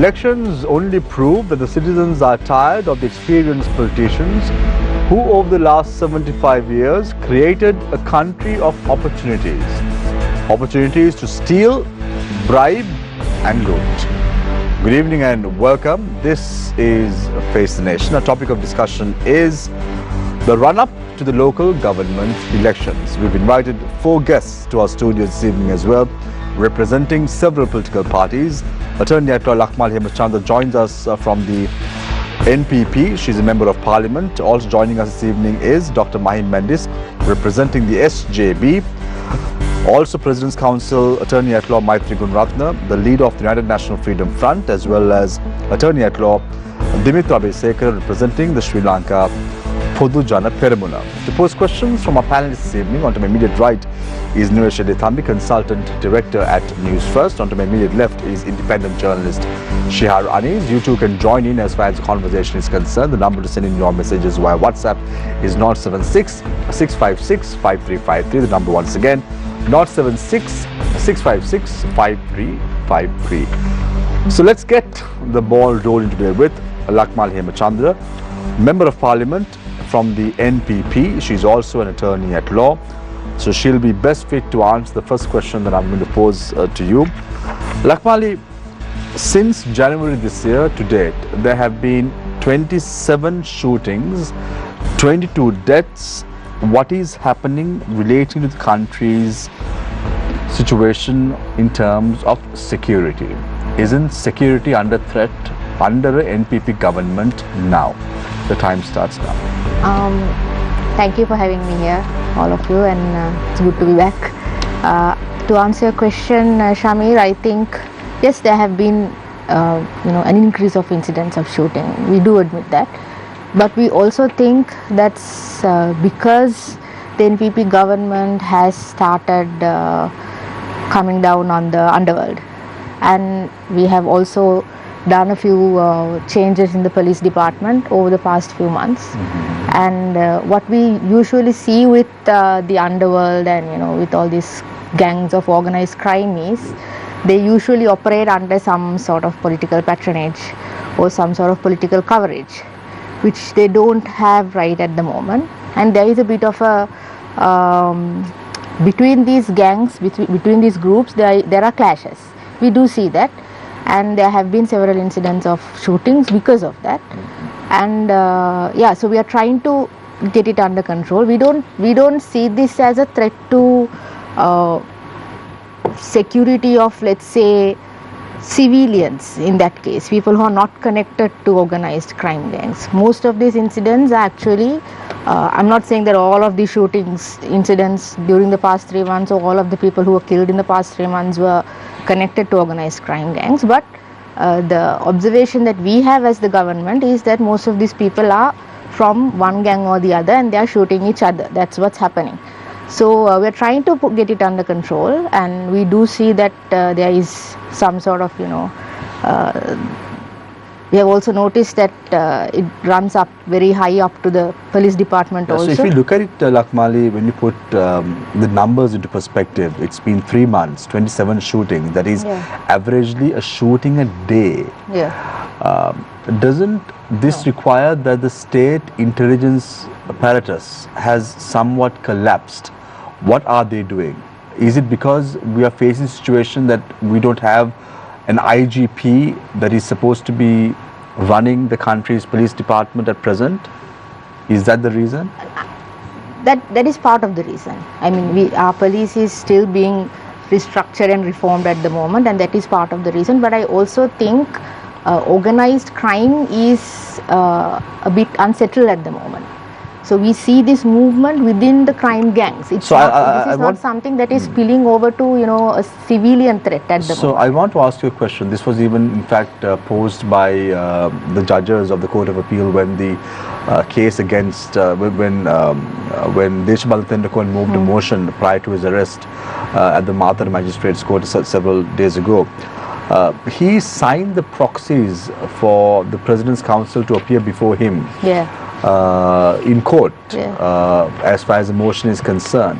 Elections only prove that the citizens are tired of the experienced politicians who over the last 75 years created a country of opportunities. Opportunities to steal, bribe and loot. Good evening and welcome. This is Face the Nation. Our topic of discussion is the run-up to the local government elections. We've invited 4 guests to our studio this evening as well, representing several political parties. Attorney at Law Lakmali Hemachandra joins us from the NPP. She's a member of parliament. Also joining us this evening is Dr. Mahim Mendis, representing the SJB. Also President's Council Attorney at Law Maithri Gunaratne, the leader of the United National Freedom Front, as well as Attorney at Law Dimitra Abeysekara, representing the Sri Lanka Podujana Peramuna. To pose questions from our panelists this evening, on to my immediate right is Newsfirst, Consultant Director at Newsfirst. On to my immediate left is independent journalist Shihar Anis. You too can join in as far as the conversation is concerned. The number to send in your messages via WhatsApp is 076 656 5353. The number once again 076 656 5353. So let's get the ball rolling today with Lakmali Hemachandra, Member of Parliament from the NPP. She's also an attorney at law, so she'll be best fit to answer the first question that I'm going to pose to you. Lakmali, since January this year to date, there have been 27 shootings, 22 deaths. What is happening relating to the country's situation in terms of security? Isn't security under threat under an NPP government now? The time starts now. Thank you for having me here, all of you, and it's good to be back. To answer your question, Shamir, I think yes, there have been an increase of incidents of shooting. We do admit that, but we also think that's because the NPP government has started coming down on the underworld, and we have also done a few changes in the police department over the past few months. And what we usually see with the underworld and with all these gangs of organized crime is they usually operate under some sort of political patronage or some sort of political coverage, which they don't have right at the moment. And there is a bit of a between these gangs, between these groups, there are clashes. We do see that. And there have been several incidents of shootings because of that. And so we are trying to get it under control. We don't see this as a threat to security of, let's say, civilians. In that case, people who are not connected to organized crime gangs. Most of these incidents are actually, I'm not saying that all of the shootings incidents during the past 3 months or all of the people who were killed in the past 3 months were connected to organized crime gangs, but the observation that we have as the government is that most of these people are from one gang or the other and they are shooting each other. That's what's happening. So we're trying to get it under control, and we do see that there is some sort of we have also noticed that it runs up very high up to the police department also. So if you look at it, Lakmali, when you put the numbers into perspective, it's been 3 months, 27 shootings. That is averagely a shooting a day. Doesn't this require that the state intelligence apparatus has somewhat collapsed? What are they doing? Is it because we are facing a situation that we don't have an IGP that is supposed to be running the country's police department at present? Is that the reason? That is part of the reason. I mean, our police is still being restructured and reformed at the moment, and that is part of the reason. But I also think organized crime is a bit unsettled at the moment. So we see this movement within the crime gangs. It's this is not something that is spilling over to a civilian threat at the moment. So I want to ask you a question. This was even in fact posed by the judges of the Court of Appeal when the case against when Deshabal Tendakon moved a motion prior to his arrest at the Maithri Magistrates Court several days ago. He signed the proxies for the President's Council to appear before him. In court, as far as the motion is concerned.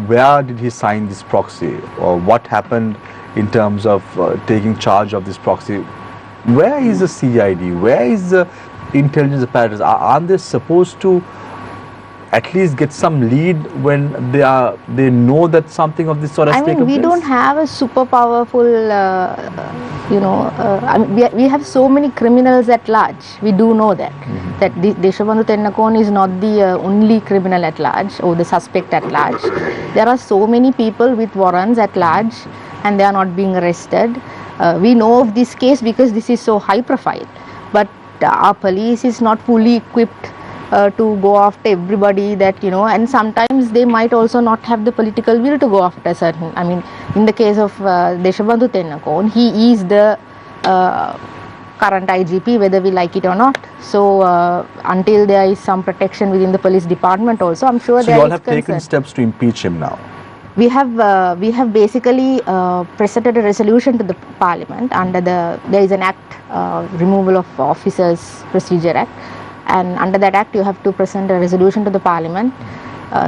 Where did he sign this proxy, or what happened in terms of taking charge of this proxy. Where is the CID? Where is the intelligence apparatus? Aren't they supposed to at least get some lead when they know that something of this sort has taken place? We don't have a super powerful, we have so many criminals at large. We do know that. That Deshabandhu Tennakone is not the only criminal at large or the suspect at large. There are so many people with warrants at large and they are not being arrested. We know of this case because this is so high profile. But our police is not fully equipped to go after everybody that, and sometimes they might also not have the political will to go after certain. In the case of Deshabandhu Tennakone, he is the current IGP, whether we like it or not. So until there is some protection within the police department also, I'm sure there is concern. So you all have taken steps to impeach him now? We have basically presented a resolution to the Parliament under there is an act, Removal of Officers Procedure Act, and under that act you have to present a resolution to the Parliament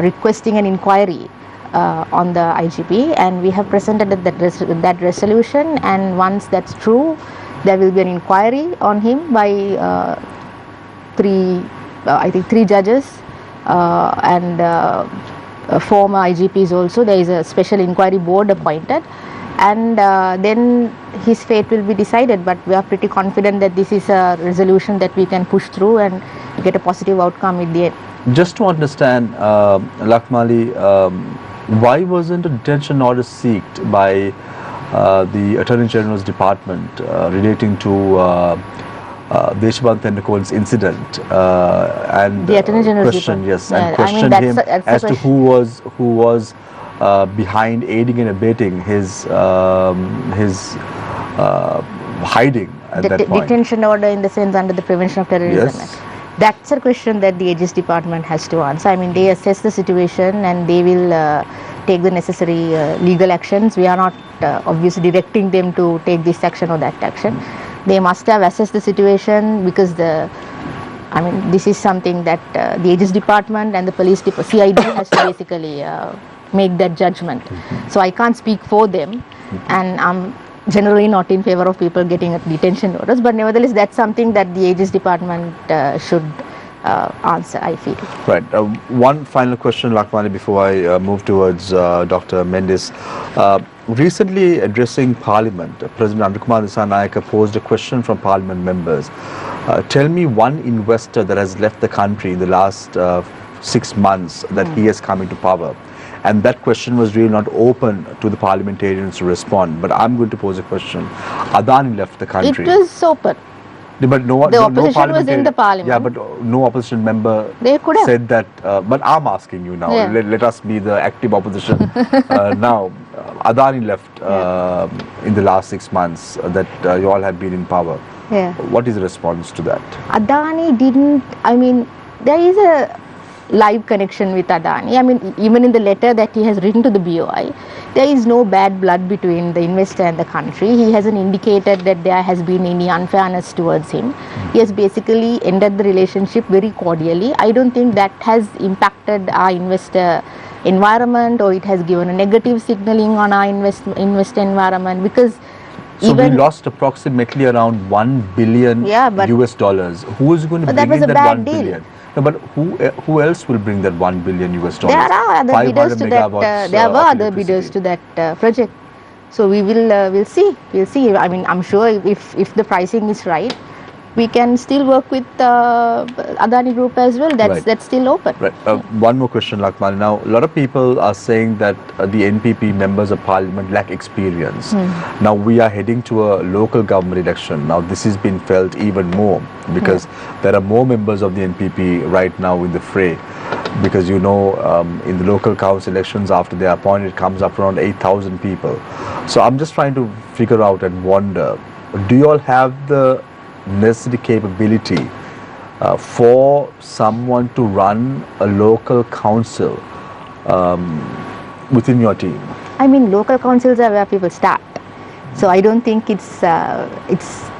requesting an inquiry on the IGP, and we have presented that resolution, and once that's true, there will be an inquiry on him by three judges and former IGPs also. There is a special inquiry board appointed, and then his fate will be decided, but we are pretty confident that this is a resolution that we can push through and get a positive outcome at the end. Just to understand, Lakmali, why wasn't a detention order sought by the Attorney General's department relating to Deshabandhu Tennakone's incident and question him as to who was behind aiding and abetting his hiding at that point? Detention order in the sense under the Prevention of Terrorism Act. That's a question that the Aegis department has to answer. They assess the situation and they will take the necessary legal actions. We are not obviously directing them to take this action or that action. They must have assessed the situation because this is something that the Aegis department and the police CID has to basically make that judgment. So I can't speak for them, and I'm generally not in favor of people getting detention orders, but nevertheless that's something that the Aegis department should answer, I feel. Right. One final question, Lakmali, before I move towards Dr. Mendis. Recently addressing Parliament, President Andukumar Dissanayake posed a question from Parliament members. Tell me one investor that has left the country in the last 6 months that he has come into power. And that question was really not open to the parliamentarians to respond. But I'm going to pose a question. Adani left the country. It was open. But the opposition was in the Parliament. Yeah, but no opposition member said that. But I'm asking you now. Yeah. Let us be the active opposition now. Adani left in the last 6 months that you all have been in power. Yeah. What is the response to that? Adani didn't. There is a live connection with Adani. Even in the letter that he has written to the BOI, there is no bad blood between the investor and the country. He hasn't indicated that there has been any unfairness towards him. He has basically ended the relationship very cordially. I don't think that has impacted our investor environment, or it has given a negative signaling on our investor environment, because so we lost approximately around $1 billion US dollars. Who is going to bring in that $1 billion? No, but who else will bring that $1 billion US dollars? There are other bidders to that. There were other bidders to that project. So we will we'll see. I'm sure if the pricing is right, we can still work with Adani Group as well. That's still open. Right. One more question, Lakmali. Now, a lot of people are saying that the NPP members of Parliament lack experience. Now, we are heading to a local government election. Now, this has been felt even more because there are more members of the NPP right now in the fray. Because in the local council elections, after they are appointed, it comes up around 8,000 people. So I'm just trying to figure out and wonder, do you all have the necessary capability for someone to run a local council within your team? Local councils are where people start. So I don't think it's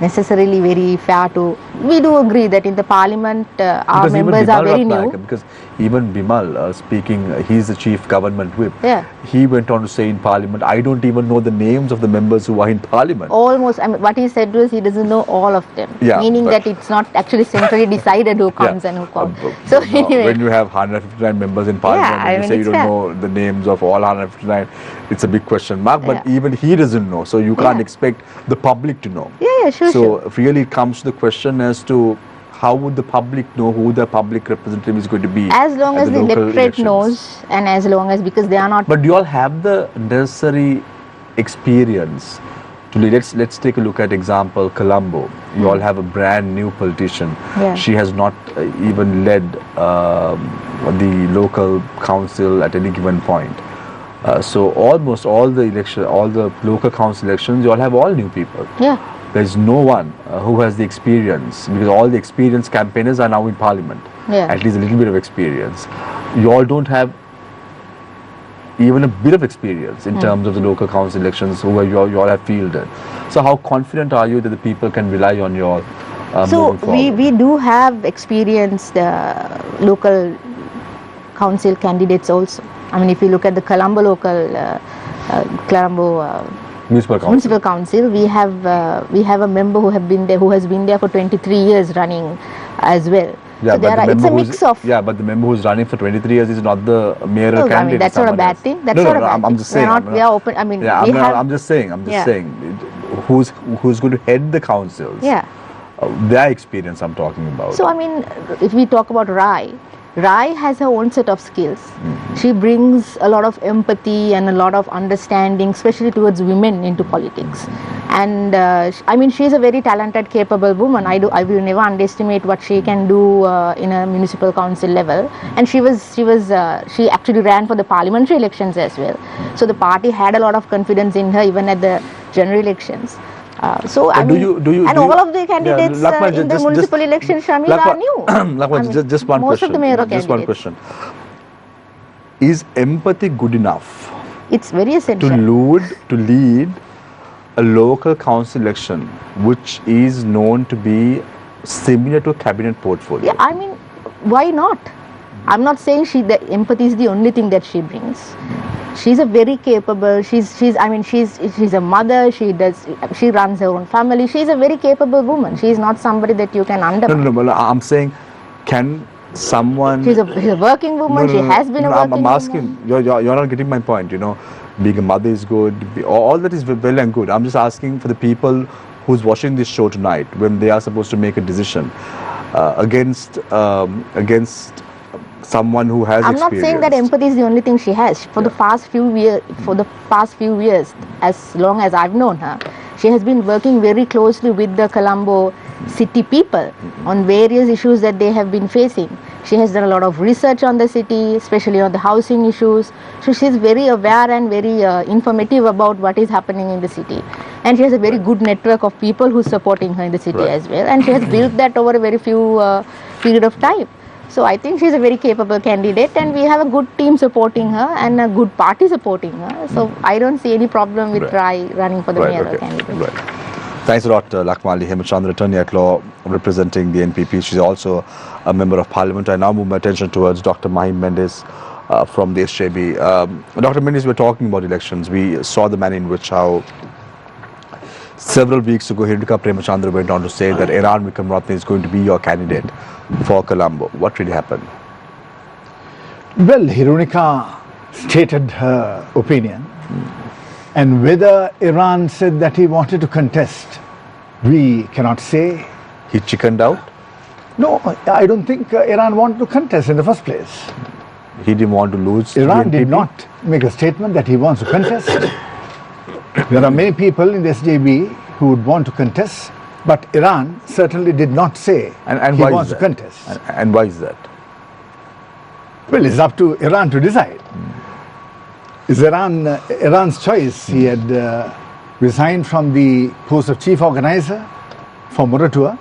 necessarily very fair to. We do agree that in the parliament our members are very new. Because even Bimal speaking, he's the chief government whip. Yeah. He went on to say in parliament, I don't even know the names of the members who are in parliament. Almost, I mean, what he said was he doesn't know all of them. Yeah, meaning that it's not actually centrally decided who comes and who comes. So anyway, when you have 159 members in parliament and you say you don't know the names of all 159, it's a big question mark. But even he doesn't know, so you can't expect the public to know. Yeah, sure. So really it comes to the question as to how would the public know who the public representative is going to be? As long as the electorate knows, and as long as, because they are not. But do you all have the necessary experience? Let's take a look at example Colombo. You all have a brand new politician. Yeah. She has not even led the local council at any given point. So almost all the local council elections, you all have all new people. Yeah. There is no one who has the experience, because all the experienced campaigners are now in parliament. Yeah. At least a little bit of experience. You all don't have even a bit of experience in terms of the local council elections who you all have fielded. So how confident are you that the people can rely on you all moving forward? we do have experienced local council candidates also. I mean, if you look at the Colombo local, Municipal Council, we have a member who has been there for 23 years running as well. Yeah, so it's a mix of. Yeah, but the member who's running for 23 years is not the mayoral candidate. I mean, that's not a bad thing. That's not a bad thing. I'm just saying. We are open. I mean, I'm just saying. Who's going to head the councils? Yeah. Their experience I'm talking about. So I mean, if we talk about Rai has her own set of skills. She brings a lot of empathy and a lot of understanding, especially towards women, into politics. And I mean, she's a very talented, capable woman. I will never underestimate what she can do in a municipal council level. And she actually ran for the parliamentary elections as well. So the party had a lot of confidence in her even at the general elections. So I mean, all of the candidates in the municipal election, Shami, are new. Lakmali, just one most question. Of the mayoral just candidates. One question. Is empathy good enough? It's very essential. To lead a local council election, which is known to be similar to a cabinet portfolio. Yeah, I mean, why not? I'm not saying that empathy is the only thing that she brings. She's a very capable. She's a mother. She runs her own family. She's a very capable woman. She's not somebody that you can undermine. No. I'm saying, can someone? She's a working woman. She has been a working woman. I'm asking. You're not getting my point. You know, being a mother is good. All that is well and good. I'm just asking for the people who's watching this show tonight when they are supposed to make a decision against someone who has experience. I'm not saying that empathy is the only thing she has. For the past few years, as long as I've known her, she has been working very closely with the Colombo city people on various issues that they have been facing. She has done a lot of research on the city, especially on the housing issues. So she's very aware and very informative about what is happening in the city. And she has a very good network of people who's supporting her in the city as well. And she has built that over a very few period of time. So I think she's a very capable candidate, and we have a good team supporting her and a good party supporting her. So I don't see any problem with Rai running for the mayoral candidate. Right. Thanks a lot, Lakmali. Hemachandra, attorney at law representing the NPP. She's also a member of parliament. I now move my attention towards Dr. Mahim Mendis from the SJB. Dr. Mendis, we're talking about elections. We saw the manner in which how several weeks ago, Hemachandra went on to say that Gunaratne is going to be your candidate for Colombo. What really happened? Well, Hirunika stated her opinion, and whether Iran said that he wanted to contest, we cannot say. He chickened out? No, I don't think Iran wanted to contest in the first place. He didn't want to lose. Iran did not make a statement that he wants to contest. There are many people in the SJB who would want to contest, but Iran certainly did not say and he wants to contest. And why is that? Well, it's up to Iran to decide. It's Iran's choice. He had resigned from the post of chief organizer for Muratua,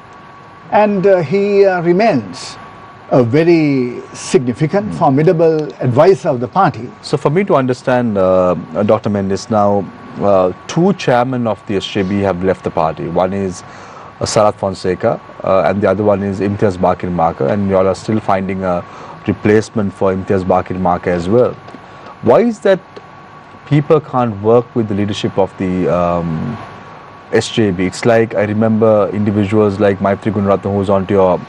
and he remains a very significant, formidable advisor of the party. So for me to understand, Dr. Mendis, now two chairmen of the SJB have left the party. One is Sarath Fonseca and the other one is Imtiaz Bakir Maka, and you all are still finding a replacement for Imtiaz Bakir Maka as well. Why is that people can't work with the leadership of the SJB? It's like, I remember individuals like Maithri Gunaratne, who's on to your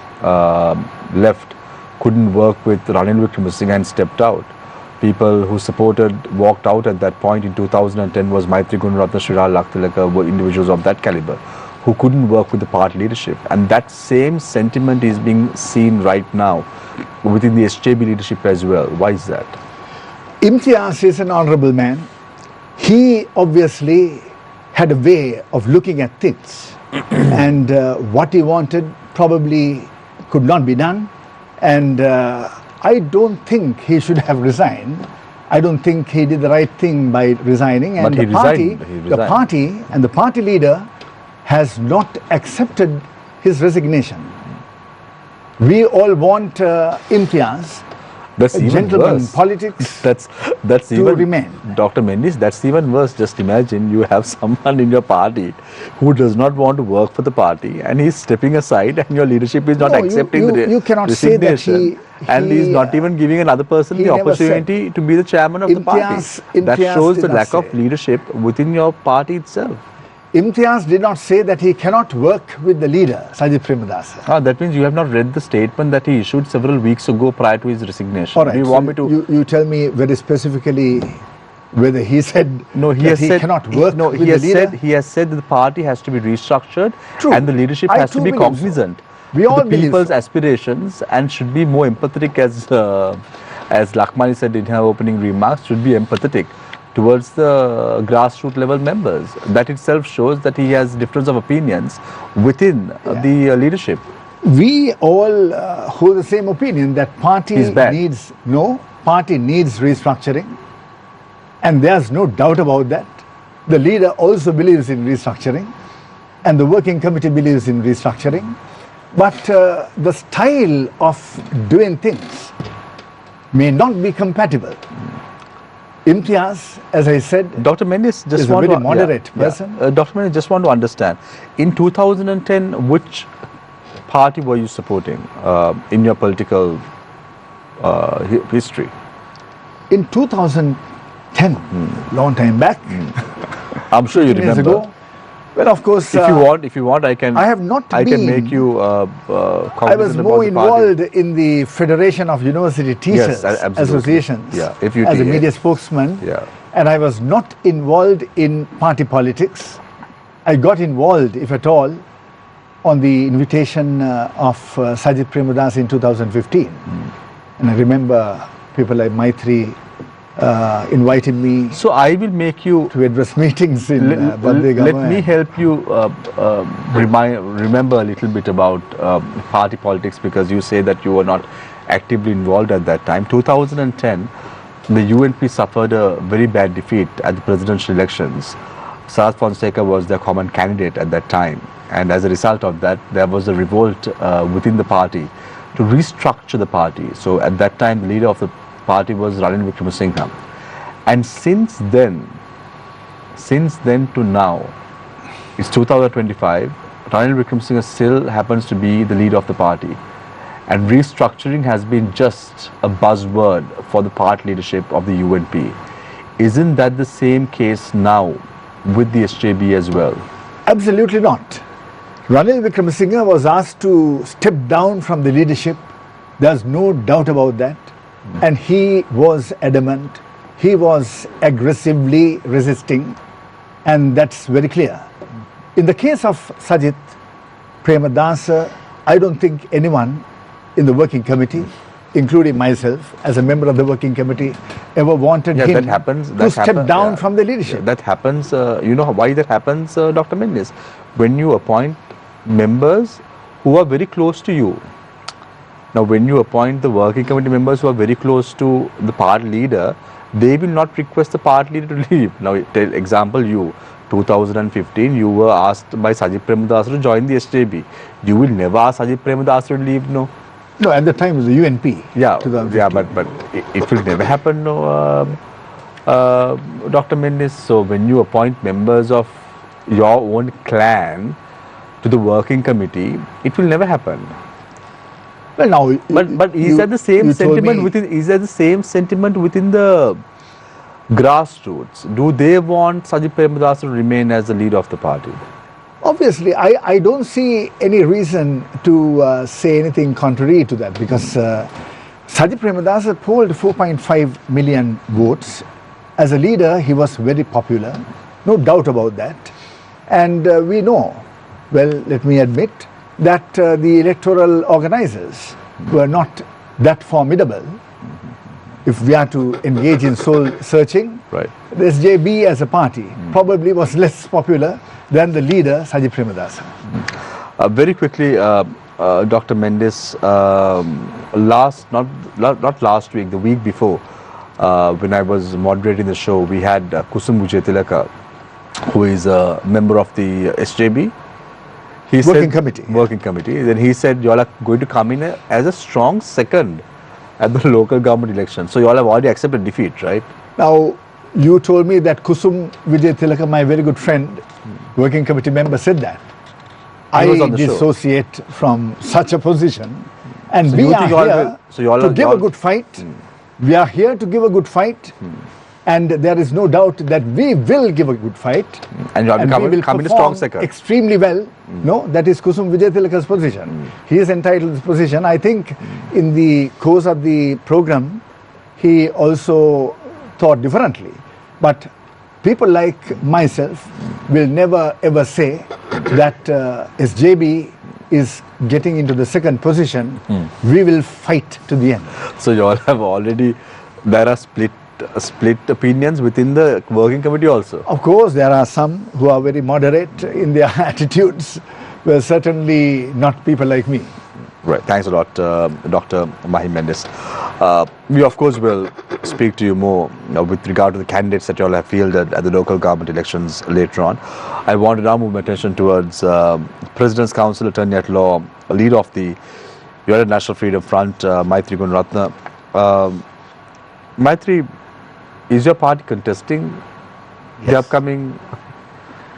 left, couldn't work with Ranil Wickramasinghe and stepped out. People who supported walked out at that point in 2010 was Maithri Gunaratne, Sriraj Laktilaka, were individuals of that caliber who couldn't work with the party leadership. And that same sentiment is being seen right now within the SJB leadership as well. Why is that? Imtiaz is an honorable man. He obviously had a way of looking at things and what he wanted probably could not be done, and I don't think he should have resigned. I don't think he did the right thing by resigning, and But he resigned. the party and the party leader has not accepted his resignation. We all want Imtiaz, That's a even gentleman in worse. politics, That's to even remain. Dr. Mendis, that's even worse. Just imagine you have someone in your party who does not want to work for the party, and he's stepping aside, and your leadership is not No, accepting you cannot say that resignation, and he's not even giving another person he the never said. opportunity to be the chairman of the party. That Imtiaz shows did the not lack of say. leadership within your party itself. Imtiaz did not say that he cannot work with the leader, Sajid Premadasa. That means you have not read the statement that he issued several weeks ago prior to his resignation. All right, Do you so want me to? you tell me very specifically whether he said No, he that has said cannot work no, with he the has leader. said he has said that the party has to be restructured, True. and the leadership I has to too be believe so. cognizant We to all the believe people's so. aspirations and should be more empathetic, as Lakmali said in her opening remarks, should be empathetic towards the grassroots level members. That itself shows that he has difference of opinions within the leadership. We all hold the same opinion that party He's bad. needs restructuring, and there's no doubt about that. The leader also believes in restructuring, and the working committee believes in restructuring. But the style of doing things may not be compatible. Imtiaz, as I said, Dr. Mendis, just is a want very to, moderate person. Dr. Mendis, just want to understand. In 2010, which party were you supporting in your political history? In 2010, long time back, I'm sure you 15 years remember. ago, well, of course, If you want, I can. I have not I can been- make you. I cognizant was about more the party. involved in the Federation of University Teachers absolutely. Associations Yeah, if you as a did, media spokesman, Yeah. and I was not involved in party politics. I got involved, if at all, on the invitation of Sajid Premadasa in 2015. And I remember people like Maithri invited me So I will make you. to address meetings in Badegama. Let me help you remember a little bit about party politics, because you say that you were not actively involved at that time. 2010, the UNP suffered a very bad defeat at the presidential elections. Sarath Fonseca was their common candidate at that time, and as a result of that, there was a revolt within the party to restructure the party. So at that time, the leader of the party was Ranil Wickramasinghe, and since then to now, it's 2025. Ranil Wickramasinghe still happens to be the leader of the party, and restructuring has been just a buzzword for the party leadership of the UNP. Isn't that the same case now with the SJB as well? Absolutely not. Ranil Wickramasinghe was asked to step down from the leadership. There's no doubt about that. And he was adamant. He was aggressively resisting. And that's very clear. In the case of Sajid Premadasa, I don't think anyone in the working committee, including myself as a member of the working committee, ever wanted him that happens. to step down from the leadership. That happens. You know why that happens, Dr. Mendis? When you appoint members who are very close to you. Now, when you appoint the working committee members who are very close to the party leader, they will not request the party leader to leave. Now, example, you, 2015, you were asked by Sajid Premadasa to join the SJB. You will never ask Sajid Premadasa to leave, no? No, at the time it was the UNP. Yeah, 2015. yeah, but it will never happen, no, Dr. Mendis, so when you appoint members of your own clan to the working committee, it will never happen. Well, now, But is that the same sentiment within? Is that the same sentiment within the grassroots? Do they want Sajid Premadasa to remain as the leader of the party? Obviously, I don't see any reason to say anything contrary to that, because Sajid Premadasa polled 4.5 million votes. As a leader, he was very popular, no doubt about that. And we know, well, let me admit, that the electoral organizers were not that formidable. If we are to engage in soul searching, Right. the SJB as a party probably was less popular than the leader, Sajid Premadasa. Very quickly, Dr. Mendis, not last week, the week before, when I was moderating the show, we had Kusum Vijaytilaka, who is a member of the SJB. He Working committee. Working committee. Then he said, you all are going to come in as a strong second at the local government election. So you all have already accepted defeat, right? Now, you told me that Kusum Vijaytilaka, my very good friend, working committee member, said that. I was on the show. dissociate from such a position, and So we you are think you all here will- so you all to are- give you a all- good fight. We are here to give a good fight, and there is no doubt that we will give a good fight. And you all we will come in a strong perform second. extremely well. No, that is Kusum Vijaytilaka's position. He is entitled to this position. I think in the course of the program, he also thought differently. But people like myself will never ever say that SJB is getting into the second position. We will fight to the end. So you all have already, there are split opinions within the working committee also. Of course, there are some who are very moderate in their attitudes, but certainly not people like me. Right. Thanks a lot, Dr. Mahim Mendis. We of course will speak to you more with regard to the candidates that you all have fielded at the local government elections later on. I want to now move my attention towards President's Council, Attorney at Law, leader of the United National Freedom Front, Maithri Gunaratne. Maithri, is your party contesting the upcoming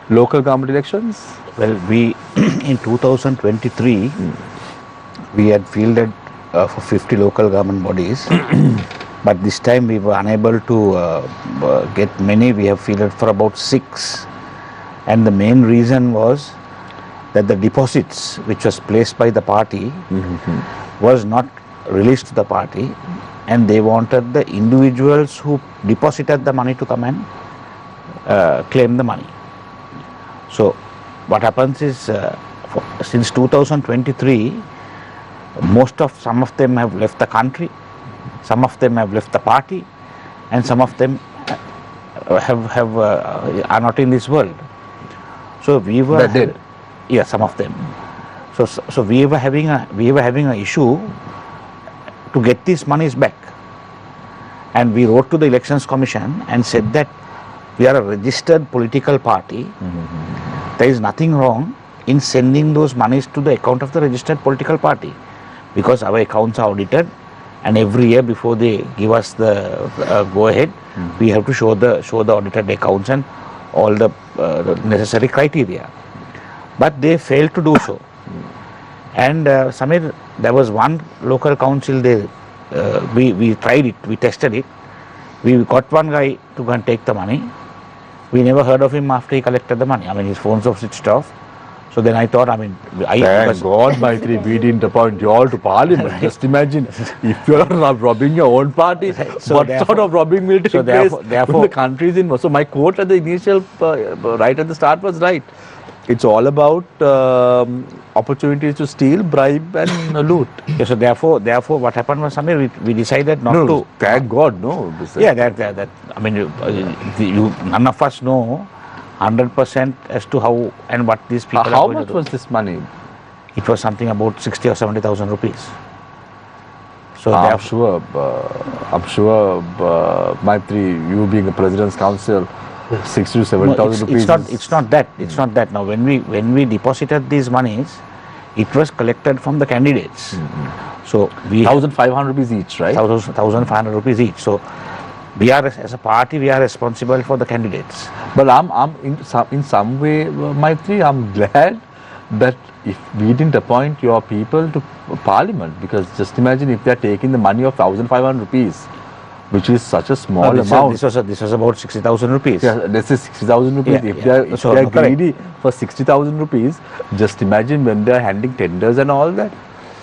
local government elections? Well, we in 2023 we had fielded for 50 local government bodies, but this time we were unable to get many. We have fielded for about 6, and the main reason was that the deposits which was placed by the party was not released to the party, and they wanted the individuals who deposited the money to come and claim the money. So what happens is since 2023 some of them have left the country, some of them have left the party, and some of them are not in this world. So we were yeah, some of them. So we were having a issue to get these monies back, and we wrote to the Elections Commission and said that we are a registered political party. There is nothing wrong in sending those monies to the account of the registered political party, because our accounts are audited, and every year before they give us the go ahead, we have to show the audited accounts and all the necessary criteria. But they failed to do so. And Samir, there was one local council there. We tried it, we tested it. We got one guy to go and take the money. We never heard of him after he collected the money. I mean, his phones were switched off. So then I thought, Thank God, Maithri, we didn't appoint you all to parliament. Right. Just imagine, if you are robbing your own party, so what sort of robbing will take place when the country is in. So my quote at the initial, right at the start was right. It's all about opportunities to steal, bribe and loot. Yeah, so therefore what happened was, Samir, we decided not to. Thank God, no. Yeah, that I mean, none of us know 100% as to how and what these people are how going much to do. was this money? It was something about 60 or 70,000 rupees. So I'm sure, Maithri, you being a President's Council, 60 to 70,000 rupees. It's not that. Now, when we deposited these monies, it was collected from the candidates. So we 1,500 rupees each, right? 1,500 rupees each. So We are, as a party, we are responsible for the candidates. But in some way, Maithri, I'm glad that if we didn't appoint your people to parliament, because just imagine if they are taking the money of 1,500 rupees, which is such a small amount. This was about 60,000 rupees. Yeah, this is 60,000 rupees. Yeah, If yeah. they are greedy for 60,000 rupees, just imagine when they are handing tenders and all that.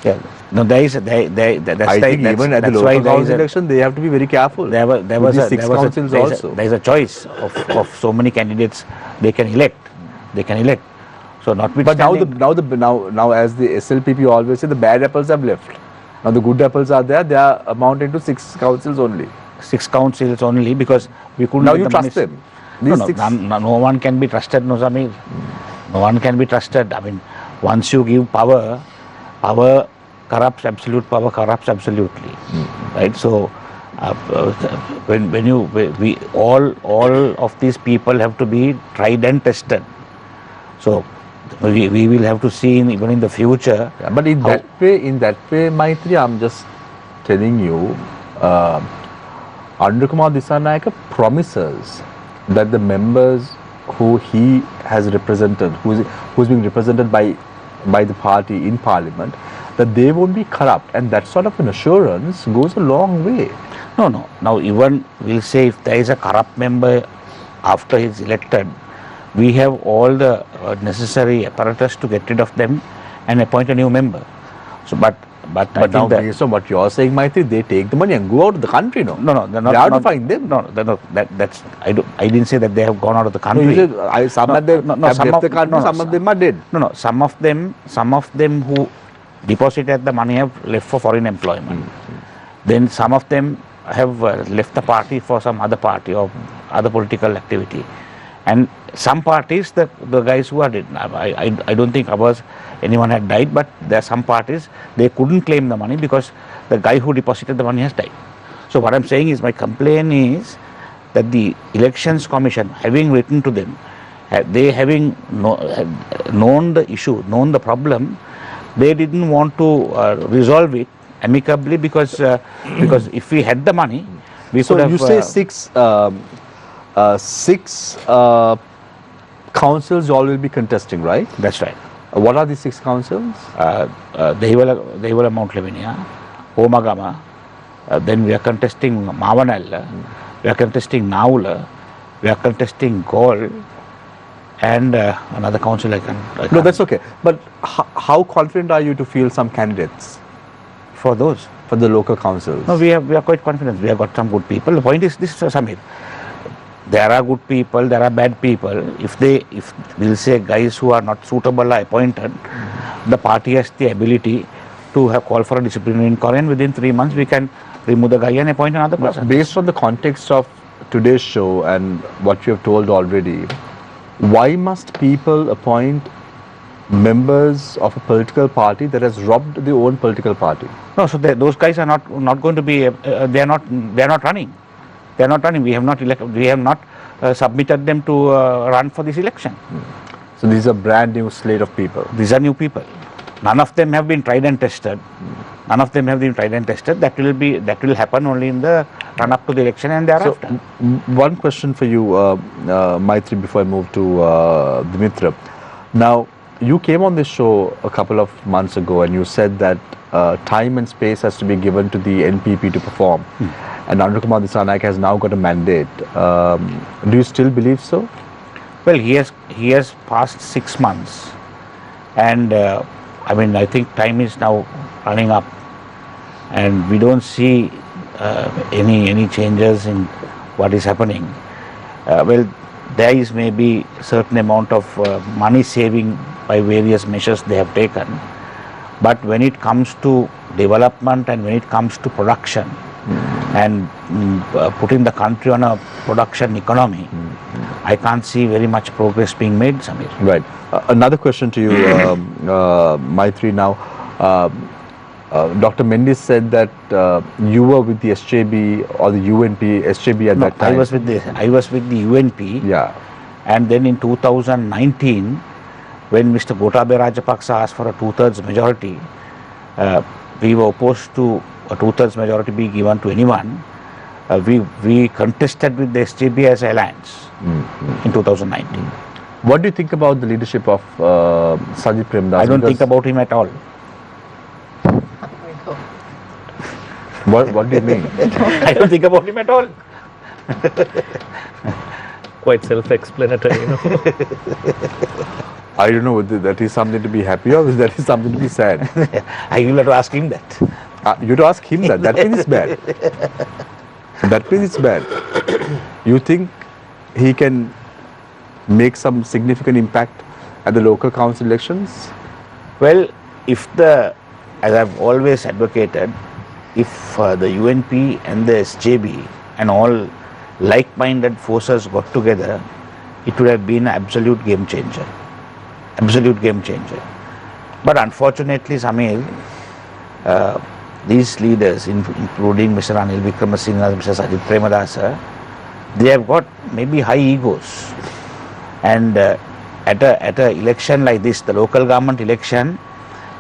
Yeah. No, there is I think even at the local council election, they have to be very careful. There was a choice of so many candidates they can elect. So notwithstanding. But now as the SLPP always say, the bad apples have left. Now the good apples are there. They are amounting to 6 councils only. 6 councils only, because we couldn't. Now you trust them. No one can be trusted, no, Samir. No one can be trusted. I mean, once you give power corrupts, absolute power corrupts absolutely, right? So, we all of these people have to be tried and tested. So, we will have to see even in the future. Yeah, but in that way, Maithri, I'm just telling you, Anurakumar Dissanayake promises that the members who he has represented, who's being represented by the party in parliament, that they won't be corrupt, and that sort of an assurance goes a long way. No. Now even we'll say if there is a corrupt member after he's elected, we have all the necessary apparatus to get rid of them and appoint a new member. So, but now based on what you're saying, Maithri, they take the money and go out of the country. No, they're not. They have to find them. No, that's. I didn't say that they have gone out of the country. No, you said some of them have left the country. Some of them are dead. No. Some of them who deposited the money have left for foreign employment. Then some of them have left the party for some other party or other political activity. And some parties, the guys who are dead, I don't think anyone had died, but there are some parties, they couldn't claim the money because the guy who deposited the money has died. So what I'm saying is, my complaint is that the Elections Commission, having written to them, they having known the issue, known the problem, they didn't want to resolve it amicably because if we had the money, we could have... So you say 6 councils you all will be contesting, right? That's right. What are the 6 councils? Dehiwala Mount Lavinia, Omagama, then we are contesting Mavanalla, we are contesting Naula, we are contesting Gaul, and another council I can't. No, that's okay. But how confident are you to field some candidates for those? For the local councils? No, we are quite confident. We have got some good people. The point is this, Samir. There are good people, there are bad people. If we'll say guys who are not suitable are appointed, the party has the ability to have call for a disciplinary inquiry, and within 3 months we can remove the guy and appoint another person. Based on the context of today's show and what you have told already, why must people appoint members of a political party that has robbed their own political party? No, so those guys are not going to be. They are not running. They are not running. We have not submitted them to run for this election. So these are brand new slate of people. These are new people. None of them have been tried and tested. That will happen only in the run up to the election and thereafter. So, one question for you, Maithri, before I move to Dimitra. Now, you came on this show a couple of months ago and you said that time and space has to be given to the NPP to perform. And Anurakumar Dissanayake has now got a mandate. Do you still believe so? Well, he has passed 6 months, and I think time is now running up, and we don't see any changes in what is happening. Well, there is maybe certain amount of money saving by various measures they have taken, but when it comes to development and when it comes to production, and putting the country on a production economy, I can't see very much progress being made, Samir. Right. Another question to you, Maithri now. Dr. Mendis said that you were with the SJB or the SJB at that time. I was with the UNP. Yeah. And then in 2019, when Mr. Gotabaya Rajapaksa asked for a 2/3 majority, we were opposed to a 2/3 majority be given to anyone. we contested with the SJB as alliance in 2019. What do you think about the leadership of Sajid Premdas? I don't think about him at all. What do you mean? I don't think about him at all. Quite self-explanatory, you know. I don't know whether that is something to be happy or whether that is something to be sad. I will have to ask him that. You have to ask him that. That means it's bad. That means it's bad. You think he can make some significant impact at the local council elections? Well, as I've always advocated, if the UNP and the SJB and all like-minded forces got together, it would have been an absolute game changer. Absolute game changer. But unfortunately, Samir, these leaders, including Mr. Anil Wickramasinghe, Mr. Sajid Premadasa, they have got maybe high egos. And at a election like this, the local government election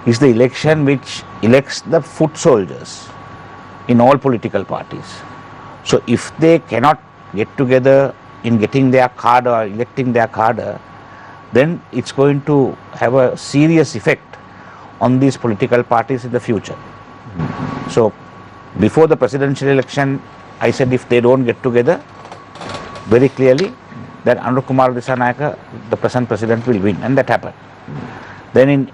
is the election which elects the foot soldiers in all political parties. So if they cannot get together in getting their cadre or electing their cadre, then it's going to have a serious effect on these political parties in the future. So before the presidential election, I said if they don't get together, very clearly, that Anup Kumar Dissanayake, the present president, will win, and that happened. Then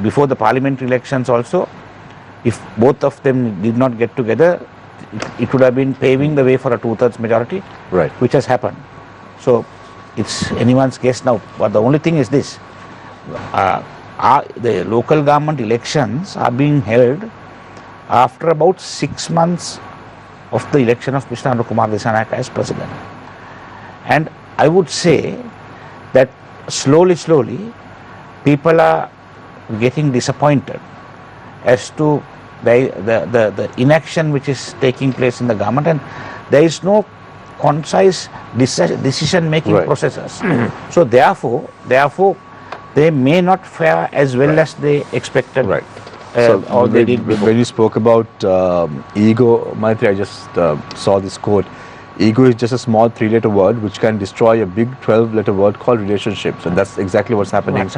before the parliamentary elections also, if both of them did not get together, it would have been paving the way for a 2/3 majority, Right. which has happened. So it's anyone's guess now. But the only thing is this: the local government elections are being held after about 6 months of the election of Mr. Anup Kumar Dissanayake as president. And I would say that slowly, people are getting disappointed as to the inaction which is taking place in the government, and there is no concise decision-making Right. processes. So therefore, they may not fare as well as they expected. Right. Or they did before. When you spoke about ego, Maithri, I just saw this quote. Ego is just a small 3-letter word which can destroy a big 12-letter word called relationships, and that's exactly what's happening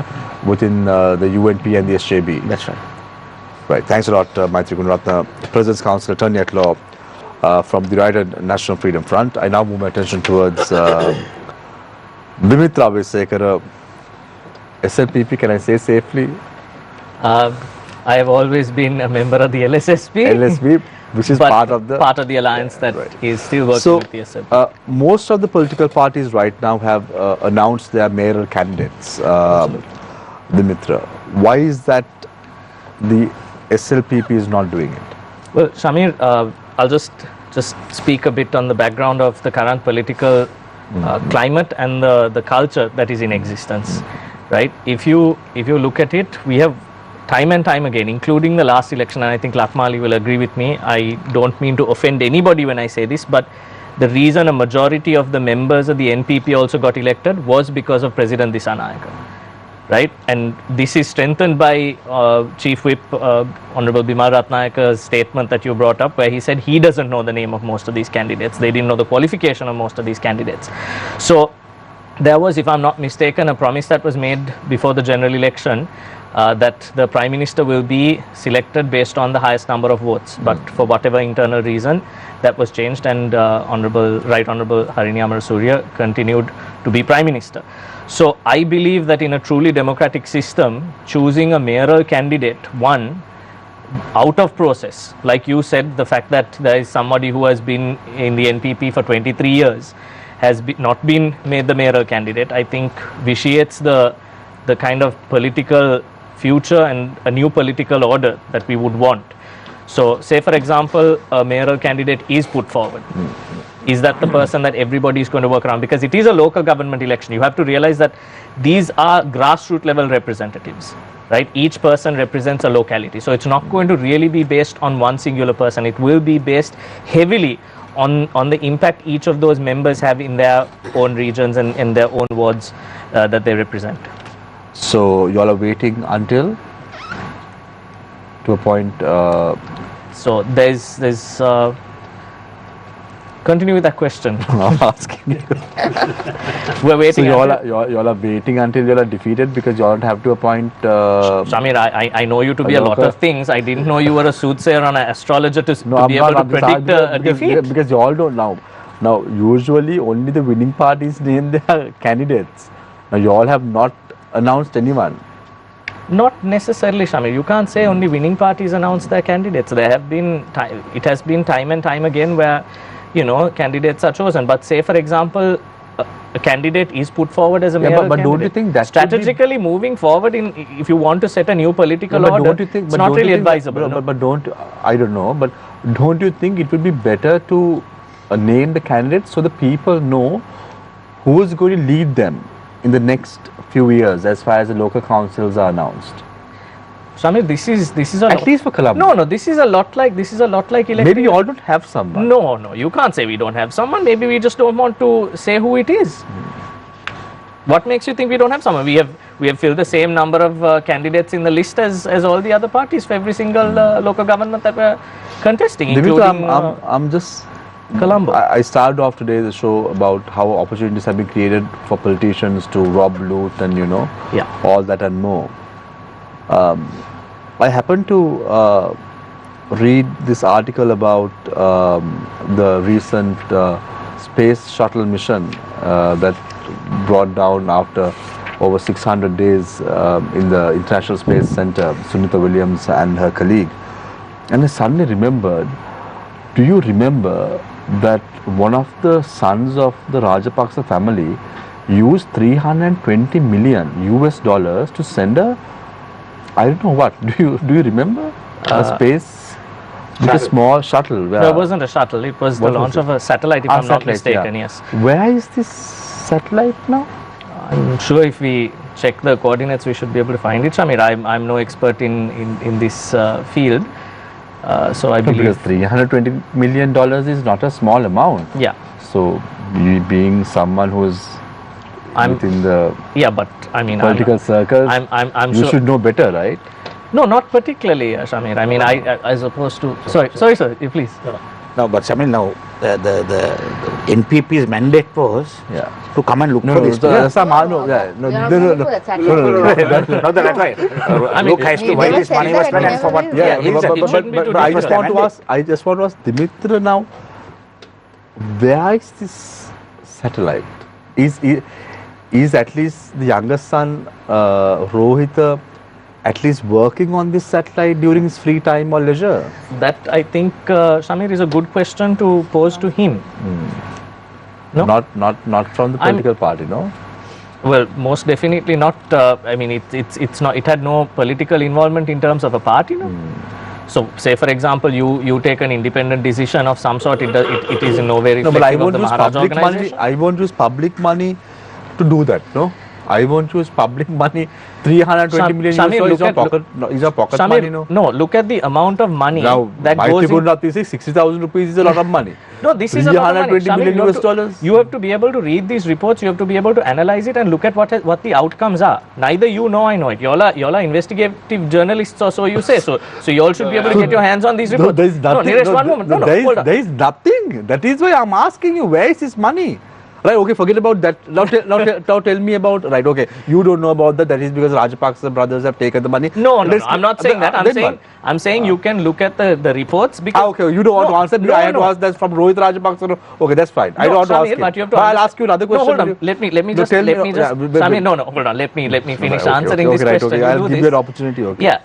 within the UNP and the SJB. That's right. Right. Thanks a lot, Maithri Gunaratne, President's Counsel, Attorney at Law from the United National Freedom Front. I now move my attention towards Dimitra Abeysekara, SLPP, can I say safely? I have always been a member of the LSSP. LSP, which is but part of the alliance that right. is still working So, with the SLPP. most of the political parties right now have announced their mayoral candidates, Dimitra. Why is that the SLPP is not doing it? Well, Shamir, I'll just speak a bit on the background of the current political climate and the culture that is in existence, right? If you look at it, we have time and time again, including the last election, and I think Lakmali will agree with me. I don't mean to offend anybody when I say this, but the reason a majority of the members of the NPP also got elected was because of President Dissanayake, right? And this is strengthened by Chief Whip Honorable Bimal Ratnayake's statement that you brought up, where he said he doesn't know the name of most of these candidates. They didn't know the qualification of most of these candidates. So there was, if I'm not mistaken, a promise that was made before the general election that the Prime Minister will be selected based on the highest number of votes. But for whatever internal reason, that was changed, and Right Honourable Harini Amarasuriya continued to be Prime Minister. So I believe that in a truly democratic system, choosing a mayoral candidate, one, out of process, like you said, the fact that there is somebody who has been in the NPP for 23 years has not been made the mayoral candidate, I think vitiates the kind of political future and a new political order that we would want. So say for example, a mayoral candidate is put forward. Is that the person that everybody is going to work around? Because it is a local government election. You have to realize that these are grassroots level representatives, right? Each person represents a locality. So it's not going to really be based on one singular person. It will be based heavily on the impact each of those members have in their own regions and in their own wards that they represent. So you all are waiting until to appoint. So there's Continue with that question. I'm asking you. We're waiting. So y'all are waiting until y'all are defeated because y'all don't have to appoint. Samir, I know you to be a lot of things. I didn't know you were a soothsayer and an astrologer to be able to predict a defeat. Because y'all don't now. Now, usually only the winning parties name their candidates. Now, y'all have not announced anyone. Not necessarily, Shamir. You can't say only winning parties announce their candidates. There have been it has been time and time again where, you know, candidates are chosen. But say, for example, a candidate is put forward as a mayoral but candidate. don't you think that strategically moving forward if you want to set a new political order, don't you think, it's not really advisable. But don't, I don't know, but don't you think it would be better to name the candidates so the people know who is going to lead them in the next few years as far as the local councils are announced? Shamir, this is a at least for Colombo. No, this is a lot like electing. Maybe you all don't have someone. No, you can't say we don't have someone. Maybe we just don't want to say who it is. What makes you think we don't have someone? We have filled the same number of candidates in the list as all the other parties for every single local government that we're contesting, including Dimitra, I'm just Colombo. I started off today the show about how opportunities have been created for politicians to rob, loot, and all that and more. I happened to read this article about the recent space shuttle mission that brought down after over 600 days in the International Space Center, Sunita Williams and her colleague. And I suddenly remembered, do you remember that one of the sons of the Rajapaksa family used $320 million to send a, I don't know what, do you remember? A space with a small shuttle. No, it wasn't a shuttle, it was the launch of a satellite, if I'm not mistaken, yes. Where is this satellite now? I'm sure if we check the coordinates, we should be able to find it. Shamir, I'm no expert in this field. So I believe because $320 million is not a small amount. Yeah. So you being someone who's within the but I mean political circles, I'm you sure should know better, right? No, not particularly, Shamir. I mean, I as opposed to sorry, sir, please. No, but Shamil, now the NPP's mandate was to come and look for this. That's Not that right. Look as to why this money was spent and for what. But I just want to ask Dimitra now, where is this satellite? Is at least the youngest son Rohit at least working on this satellite during his free time or leisure? That I think, Shamir, is a good question to pose to him. No? Not from the political party, no? Well, most definitely not. I mean, it's not. It had no political involvement in terms of a party, no. So, say for example, you take an independent decision of some sort. It is in no way reflective of the Maharaj organization. I won't use public money to do that, no. I won't use public money. 320 million is your pocket Shamir, money, no? No, look at the amount of money Now, that goes in. Maithri 60,000 rupees is a lot of money. No, this is a lot of money. $320 million. You have to be able to read these reports. You have to be able to analyze it and look at what the outcomes are. Neither you nor I know it. You all are investigative journalists, or so you say. So you all should be able to get your hands on these reports. There is nothing. Neeraj, one moment. Hold on. There is nothing. That is why I'm asking you, where is this money? Right, okay, forget about that. Now tell me about, right, okay, you don't know about that. That is because Rajapaksa brothers have taken the money. No, I'm not saying that. I'm saying you can look at the reports because. Okay, you don't want to answer because I had to ask that from Rohit Rajapaksa. Okay, that's fine. I don't want to ask but you have to I'll ask you another question. No, hold on. Let me just. Shamir, no, hold on. Let me finish answering this question. Okay, I'll give you an opportunity. Okay. Yeah,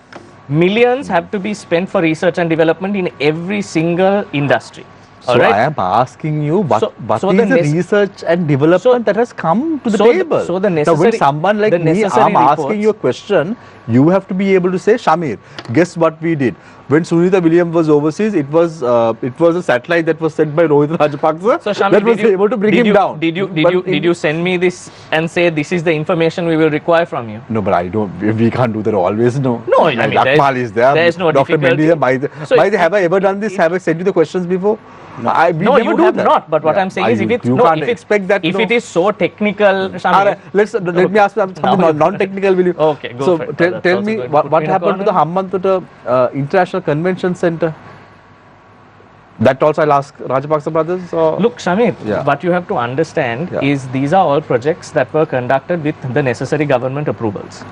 millions have to be spent for research and development in every single industry. So I am asking you, what is the research and development that has come to the table? So the necessary, now when someone like me, I'm asking you a question, you have to be able to say, Shamir, guess what we did? When Sunita Williams was overseas, it was a satellite that was sent by Rohit Rajapaksa so, Shamir, that was able to bring him down. Did you send me this and say this is the information we will require from you? No, but I don't. We can't do that always. No. No, I mean, Lakmali is there. There is no Dr. difficulty. Mendis, have I ever done this? Have I sent you the questions before? No, you have not. But what I'm saying is, if it is so technical, Shamir, let me ask you something non-technical. Will you? Okay, go for it. Tell me what happened to the Hemachandra International Convention Center? That also I'll ask Rajapaksa brothers? Or? Look, Shamir, Yeah. what you have to understand Yeah. is these are all projects that were conducted with the necessary government approvals,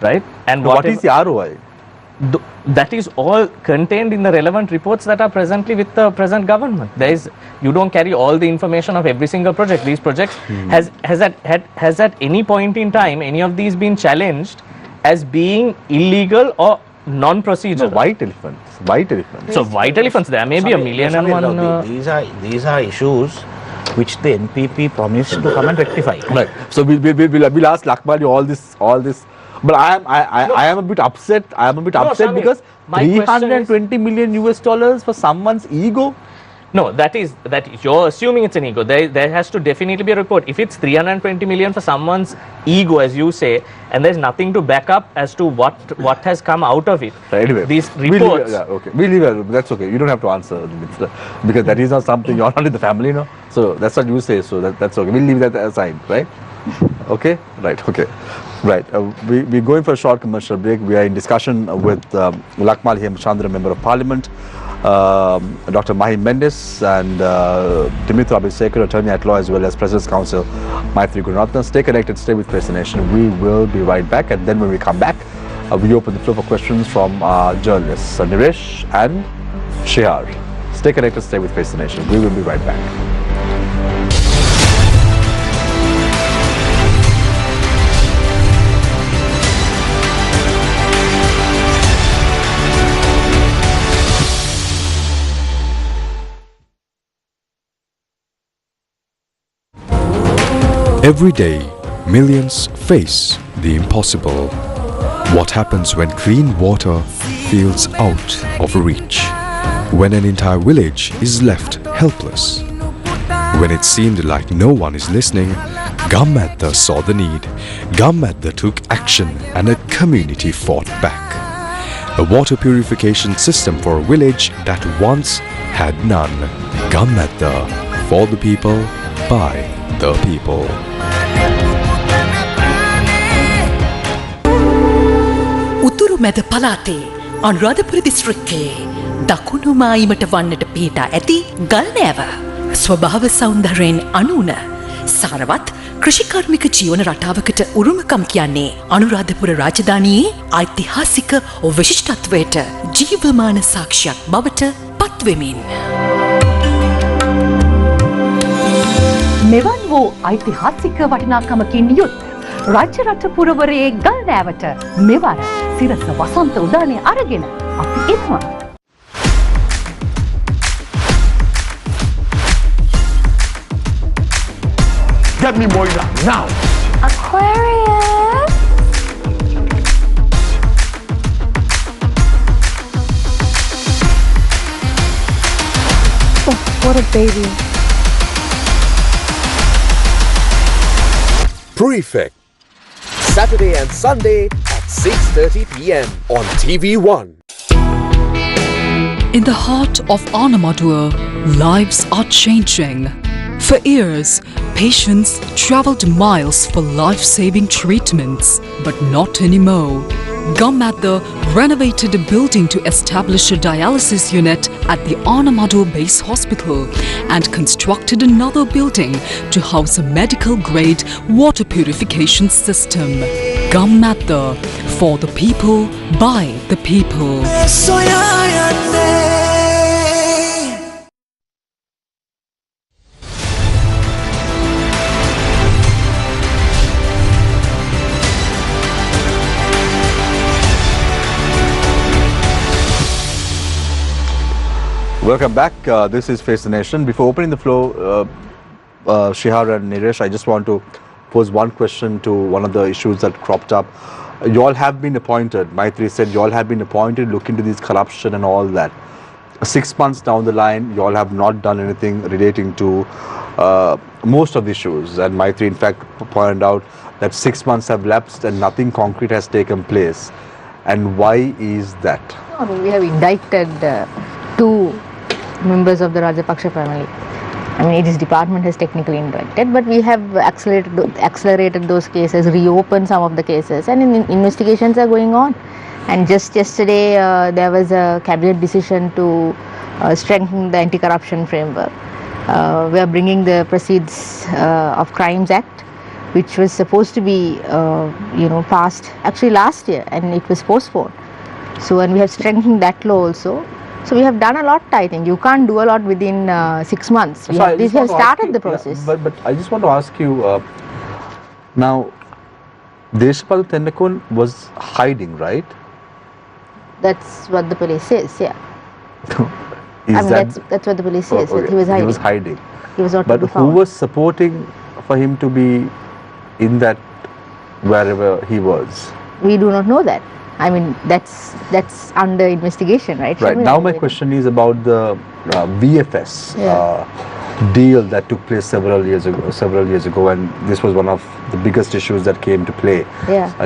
right? And What is the ROI? that is all contained in the relevant reports that are presently with the present government. You don't carry all the information of every single project. These projects has at any point in time any of these been challenged as being illegal or non-procedural? No, white elephants. White elephants. So white elephants, there may be a million and one. These are issues which the NPP promised to come and rectify. Right. So we'll ask Lakmali all this. But I am a bit upset. I am a bit upset Shamir, because my question is- $320 million US for someone's ego. No, that you're assuming it's an ego. There has to definitely be a report. If it's 320 million for someone's ego, as you say, and there's nothing to back up as to what has come out of it. Anyway, these we'll reports. We'll leave it. That's okay. You don't have to answer, Dimitra, because that is not something you're not in the family, no. So that's what you say. So that's okay. We'll leave that aside, right? Okay. Right. Okay. Right. We're going for a short commercial break. We are in discussion with Lakmali Hemachandra, Member of Parliament, Dr. Mahim Mendis, and Dimitra Abeysekara, Attorney at Law, as well as President's Counsel Maithri Gunaratne. Stay connected, stay with Face the Nation. We will be right back, and then when we come back, we open the floor for questions from our journalists, Niresh and Shihar. Stay connected, stay with Face the Nation. We will be right back. Every day, millions face the impossible. What happens when clean water feels out of reach? When an entire village is left helpless? When it seemed like no one is listening, Gunaratne saw the need. Gunaratne took action and a community fought back. A water purification system for a village that once had none. Gunaratne, for the people, by the people. උතුරු මැද පළාතේ අනුරාධපුර දිස්ත්‍රික්කයේ දකුණු මායිමට වන්නට පිහිටා ඇති ගල්නෑව ස්වභාව සෞන්දර්යයෙන් අනූන සාරවත් කෘෂිකාර්මික ජීවන රටාවකට උරුමකම් කියන්නේ අනුරාධපුර රාජධානියේ ඓතිහාසික විශිෂ්ටත්වයට ජීවමාන සාක්ෂියක් බවට පත්වෙමින්. මෙවන් වූ ඓතිහාසික වටිනාකමකින් යුත් රාජ්‍ය රට පුරවරයේ ගල්නෑවට මෙවර සිරස වසන්ත උදානය අරගෙන අපි එනවා. Get me Moira now! Aquarius! Oh, what a baby. Prefect. Saturday and Sunday at 6:30 p.m. on TV1. In the heart of Anamadua, lives are changing. For years, patients travelled miles for life-saving treatments, but not anymore. Gunaratne renovated a building to establish a dialysis unit at the Anamadua Base Hospital and constructed another building to house a medical-grade water purification system. Gunaratne, for the people, by the people. Welcome back. This is Face the Nation. Before opening the floor, Shihar and Niresh, I just want to pose one question to one of the issues that cropped up. You all have been appointed. Maithri said you all have been appointed, look into this corruption and all that. 6 months down the line, you all have not done anything relating to most of the issues. And Maithri, in fact, pointed out that 6 months have lapsed and nothing concrete has taken place. And why is that? We have indicted 2 members of the Rajapaksa family. I mean, its department has technically indicted, but we have accelerated those cases, reopened some of the cases, and investigations are going on. And just yesterday, there was a cabinet decision to strengthening the anti-corruption framework. We are bringing the Proceeds of Crimes Act, which was supposed to be, passed actually last year, and it was postponed. So, and we have strengthened that law also. So we have done a lot, I think. You can't do a lot within 6 months. We have started the process. Yeah, but I just want to ask you, now, Deshpal Tendakon was hiding, right? That's what the police says, yeah. Is that's what the police says, that he was hiding. He was hiding. He was not But to be who found. was supporting for him to be in that, wherever he was? We do not know that. I mean, that's under investigation, right? Right. Now my question is about the VFS deal that took place several years ago, and this was one of the biggest issues that came to play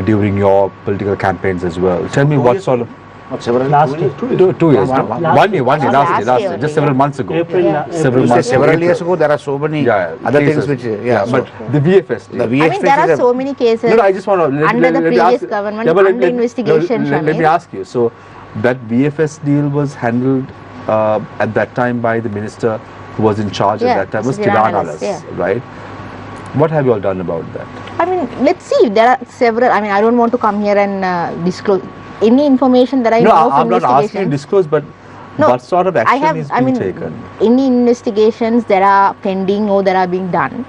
during your political campaigns as well. Tell me what sort of... Last year. 2 years. One year, last year, just several months ago. Several years ago, there are so many other cases. things which, but the VFS deal. I mean, there are so many cases I just want to... under the previous government, under investigation. Let me ask you. So, that VFS deal was handled at that time by the minister who was in charge at that time, was Kiran, right? What have you all done about that? I mean, let's see. There are several. I mean, I don't want to come here and disclose any information that I know of I'm not asking you to disclose, but what sort of action is being taken? Any investigations that are pending or that are being done,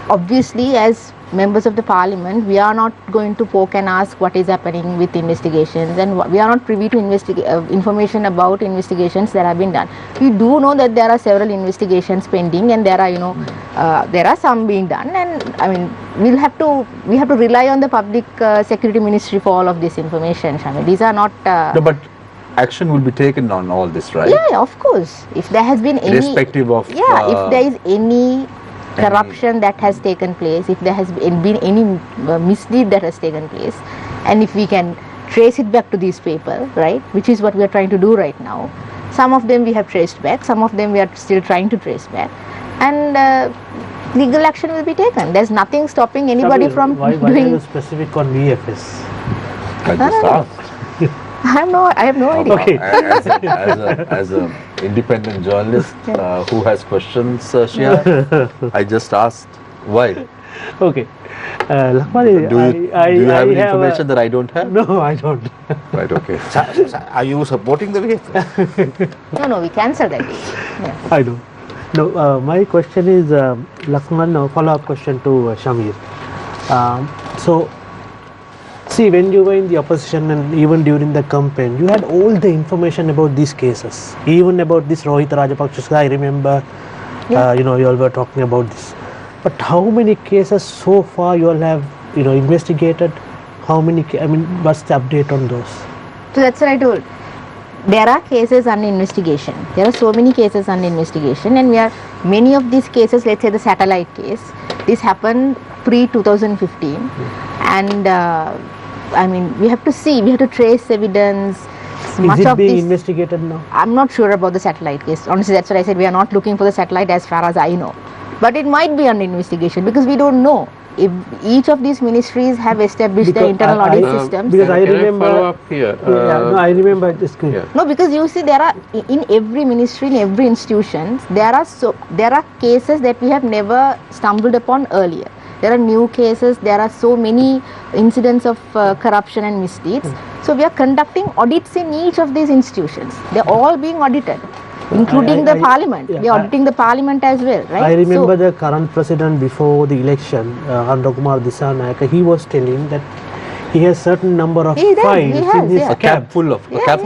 obviously, as members of the parliament, we are not going to poke and ask what is happening with investigations, and we are not privy to information about investigations that have been done. We do know that there are several investigations pending, and there are, there are some being done, and I mean, we have to rely on the public security ministry for all of this information. Shami. These are not. No, but action will be taken on all this, right? Yeah, of course. If there has been any, irrespective of, if there is any corruption that has taken place, if there has been any misdeed that has taken place, and if we can trace it back to these people, right, which is what we are trying to do right now. Some of them we have traced back, some of them we are still trying to trace back, and legal action will be taken. There's nothing stopping anybody from doing. Why are you specific on VFS? I just asked. I have no idea. Okay. As an independent journalist who has questions, Shia, I just asked why. Okay. Lakmali, do you have any information that I don't have? No, I don't. Right, okay. Are you supporting the VFS? No, we cancelled that deal. Yeah. I don't. No, my question is, Lakman, follow-up question to Shamir. So, see, when you were in the opposition and even during the campaign, you had all the information about these cases, even about this Rohit Rajapaksa. I remember, you all were talking about this. But how many cases so far you all have, investigated? How many? I mean, what's the update on those? So that's what I told. There are cases under investigation. There are so many cases under investigation, and many of these cases, let's say the satellite case, this happened pre-2015, and I mean, we have to trace evidence. Is it being investigated now? I'm not sure about the satellite case. Honestly, that's what I said. We are not looking for the satellite as far as I know. But it might be under investigation because we don't know if each of these ministries have established their internal audit systems. Because I remember. Follow up here. I remember this. No, because you see, there are in every ministry, in every institution, there are cases that we have never stumbled upon earlier. There are new cases. There are so many incidents of corruption and misdeeds. So we are conducting audits in each of these institutions. They are all being audited, including the parliament. We are auditing the parliament as well, right? I remember the current president before the election, Kumar Dissanayake, he was telling that he has certain number of files in his cap full of files.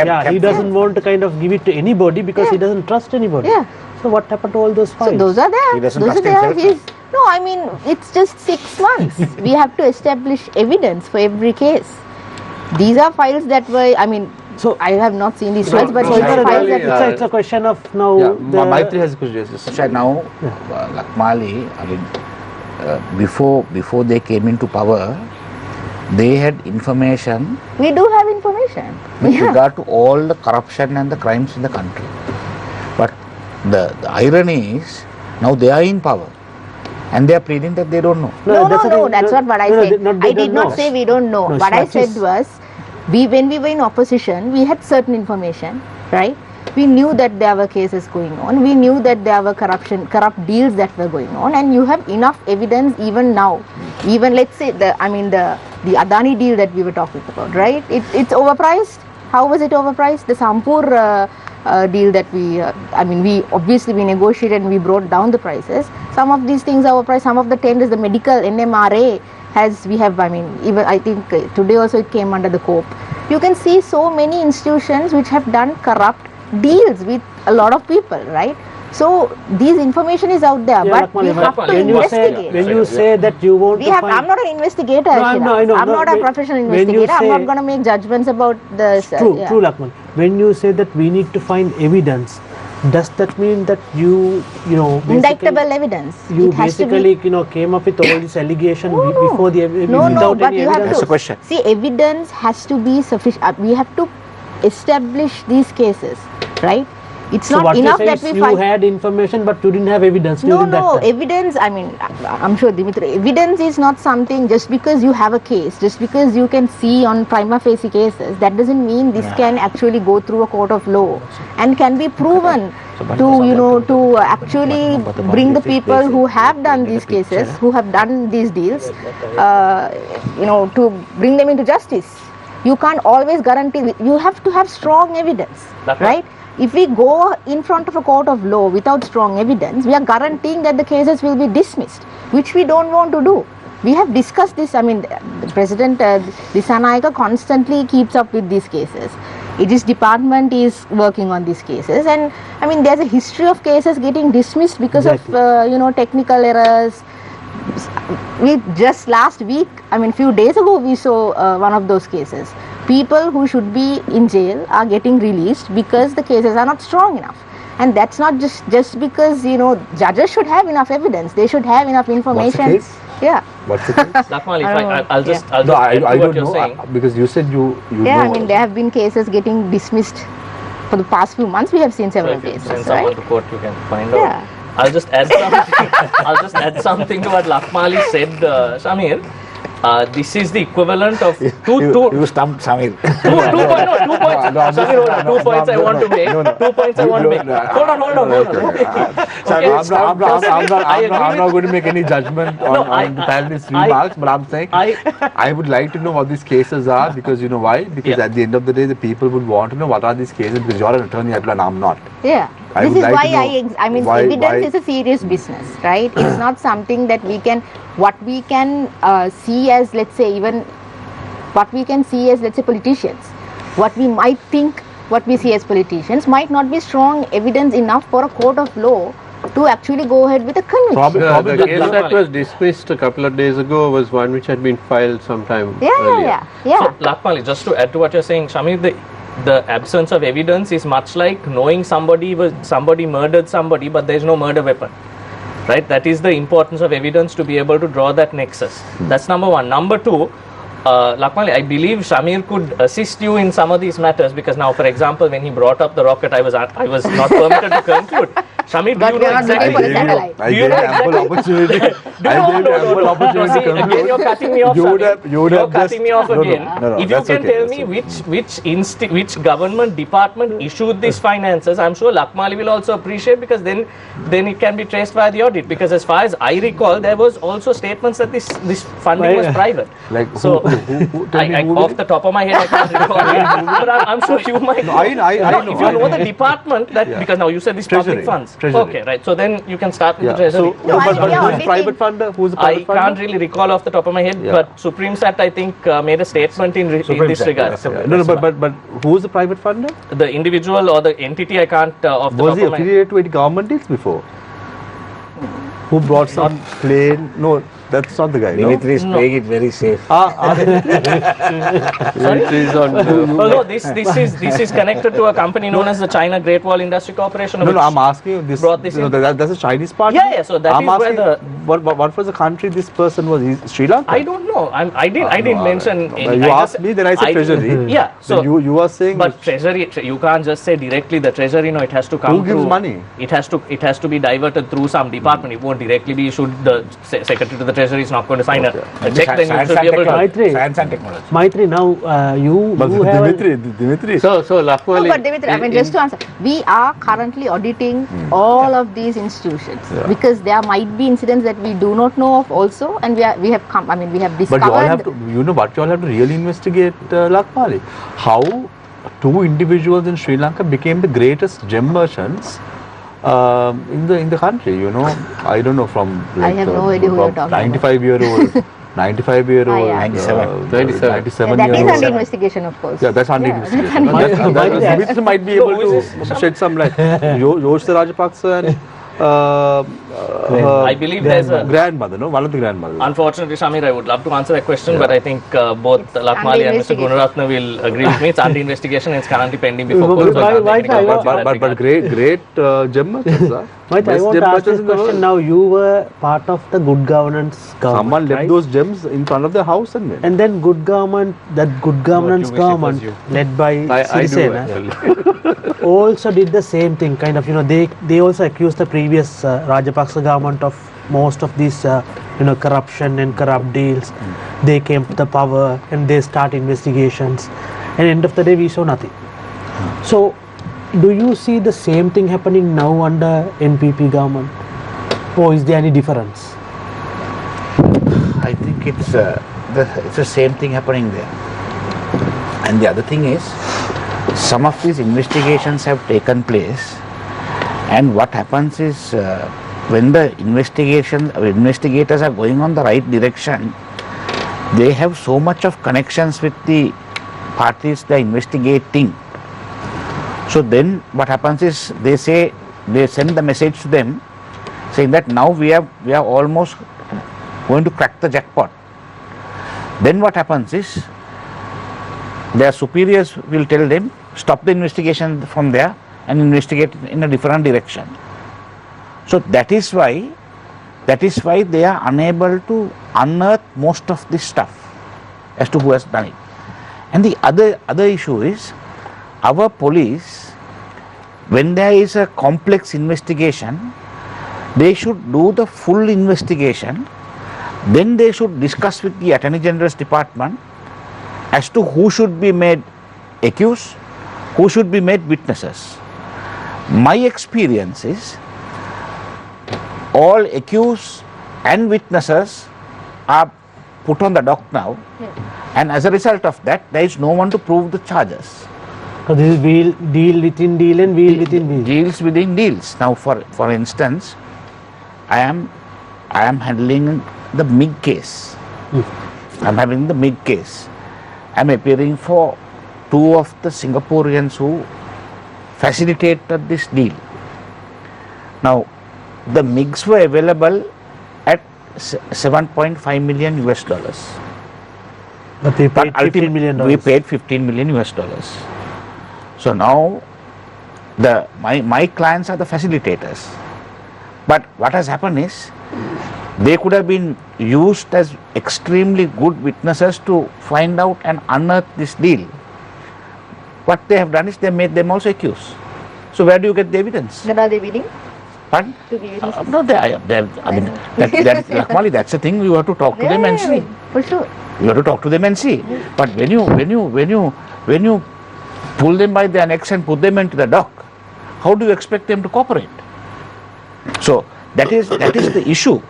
Yeah, he doesn't want to kind of give it to anybody because he doesn't trust anybody. Yeah. So what happened to all those files? So those are there. He doesn't trust himself. No, I mean, it's just 6 months. We have to establish evidence for every case. These are files that were, I mean, so I have not seen these files, but these are files that it's a question of now. Maithri has a question. Now, Lakmali, I mean, before they came into power, they had information. We do have information. With regard to all the corruption and the crimes in the country. But the irony is, now they are in power. And they are pleading that they don't know. No, that's not what I said. I did not say we don't know. What I said was, when we were in opposition, we had certain information, right? We knew that there were cases going on. We knew that there were corrupt deals that were going on, and you have enough evidence even now. Even let's say the Adani deal that we were talking about, right? It's overpriced. How was it overpriced? The Sampur deal that we negotiated and we brought down the prices. Some of these things are overpriced. Some of the tenders, the medical NMRA even I think today also it came under the COPE. You can see so many institutions which have done corrupt deals with a lot of people, right? So this information is out there, but we have to investigate. When you say that you want I'm not an investigator. I'm not a professional investigator. I'm not going to make judgments about the. True, Lakmali. When you say that we need to find evidence, does that mean that you indictable evidence? You basically came up with all this allegation before the evidence? No, but you have That's the question. See, evidence has to be sufficient. We have to establish these cases, right? It's so not what enough you that we find. You had information, but you didn't have evidence. No, that time. Evidence. I'm sure, Dimitra. Evidence is not something just because you have a case, just because you can see on prima facie cases. That doesn't mean this can actually go through a court of law and can be proven to actually bring the people who have done these cases, who have done these deals, to bring them into justice. You can't always guarantee. You have to have strong evidence, right? If we go in front of a court of law without strong evidence, we are guaranteeing that the cases will be dismissed, which we don't want to do. We have discussed this. President Dissanayake constantly keeps up with these cases. His department is working on these cases, and there's a history of cases getting dismissed because of technical errors. We just last week, few days ago, we saw one of those cases. People who should be in jail are getting released because the cases are not strong enough. And that's not just because, judges should have enough evidence. They should have enough information. What's the case? Yeah. What's the case? Lakmali, I'll just I what don't you're know saying. because you said you know. There have been cases getting dismissed for the past few months. We have seen several So if you cases, send someone right? to court, you can find Yeah. out. I'll just add something to what Lakmali said, Shamir. This is the equivalent of You stumped Samir. 2 points. Samir, hold on. 2 points I want to make. 2 points I want to make. Hold on. I'm not going to make any judgment on the panelist's remarks, but I'm saying I would like to know what these cases are, because you know why? Because at the end of the day, the people would want to know what are these cases, because you're an attorney and I'm not. Yeah. This is why evidence is a serious business, right? It's not something that what we can see as, let's say, politicians. What we might think, what we see as politicians might not be strong evidence enough for a court of law to actually go ahead with a conviction. The case that was dismissed a couple of days ago was one which had been filed sometime earlier. So, Lakmali, just to add to what you're saying, Shamir, the absence of evidence is much like knowing somebody murdered somebody, but there is no murder weapon. Right? That is the importance of evidence, to be able to draw that nexus. That's number one. Number two, Lakmali, I believe Shamir could assist you in some of these matters, because now, for example, when he brought up the rocket, I was not permitted to conclude. Shamir, do you know exactly? I gave ample opportunity. Again, you're cutting me off. You're cutting me off again. If you can tell me which government department issued these finances, I'm sure Lakmali will also appreciate, because then it can be traced via the audit. Because as far as I recall, there was also statements that this funding was private. So, off the top of my head, I can't recall it, but I'm sure you might know. I know. If you know the department, because now you said these public funds. Okay, right. So then you can start with the treasury. But who's the private funder? I can't really recall off the top of my head, but Supreme Sat, I think, made a statement in this regard. No, but who's the private funder? The individual or the entity, I can't off the top of my head. Was he affiliated to any government deals before? Who brought some plane? No, that's not the guy. Maithri is playing it very safe. This is connected to a company known as the China Great Wall Industry Corporation. No, I'm asking you this. Brought this in. That's a Chinese party. Yeah. So that I'm is asking, where what was the country this person was? Sri Lanka. I don't know. I didn't mention. You asked me, then I said treasury. Yeah. So you are saying. But treasury, you can't just say directly the treasury. No, it has to come. Who gives money? It has to be diverted through some department. It won't directly be issued. The secretary to the Treasury is not going to sign a Maybe check, then you science should and be able to. technology. Science and technology. Maithri, now you have Dimitri. No, Lakmali. but Dimitra, I mean, just to answer, we are currently auditing all of these institutions because there might be incidents that we do not know of also, and we have discovered. But you all have to, what you all have to really investigate, Lakmali. How two individuals in Sri Lanka became the greatest gem merchants in the country, I don't know, from I have no idea who you're talking 95-year-old, 95-year-old, 97. 97 that year is old. under investigation, of course. Yeah, that's under Yeah, investigation. that's under Dimitra might be able to shed some light. Yoshita Rajapaksa and I believe there's a grandmother, one of the grandmothers. Unfortunately, Shamir, I would love to answer that question, but I think both Lakmali and Mr. Gunaratne will agree with me. It's under investigation. It's currently pending before court. But great gem merchants. Maithri, I want to ask this question now. You were part of the good governance government. Someone left those gems in front of the house and then good governance government led by Sirasa also did the same thing, kind of, they also accused the previous Rajapaksa government of most of these corruption and corrupt deals. They came to the power and they start investigations, and end of the day we saw nothing. So do you see the same thing happening now under NPP government, or is there any difference? I think it's the same thing happening there. And the other thing is, some of these investigations have taken place, and what happens is when the investigators are going on the right direction, they have so much of connections with the parties they are investigating. So then what happens is they send the message to them saying that now we are almost going to crack the jackpot. Then what happens is their superiors will tell them, stop the investigation from there and investigate in a different direction. So that is why they are unable to unearth most of this stuff as to who has done it. And the other issue is, our police, when there is a complex investigation, they should do the full investigation, then they should discuss with the Attorney General's department as to who should be made accused, who should be made witnesses. My experience is, all accused and witnesses are put on the dock now, and as a result of that, there is no one to prove the charges. So this is deal within deal and wheel within wheel. Deals within deals. Now, for instance, I am handling the MIG case. I am having the MIG case. I am appearing for two of the Singaporeans who facilitated this deal. Now, the MIGs were available at $7.5 million US. But we paid $15 million. We paid $15 million US. So now my clients are the facilitators. But what has happened is, they could have been used as extremely good witnesses to find out and unearth this deal. What they have done is they made them also accused. So where do you get the evidence? Then are they willing? Pardon? To give you this? No, Lakmali, that's the thing. You have to talk to them and see. For sure. You have to talk to them and see. But when you pull them by their necks and put them into the dock, how do you expect them to cooperate? So that is the issue.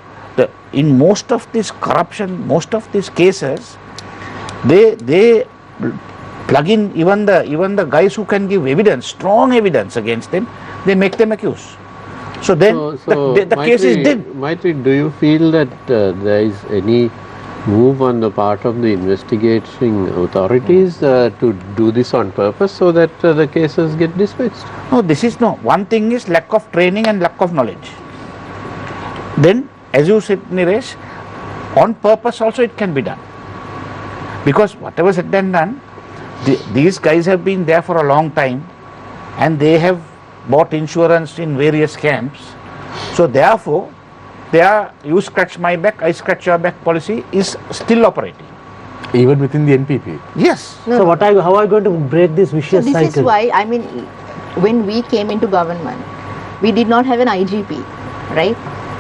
In most of this corruption, most of these cases, they plug in even the guys who can give evidence, strong evidence against them, they make them accused. So then the case is dead. Maithri, do you feel that there is any move on the part of the investigating authorities to do this on purpose so that the cases get dismissed? No, one thing is lack of training and lack of knowledge. Then, as you said, Niresh, on purpose also it can be done. Because whatever said and done, these guys have been there for a long time and they have bought insurance in various camps. So therefore, you scratch my back, I scratch your back policy is still operating. Even within the NPP? Yes. So how are you going to break this vicious cycle? This is why, when we came into government, we did not have an IGP, right?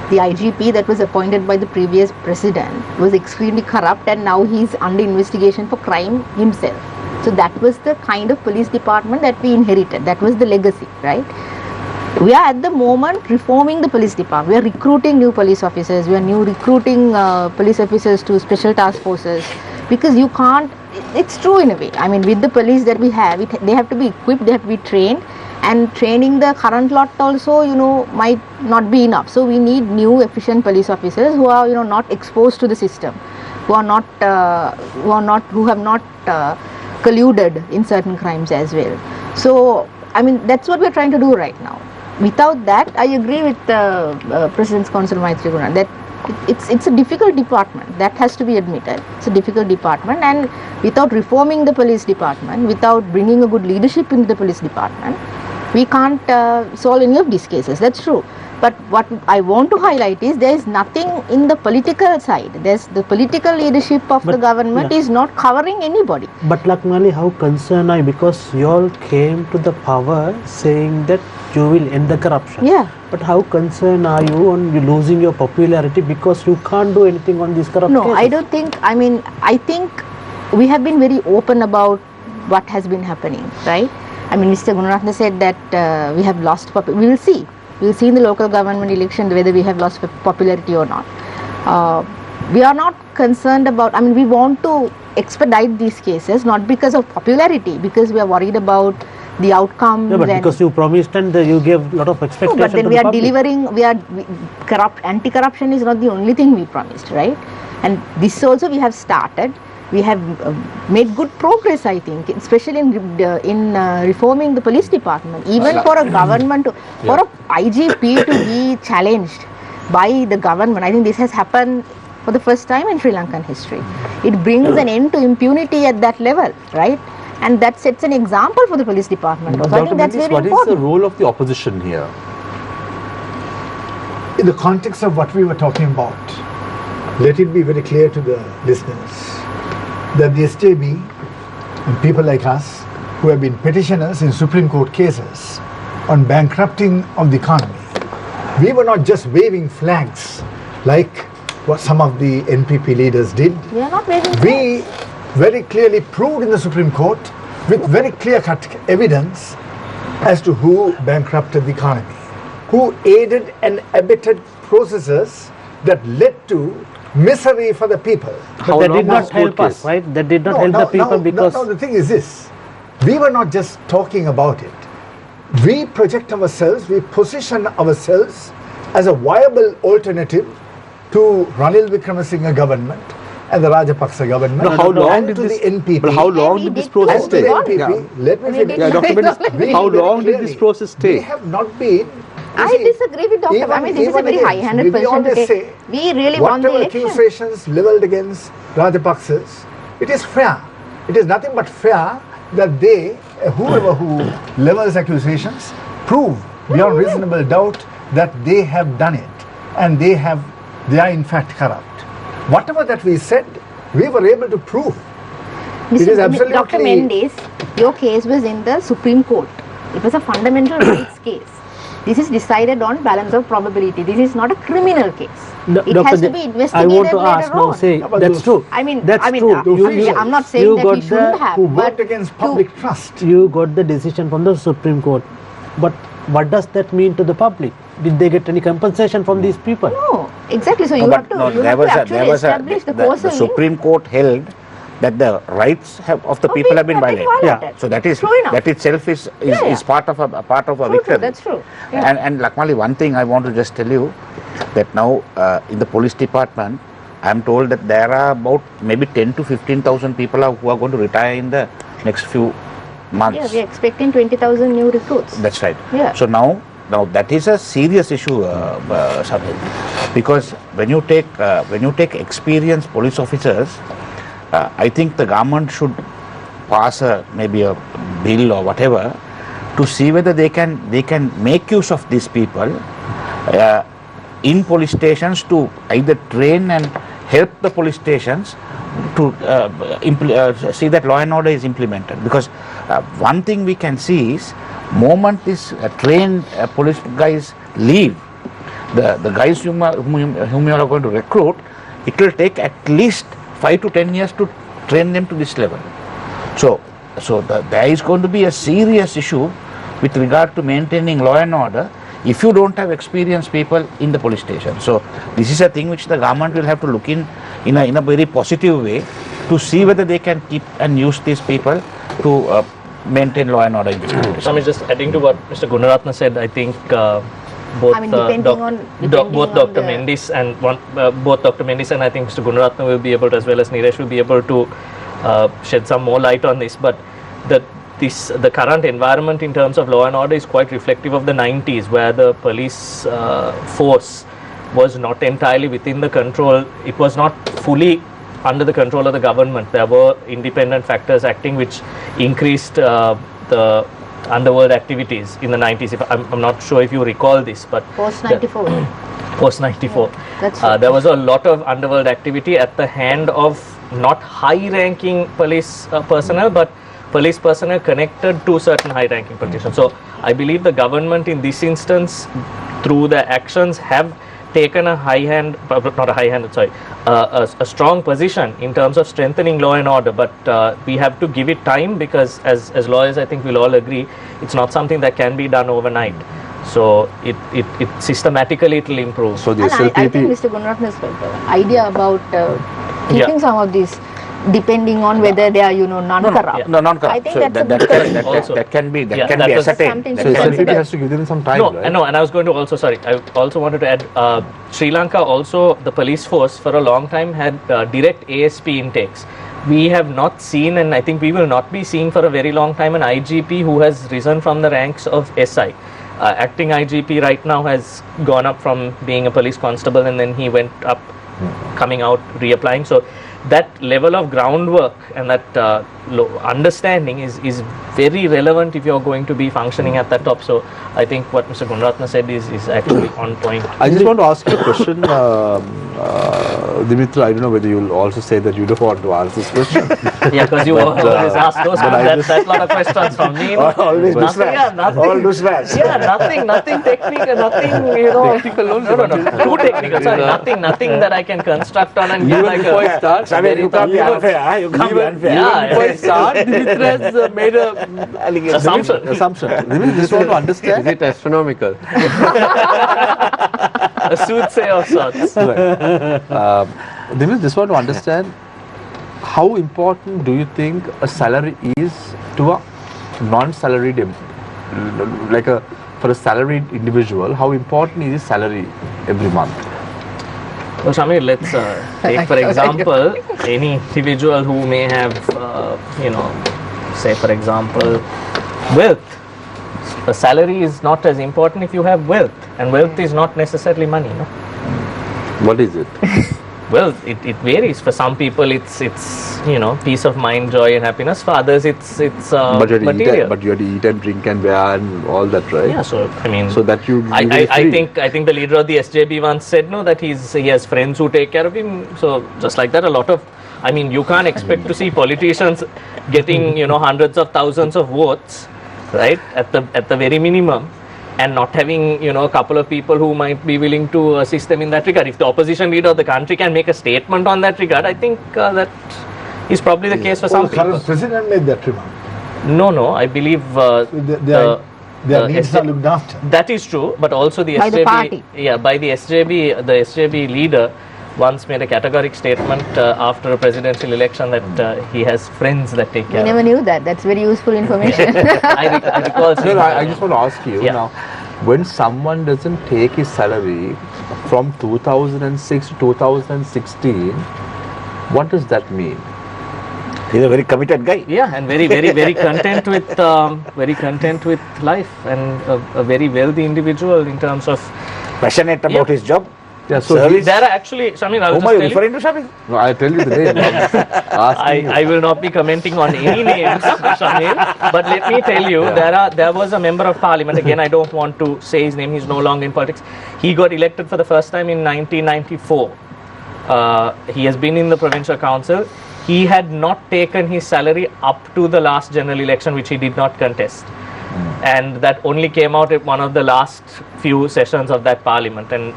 the IGP that was appointed by the previous president was extremely corrupt, and now he's under investigation for crime himself. So that was the kind of police department that we inherited. That was the legacy, right? We are at the moment reforming the police department. We are recruiting new police officers. We are recruiting police officers to special task forces, because you can't, it's true in a way. I mean, with the police that we have, they have to be equipped, they have to be trained, and training the current lot also, might not be enough. So we need new efficient police officers who are, not exposed to the system, who have not colluded in certain crimes as well. So, I mean, that's what we're trying to do right now. Without that, I agree with President's Counsel Maithri that it's a difficult department. That has to be admitted. It's a difficult department, and without reforming the police department, without bringing a good leadership into the police department, we can't solve any of these cases. That's true. But what I want to highlight is there is nothing in the political side. There's the political leadership of the government is not covering anybody. But Lakmali, how concerned are you? Because you all came to the power saying that you will end the corruption. Yeah. But how concerned are you on you losing your popularity because you can't do anything on these corrupt cases? I don't think, I think we have been very open about what has been happening, right? I mean, Mr. Gunaratne said that we have lost popularity. We will see. We will see in the local government election whether we have lost popularity or not. We are not concerned about, we want to expedite these cases, not because of popularity, because we are worried about the outcome. Yeah, but because you promised and you gave a lot of expectation. No, but then to we the are public. delivering, anti-corruption is not the only thing we promised, right? And this also we have started. We have made good progress, I think, especially in reforming the police department. Even for a government, for a IGP to be challenged by the government, I think this has happened for the first time in Sri Lankan history. It brings an end to impunity at that level, right? And that sets an example for the police department. Also. I think that's very important. What is the role of the opposition here? In the context of what we were talking about, let it be very clear to the listeners that the SJB and people like us who have been petitioners in Supreme Court cases on bankrupting of the economy, we were not just waving flags like what some of the NPP leaders did. We are not waving flags. We very clearly proved in the Supreme Court with very clear-cut evidence as to who bankrupted the economy, who aided and abetted processes that led to misery for the people. But that did not help us, right? That did not help the people because... No, the thing is this. We were not just talking about it. We project ourselves, we position ourselves as a viable alternative to Ranil Wickremesinghe government and the Rajapaksa government. But how long did to this, the NPP. But how long did this process take? Let me finish. Dr. Mendis, how long did this process take? We have not been... I disagree with Dr. This is a very high-handed position to take. We really won the election. Whatever accusations levelled against Rajapaksas, it is fair. It is nothing but fair that they, whoever who levels accusations, prove beyond reasonable doubt that they have done it and they are in fact corrupt. Whatever that we said, we were able to prove. It is absolutely... Dr. Mendis, your case was in the Supreme Court. It was a fundamental rights case. This is decided on balance of probability. This is not a criminal case. It has to be investigated I want to later ask now, on. say, that's true. That's true. I'm not saying that we shouldn't have. Who worked against public trust. You got the decision from the Supreme Court. But what does that mean to the public? Did they get any compensation from these people? No, exactly. So you have to actually establish the causal The Supreme Court held that the rights of the people have been violated. Yeah. So that itself is part of a victory. That's true. Yeah. And Lakmali, one thing I want to just tell you that now in the police department, I am told that there are about maybe 10 to 15,000 people who are going to retire in the next few months. Yeah, we are expecting 20,000 new recruits. That's right. Yeah. So now that is a serious issue, Samir, because when you take experienced police officers, I think the government should pass maybe a bill or whatever to see whether they can make use of these people in police stations to either train and help the police stations to see that law and order is implemented. Because one thing we can see is moment these trained police guys leave, the guys whom you are going to recruit, it will take at least 5 to 10 years to train them to this level. So there is going to be a serious issue with regard to maintaining law and order if you don't have experienced people in the police station. So this is a thing which the government will have to look in a very positive way to see whether they can keep and use these people to maintain law and order in the police station. So I'm just adding to what Mr. Gunaratne said. I think both Dr. Mendis and both Dr. Mendis and I think Mr. Gunaratne will be able to, as well as Niresh, will be able to shed some more light on this. But the current environment in terms of law and order is quite reflective of the 90s, where the police force was not entirely within the control. It was not fully under the control of the government. There were independent factors acting which increased the underworld activities in the 90s. I'm not sure if you recall this, but Post-94. Post-94. That's right. There was a lot of underworld activity at the hand of not high-ranking police personnel, but police personnel connected to certain high-ranking politicians. So I believe the government in this instance, through their actions, have taken a a strong position in terms of strengthening law and order, but we have to give it time, because as lawyers I think we'll all agree it's not something that can be done overnight. So it systematically it will improve. So the And SLPP, I think Mr. Gunaratne's idea about keeping some of these, depending on whether they are non-corrupt. No, non-corrupt. I think So that's a good question. that can be Yeah, can that be was ascertained. something so to SLPP consider. has to give them some time, No, right? and I was going to also, I also wanted to add, Sri Lanka also, the police force for a long time had direct ASP intakes. We have not seen, and I think we will not be seeing for a very long time, an IGP who has risen from the ranks of SI. Acting IGP right now has gone up from being a police constable, and then he went up, coming out, reapplying. So that level of groundwork and that understanding is very relevant if you're going to be functioning at that top. So I think what Mr. Gunaratne said is actually on point. I just want to ask you a question, Dimitra. I don't know whether you'll also say that you don't want to answer this question. Yeah, because you always ask those questions. That's a lot of questions from me. Always Nothing technical, nothing, Technical only. No. Too technical. Sorry, nothing that I can construct on and give like before it a... starts, You can't be unfair. You can't be unfair. Yeah. before it starts, Dimitra has made a assumption. Dimitra, just want to understand. Is it astronomical? a soothsayer of sorts. Dimitra, just want to understand, how important do you think a salary is to a non-salaried, for a salaried individual? How important is salary every month? Well, Shamir, let's take for example any individual who may have, say for example, wealth. A salary is not as important if you have wealth, and wealth is not necessarily money. No? What is it? Well, it varies. For some people, it's peace of mind, joy, and happiness. For others, it's But you material. have to eat and drink and wear and all that, right? Yeah, so I mean, So that you. I think the leader of the SJB once said that he has friends who take care of him. So just like that, a lot of, I mean, you can't expect to see politicians getting hundreds of thousands of votes, right, at the very minimum, and not having a couple of people who might be willing to assist them in that regard. If the opposition leader of the country can make a statement on that regard, I think that is probably the case for some The current people. president made that remark. No, I believe Their needs are looked after. that is true, but also the By the SJB, party. by the SJB leader once made a categoric statement after a presidential election that he has friends that take We care never of knew that. That's very useful information. I recall seeing No, that. I just want to ask you Yeah. now, when someone doesn't take his salary from 2006 to 2016, what does that mean? He's a very committed guy. Yeah, and very content with life, and a very wealthy individual in terms of Passionate about his job. Yeah, so Service. there are actually, Shamir, I'll Whom just are you tell you, referring to, Shamir? no, I'll tell you the name. I will not be commenting on any names, Shamir, but let me tell you, there was a member of parliament, again I don't want to say his name, he's no longer in politics. He got elected for the first time in 1994. He has been in the provincial council. He had not taken his salary up to the last general election, which he did not contest. and that only came out at one of the last few sessions of that parliament. And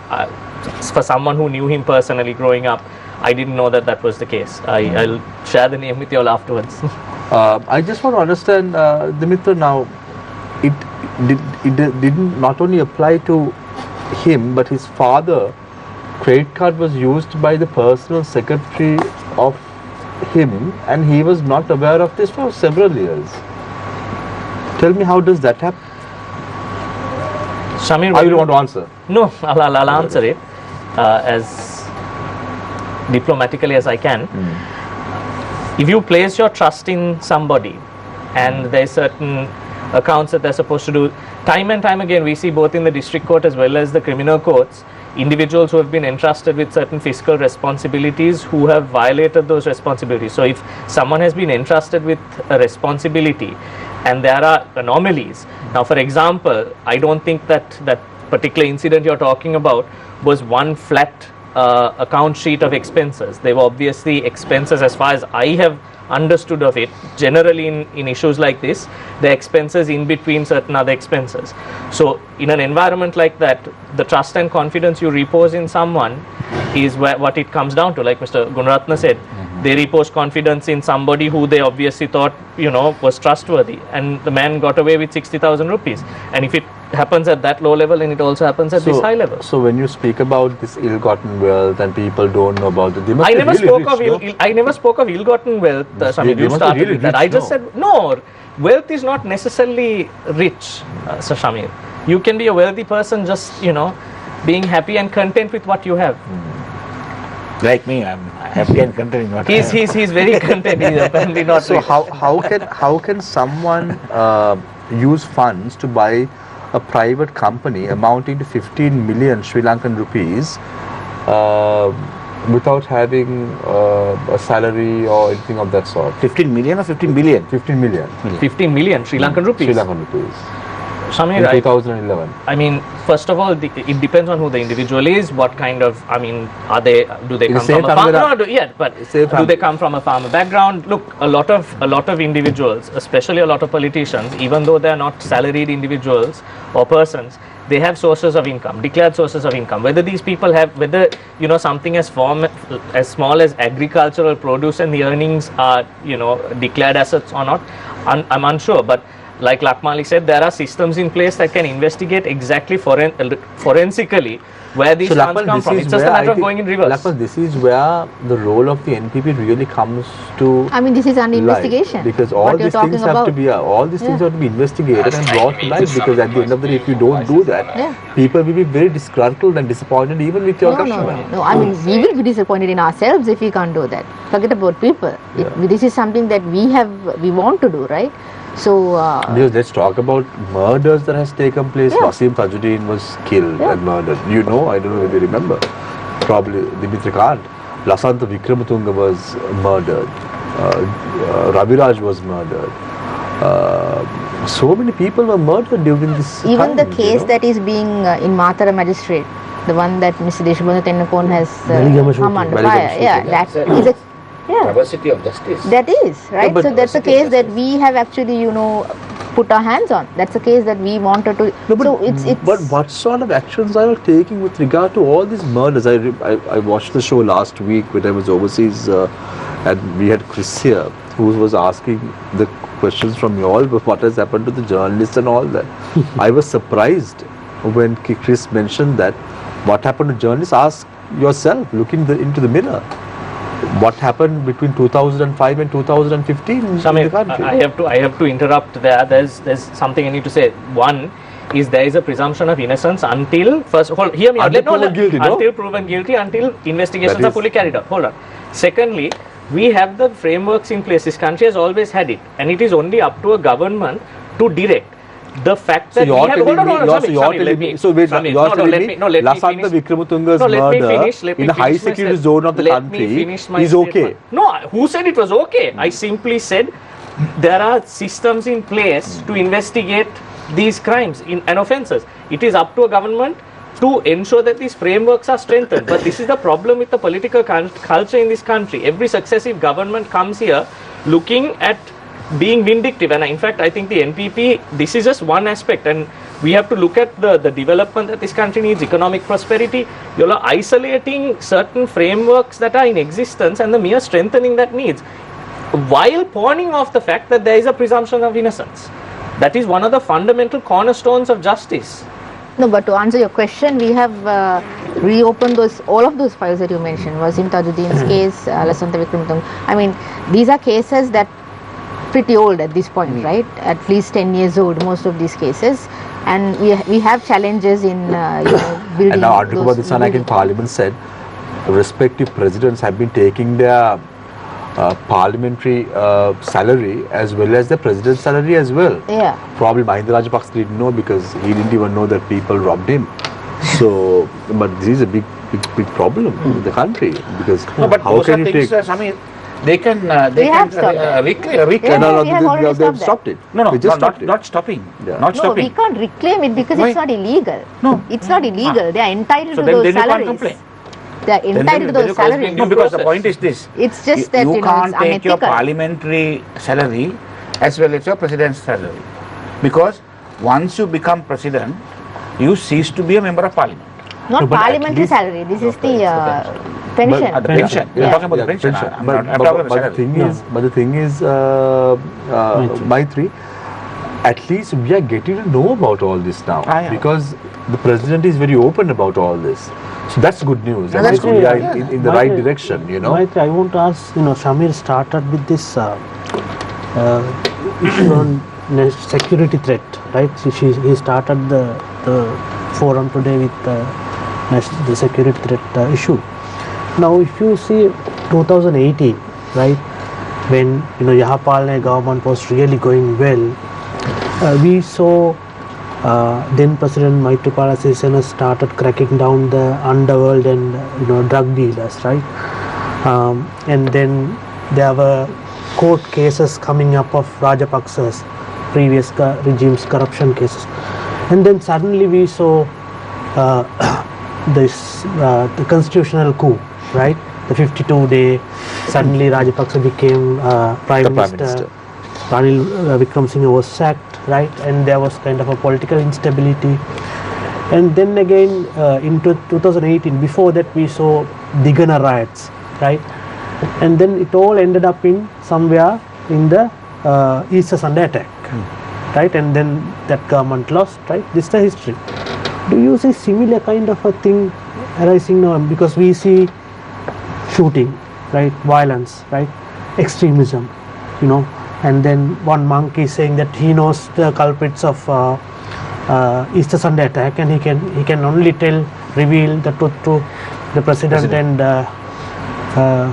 for someone who knew him personally growing up, I didn't know that that was the case. I'll share the name with you all afterwards. I just want to understand, Dimitra, now it didn't not only apply to him, but his father. Credit card was used by the personal secretary of him, and he was not aware of this for several years. Tell me, how does that happen? Shamir, I will want to answer. No, I'll answer it as diplomatically as I can. If you place your trust in somebody, and there's certain accounts that they're supposed to do, time and time again we see both in the district court as well as the criminal courts, individuals who have been entrusted with certain fiscal responsibilities who have violated those responsibilities. So if someone has been entrusted with a responsibility and there are anomalies, now for example, I don't think that that particular incident you're talking about was one flat account sheet of expenses. They were obviously expenses, as far as I have understood of it, generally in issues like this, the expenses in between certain other expenses. So in an environment like that, the trust and confidence you repose in someone is what it comes down to. Like Mr. Gunaratne said, they repose confidence in somebody who they obviously thought, was trustworthy, and the man got away with 60,000 rupees. And if it happens at that low level, and it also happens at this high level. So when you speak about this ill-gotten wealth and people don't know about it, they must I be never really spoke rich, of I never spoke of ill-gotten wealth. Samir, you started really with that. rich, I just said no. Wealth is not necessarily rich, Sir Shamir. You can be a wealthy person just being happy and content with what you have. Like me, I'm happy and content in what I have. He's very content. He's apparently not. So rich. how can someone use funds to buy a private company amounting to 15 million Sri Lankan rupees without having a salary or anything of that sort? 15 million or 15 billion? 15 million. 15 million Sri Lankan rupees. Sri Lankan rupees. Shamir, In 2011. I mean, first of all, it depends on who the individual is. What kind of, do they come from a farm? No, do they come from a farmer background? Look, a lot of individuals, especially a lot of politicians, even though they are not salaried individuals or persons, they have sources of income, declared sources of income. Whether these people have, something as small as agricultural produce and the earnings are, declared assets or not, I'm unsure. But like Lakmali said, there are systems in place that can investigate exactly forensically where these funds come from. It's just a matter of going in reverse. Lakman, this is where the role of the NPP really comes to this is under investigation. Because all these things have to be investigated and brought to light, because at the end of the day, if you don't do that, people will be very disgruntled and disappointed even with your government. No, we will be disappointed in ourselves if we can't do that. Forget about people. This is something that we want to do, right? So because let's talk about murders that has taken place. Wasim Tajuddin was killed and murdered. I don't know if you remember. Probably Dimitra can't. Lasanta Vikramatunga was murdered. Raviraj was murdered. So many people were murdered during this even time, the case that is being in Mathura magistrate, the one that Mr. Deshbandhu Tennapon has come under fire. That is a travesty of justice. That is, right? So that's a case that we have actually, put our hands on. That's a case that we wanted to. But what sort of actions are you taking with regard to all these murders? I watched the show last week when I was overseas, and we had Chris here, who was asking the questions from you all, but what has happened to the journalists and all that. I was surprised when Chris mentioned that what happened to journalists. Ask yourself, look into the mirror. What happened between 2005 and 2015 in the country? I have to interrupt there. There's something I need to say. One is there is a presumption of innocence until proven guilty, until investigations are fully carried out. Hold on. Secondly, we have the frameworks in place. This country has always had it, and it is only up to a government to direct. The fact that Lasanta Vikramatunga's murder in the high security zone of the country is okay. No, who said it was okay? I simply said there are systems in place to investigate these crimes and offences. It is up to a government to ensure that these frameworks are strengthened. But this is the problem with the political culture in this country. Every successive government comes here looking at being vindictive. And in fact, I think the NPP, this is just one aspect, and we have to look at the development that this country needs, economic prosperity. You are isolating certain frameworks that are in existence and the mere strengthening that needs, while pawning off the fact that there is a presumption of innocence. That is one of the fundamental cornerstones of justice. No, but to answer your question, we have reopened all of those files that you mentioned. Wasim Tajuddin's case, Lasanta Vikramatunga. I mean, these are cases that pretty old at this point, right? At least 10 years old, most of these cases. And we have challenges in building. And now Article about this one, like in Parliament said, respective presidents have been taking their parliamentary salary as well as the president's salary as well. Yeah. Probably Mahinda Rajapaksa didn't know because he didn't even know that people robbed him. So, but this is a big problem in the country because how can you take? They can reclaim. No, they've stopped it. No, they just not stopping. Yeah. Not No, stopping. we can't reclaim it because Why? it's not illegal. No. It's not illegal. They are entitled So to then those you can't salaries. complain. They are entitled to those salaries. No, because the point is this. It's just that you it's can't take your unethical. parliamentary salary as well as your president's salary, because once you become president, you cease to be a member of parliament. Not parliamentary salary. This is the pension. The pension. You're talking about the pension. But the thing is, Maithri, at least we are getting to know about all this now because the president is very open about all this. So that's good news. Yeah, that's good. We are in the right direction, you know. Maithri, I want to ask, Shamir started with this issue on security threat, right? He started the forum today with the security threat issue. Now, if you see 2018, right, when Yahapalne government was really going well, we saw then President Maithri Sirisena started cracking down the underworld and drug dealers, right? And then there were court cases coming up of Rajapaksa's previous regime's corruption cases, and then suddenly we saw the constitutional coup, right? The 52-day, suddenly Rajapaksa became Prime Minister. Ranil Wickremesinghe was sacked, right? And there was kind of a political instability. And then again, in 2018, before that we saw Digana riots, right? And then it all ended up in somewhere in the Easter Sunday attack, right? And then that government lost, right? This is the history. Do you see similar kind of a thing arising now? Because we see shooting, right? Violence, right? Extremism, and then one monk is saying that he knows the culprits of Easter Sunday attack, and he can only reveal the truth to the president. And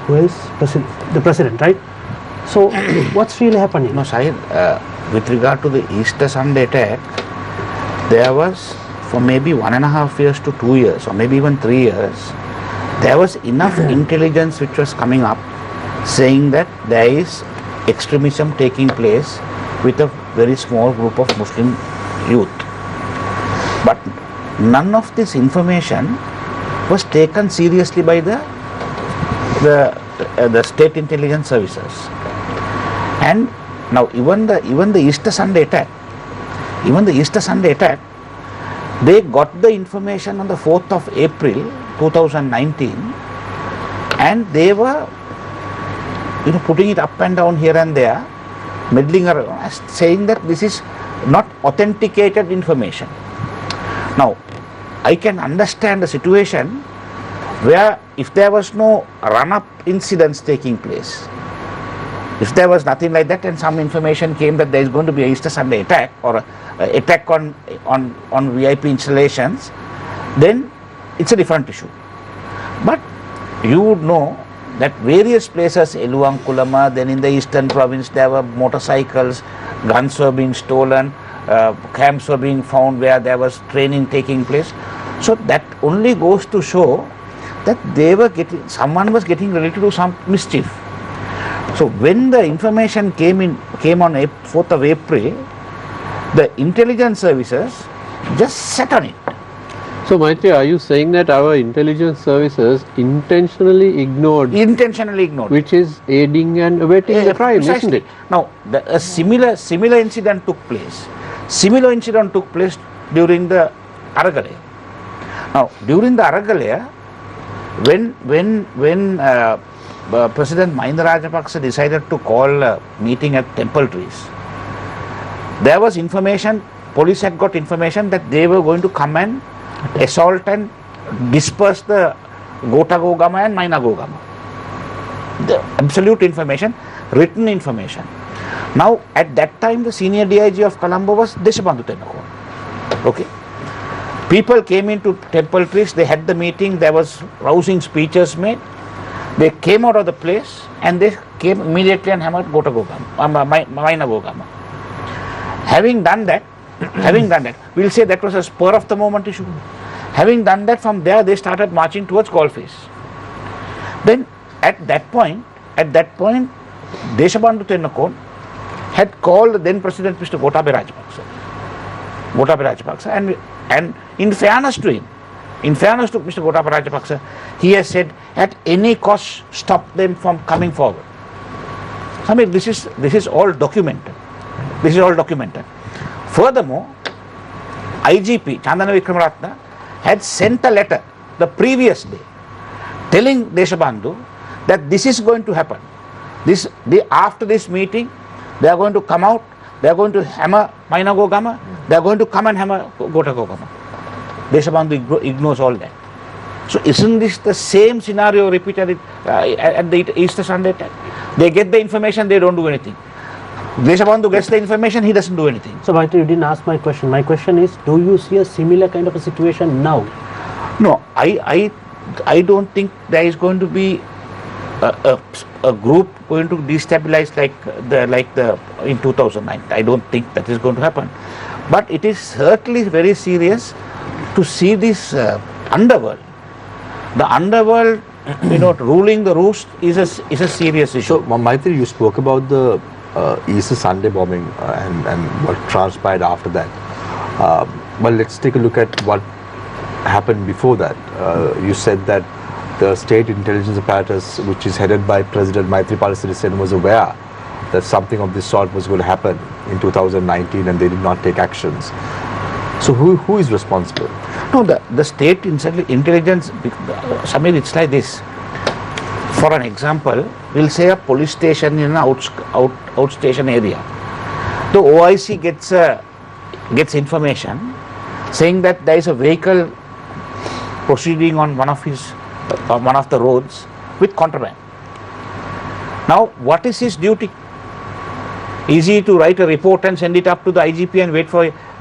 who else? The president, right? So what's really happening? No, Sahid, with regard to the Easter Sunday attack, there was for maybe 1.5 years to 2 years, or maybe even 3 years, there was enough intelligence which was coming up saying that there is extremism taking place with a very small group of Muslim youth. But none of this information was taken seriously by the state intelligence services. And now even the Easter Sunday attack, they got the information on the 4th of April 2019, and they were putting it up and down here and there, meddling around, saying that this is not authenticated information. Now, I can understand the situation where if there was no run-up incidents taking place, if there was nothing like that and some information came that there is going to be a Easter Sunday attack or a attack on VIP installations, then it's a different issue. But you would know that various places, Eluwankulama, then in the eastern province there were motorcycles, guns were being stolen, camps were being found where there was training taking place. So that only goes to show that someone was getting ready to do some mischief. So when the information came on 4th of April, the intelligence services just sat on it. So Maithri, are you saying that our intelligence services intentionally ignored, which is aiding and abetting the crime, isn't it? Now, a similar incident took place. Similar incident took place during the Aragalaya. Now, during the Aragalaya, when President Mahinda Rajapaksa decided to call a meeting at Temple Trees, there was information, police had got information that they were going to come and assault and disperse the Gotagogama and Mainagogama. The absolute information, written information. Now, at that time, the senior DIG of Colombo was Deshabandhu Tennakon. Okay. People came into Temple Trees, they had the meeting, there was rousing speeches made. They came out of the place and they came immediately and hammered Gotagogama, Mainagogama. Having done that, we'll say that was a spur of the moment issue. Having done that, from there they started marching towards Golface. Then at that point, Deshabandhu Tennakon had called the then President Mr. Gotabaya Rajapaksa, and in fairness to him, Mr. Gotabaya Rajapaksa, he has said at any cost stop them from coming forward. I mean, this is all documented. Furthermore, IGP Chandana Vikramaratne had sent a letter the previous day telling Deshabandhu that this is going to happen. After this meeting, they are going to come out, they are going to hammer Mainagogama, they are going to come and hammer Gotagogama. Deshabandhu ignores all that. So isn't this the same scenario repeated at the Easter Sunday attack? They get the information, they don't do anything. Deshabandhu gets the information, he doesn't do anything. So Maithri, you didn't ask my question. My question is, do you see a similar kind of a situation now? No, I don't think there is going to be a group going to destabilize like the in 2009. I don't think that is going to happen. But it is certainly very serious to see this underworld. The underworld, ruling the roost is a serious issue. So, Maithri, you spoke about the Easter Sunday bombing and what transpired after that. But let's take a look at what happened before that. You said that the state intelligence apparatus, which is headed by President Maithri Sirisena, was aware that something of this sort was going to happen in 2019 and they did not take actions. So who is responsible? No, the state intelligence, Samir, it's like this. For an example, we'll say a police station in an outstation area. The OIC gets information saying that there is a vehicle proceeding on one of the roads with contraband. Now, what is his duty? Is he to write a report and send it up to the IGP and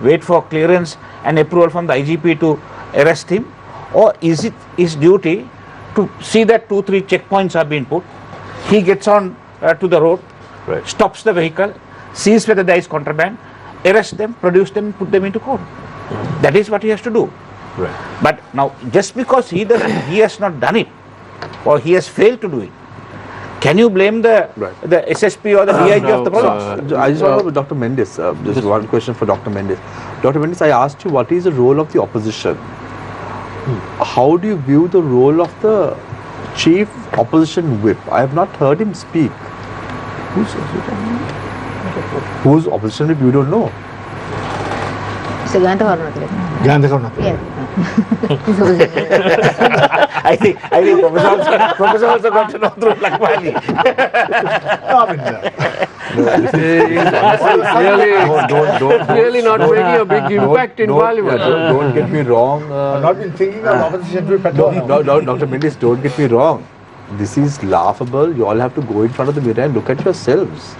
wait for clearance and approval from the IGP to arrest him? Or is it his duty to see that 2-3 checkpoints are being put? He gets on to the road, stops the vehicle, sees whether there is contraband, arrest them, produce them, put them into court. That is what he has to do. Right. But now, just because he has not done it, or he has failed to do it, can you blame the SSP or the DIG of the province? I just want to Dr. Mendis, just one question for Dr. Mendis. Dr. Mendis, I asked you, what is the role of the opposition? How do you view the role of the chief opposition whip? I have not heard him speak. Who's opposition whip? You don't know. I think Professor also got to know through Lakmali. Really not making a big impact in Parliament. Don't get me wrong. I've not been thinking of opposition whip at all. Dr. Mendis, don't get me wrong. This is laughable. You all have to go in front of the mirror and look at yourselves.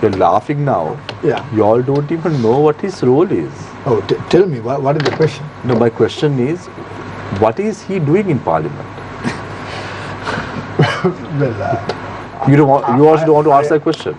You're laughing now. Yeah. You all don't even know what his role is. Oh, tell me, what is the question? No, my question is, what is he doing in Parliament? Well, You don't want, you also don't want to ask that question.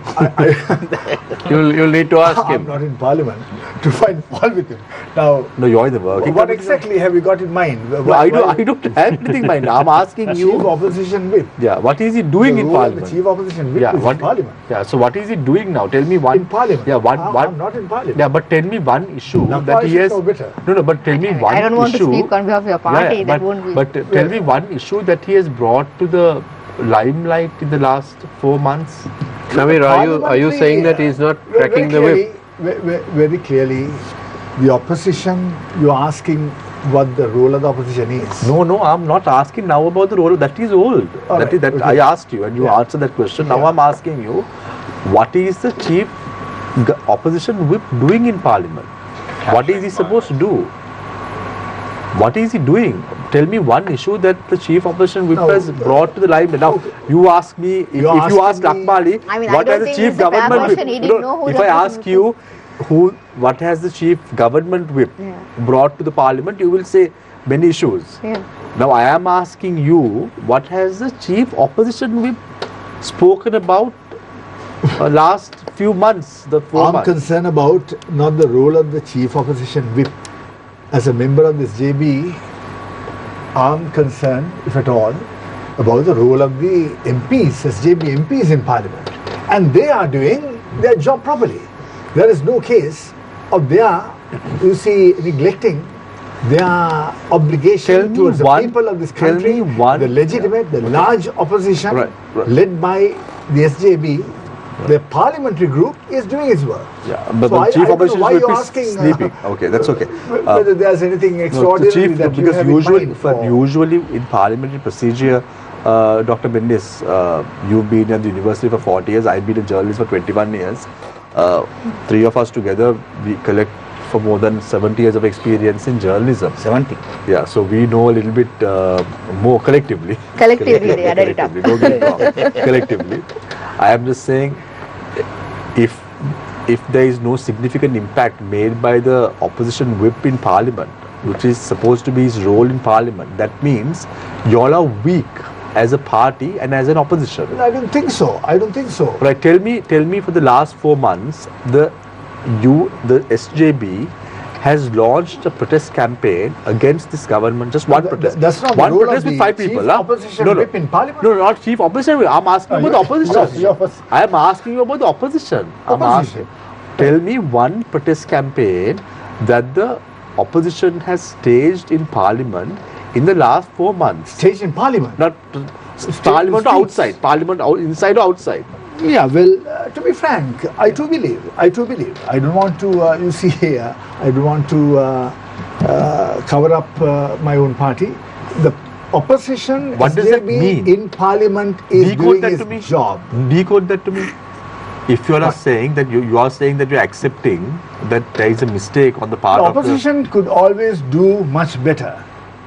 You'll need to ask him. I'm not in Parliament to find fault with him. Now, No, you're the working. what exactly have you got in mind? No, I don't have anything in mind. I'm asking Chief you. opposition whip. Yeah, what is he doing The in role of Parliament? The chief opposition whip Yeah, is in Parliament. Yeah, so what is he doing now? Tell me one. In Parliament. Yeah, I'm not in Parliament. Yeah, but tell me one issue Now, that he should has. know better. No, but tell me one I don't want to issue. speak on behalf of your party. That but, won't be. But tell me one issue that he has brought to the limelight in the last 4 months. Samir, are you saying that he's not tracking the whip? Very clearly, the opposition, you're asking what the role of the opposition is. No, I'm not asking now about the role. That is old. All That right, is okay. I asked you and you answered that question. Now I'm asking you, what is the chief opposition whip doing in Parliament? What is he supposed to do? What is he doing? Tell me one issue that the chief opposition whip has brought to the limelight. Now, you ask me, if you ask Lakmali, I mean, I what don't has the think chief it's a fair government whip? question. He didn't know who If the I opposition ask you, what has the chief government whip brought to the Parliament, you will say many issues. Yeah. Now, I am asking you, what has the chief opposition whip spoken about last few months, the 4 I'm months? concerned about not the role of the chief opposition whip. As a member of this JB, I'm concerned, if at all, about the role of the MPs, SJB MPs in Parliament. And they are doing their job properly. There is no case of their, neglecting their obligation towards the people of this country, the legitimate, the large opposition led by the SJB. The parliamentary group is doing its work. Yeah, but So the chief opposition why whip you're is asking, sleeping. Okay, that's okay. Whether there's anything No, extraordinary the chief, that you because have in mind usually in parliamentary procedure, Dr. Mendis, you've been at the university for 40 years, I've been a journalist for 21 years. Three of us together, we collect for more than 70 years of experience in journalism. 70? Yeah, so we know a little bit more collectively. Collectively, they added it up. Don't get it wrong. Collectively. I am just saying, if there is no significant impact made by the opposition whip in Parliament, which is supposed to be his role in Parliament, that means you all are weak as a party and as an opposition. I don't think so. Right, tell me for the last 4 months, the SJB has launched a protest campaign against this government. Just one protest. That's not one the role protest of with the 5 chief people. opposition whip in Parliament. No, not chief opposition whip. I'm asking about the opposition. Yes. I am asking you about the opposition. I'm asking. Tell me one protest campaign that the opposition has staged in Parliament in the last 4 months. Staged in Parliament? Not Parliament or outside. Parliament inside or outside. Yeah, well, to be frank, I too believe. I don't want to, I don't want to cover up my own party. The opposition, What does that SJB mean? in Parliament is Decode doing that its to me. job. Decode that to me. If you are saying that you are saying that you're accepting that there is a mistake on the part The of the opposition could always do much better,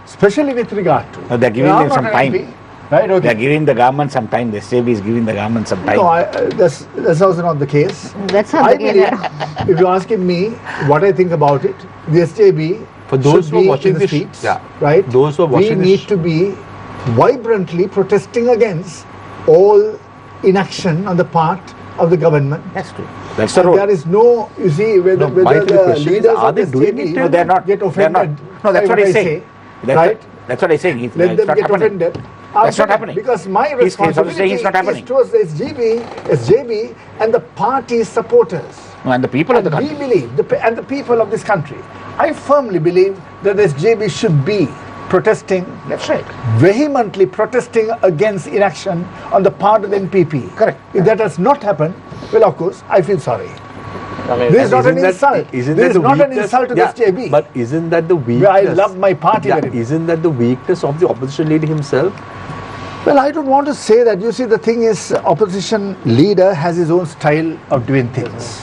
especially with regard to. No, they're giving them some time. Right, okay. They're giving the government some time. The SJB is giving the government some time. No, that's also not the case. That's not I the case. believe, if you're asking me what I think about it, the SJB For those should who are be watching in the this, streets, yeah, right? those who are watching we this need to be vibrantly protesting against all inaction on the part of the government. That's true. That's the role. There is no, whether Maithri, the the question is, leaders are of they the doing SJB it? No, they're not. get They're not. offended. No, that's by what I I say. Right? That's what I'm saying. Let It's them not get happening. offended. That's not happening. Because my He's also saying responsibility it's not happening. is towards the SJB and the party supporters. No, and the people of the country. We believe, and the people of this country, I firmly believe that the SJB should be protesting, That's right. vehemently protesting against inaction on the part of the NPP. Correct. If that has not happened, well, of course, I feel sorry. This is not an insult. This is not an insult to the SJB. But isn't that the weakness? I love my party very much. Isn't that the weakness of the opposition leader himself? Well, I don't want to say that. You see, the thing is, opposition leader has his own style of doing things.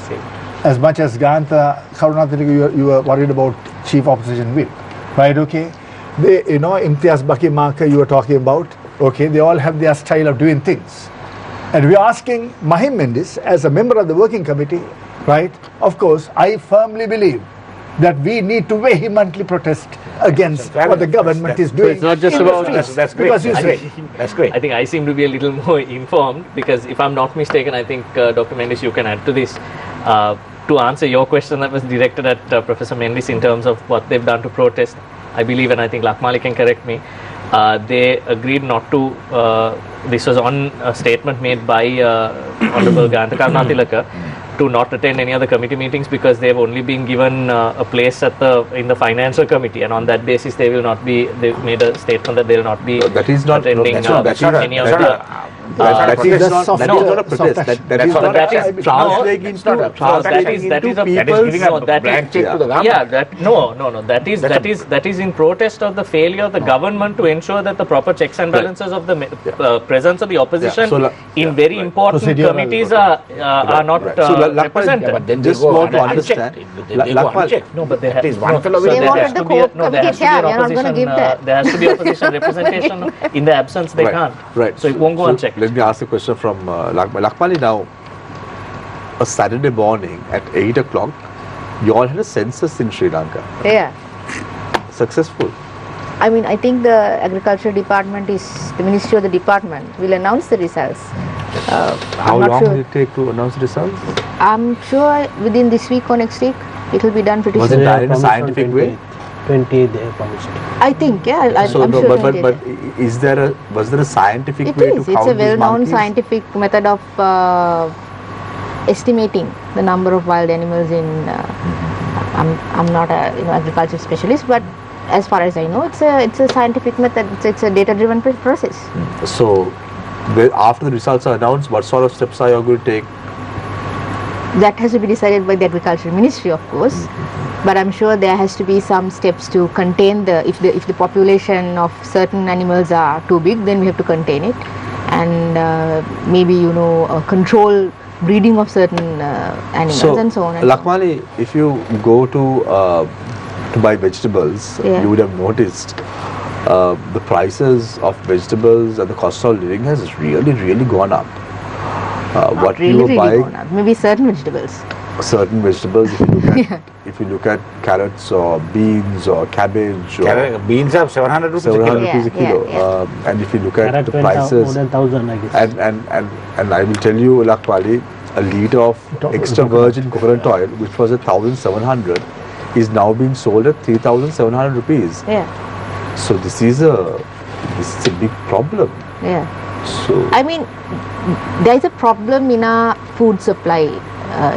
As much as Gunaratne, you were worried about chief opposition whip, right? Okay, they, Imtiaz Baki Marker you were talking about. Okay, they all have their style of doing things, and we are asking Mahim Mendis as a member of the working committee, right? Of course, I firmly believe that we need to vehemently protest against what the government is doing. it's not just in the about streets. that's great. Because you That's see, great. That's great. I think I seem to be a little more informed because if I'm not mistaken, I think Dr. Mendis, you can add to this. To answer your question that was directed at Professor Mendis in terms of what they've done to protest, I believe, and I think Lakmali can correct me, they agreed not to, this was on a statement made by Honorable Gunaratne to not attend any other committee meetings because they've only been given a place at in the financial committee, and on that basis they will not be, they made a statement that they will not be That is not, attending that's not any of the that is not a protest. That is not that is translating into that is in protest of the failure of the government to ensure that the proper checks and balances of the presence of the opposition in very important committees are not represented. But then just want to understand. No, but there They wanted the core committee chair. We are not going to give that. There has to be opposition representation. In the absence, they can't. Right. So it won't go unchecked. Let me ask a question from Lakmali now. A Saturday morning at 8 o'clock, you all had a census in Sri Lanka. Yeah. Successful. I mean, I think the agriculture department the ministry of the department will announce the results. How long will it take to announce the results? I'm sure within this week or next week, it will be done pretty Was soon. it done in a scientific way? 28 they have promised. I think, yeah. I'm sure. But was there a scientific way to count these It's a well-known monkeys? scientific method of estimating the number of wild animals in. I'm not a agriculture specialist, but as far as I know, it's a scientific method. It's a data-driven process. So, after the results are announced, what sort of steps are you going to take? That has to be decided by the agriculture ministry, of course. But I'm sure there has to be some steps to contain if the population of certain animals are too big, then we have to contain it, and maybe control breeding of certain animals and so on. Lakmali, if you go to buy vegetables, you would have noticed the prices of vegetables and the cost of living has really gone up. What really, you buy, gone up. Maybe certain vegetables. Certain vegetables, if you look at carrots or beans or cabbage, beans are 700 rupees a kilo. And if you look at the prices, more than 1,000, I guess. And I will tell you, Lakmali, a litre of extra virgin coconut oil, which was at 1,700, is now being sold at 3,700 rupees. Yeah. So this is a big problem. Yeah. So I mean, there is a problem in our food supply,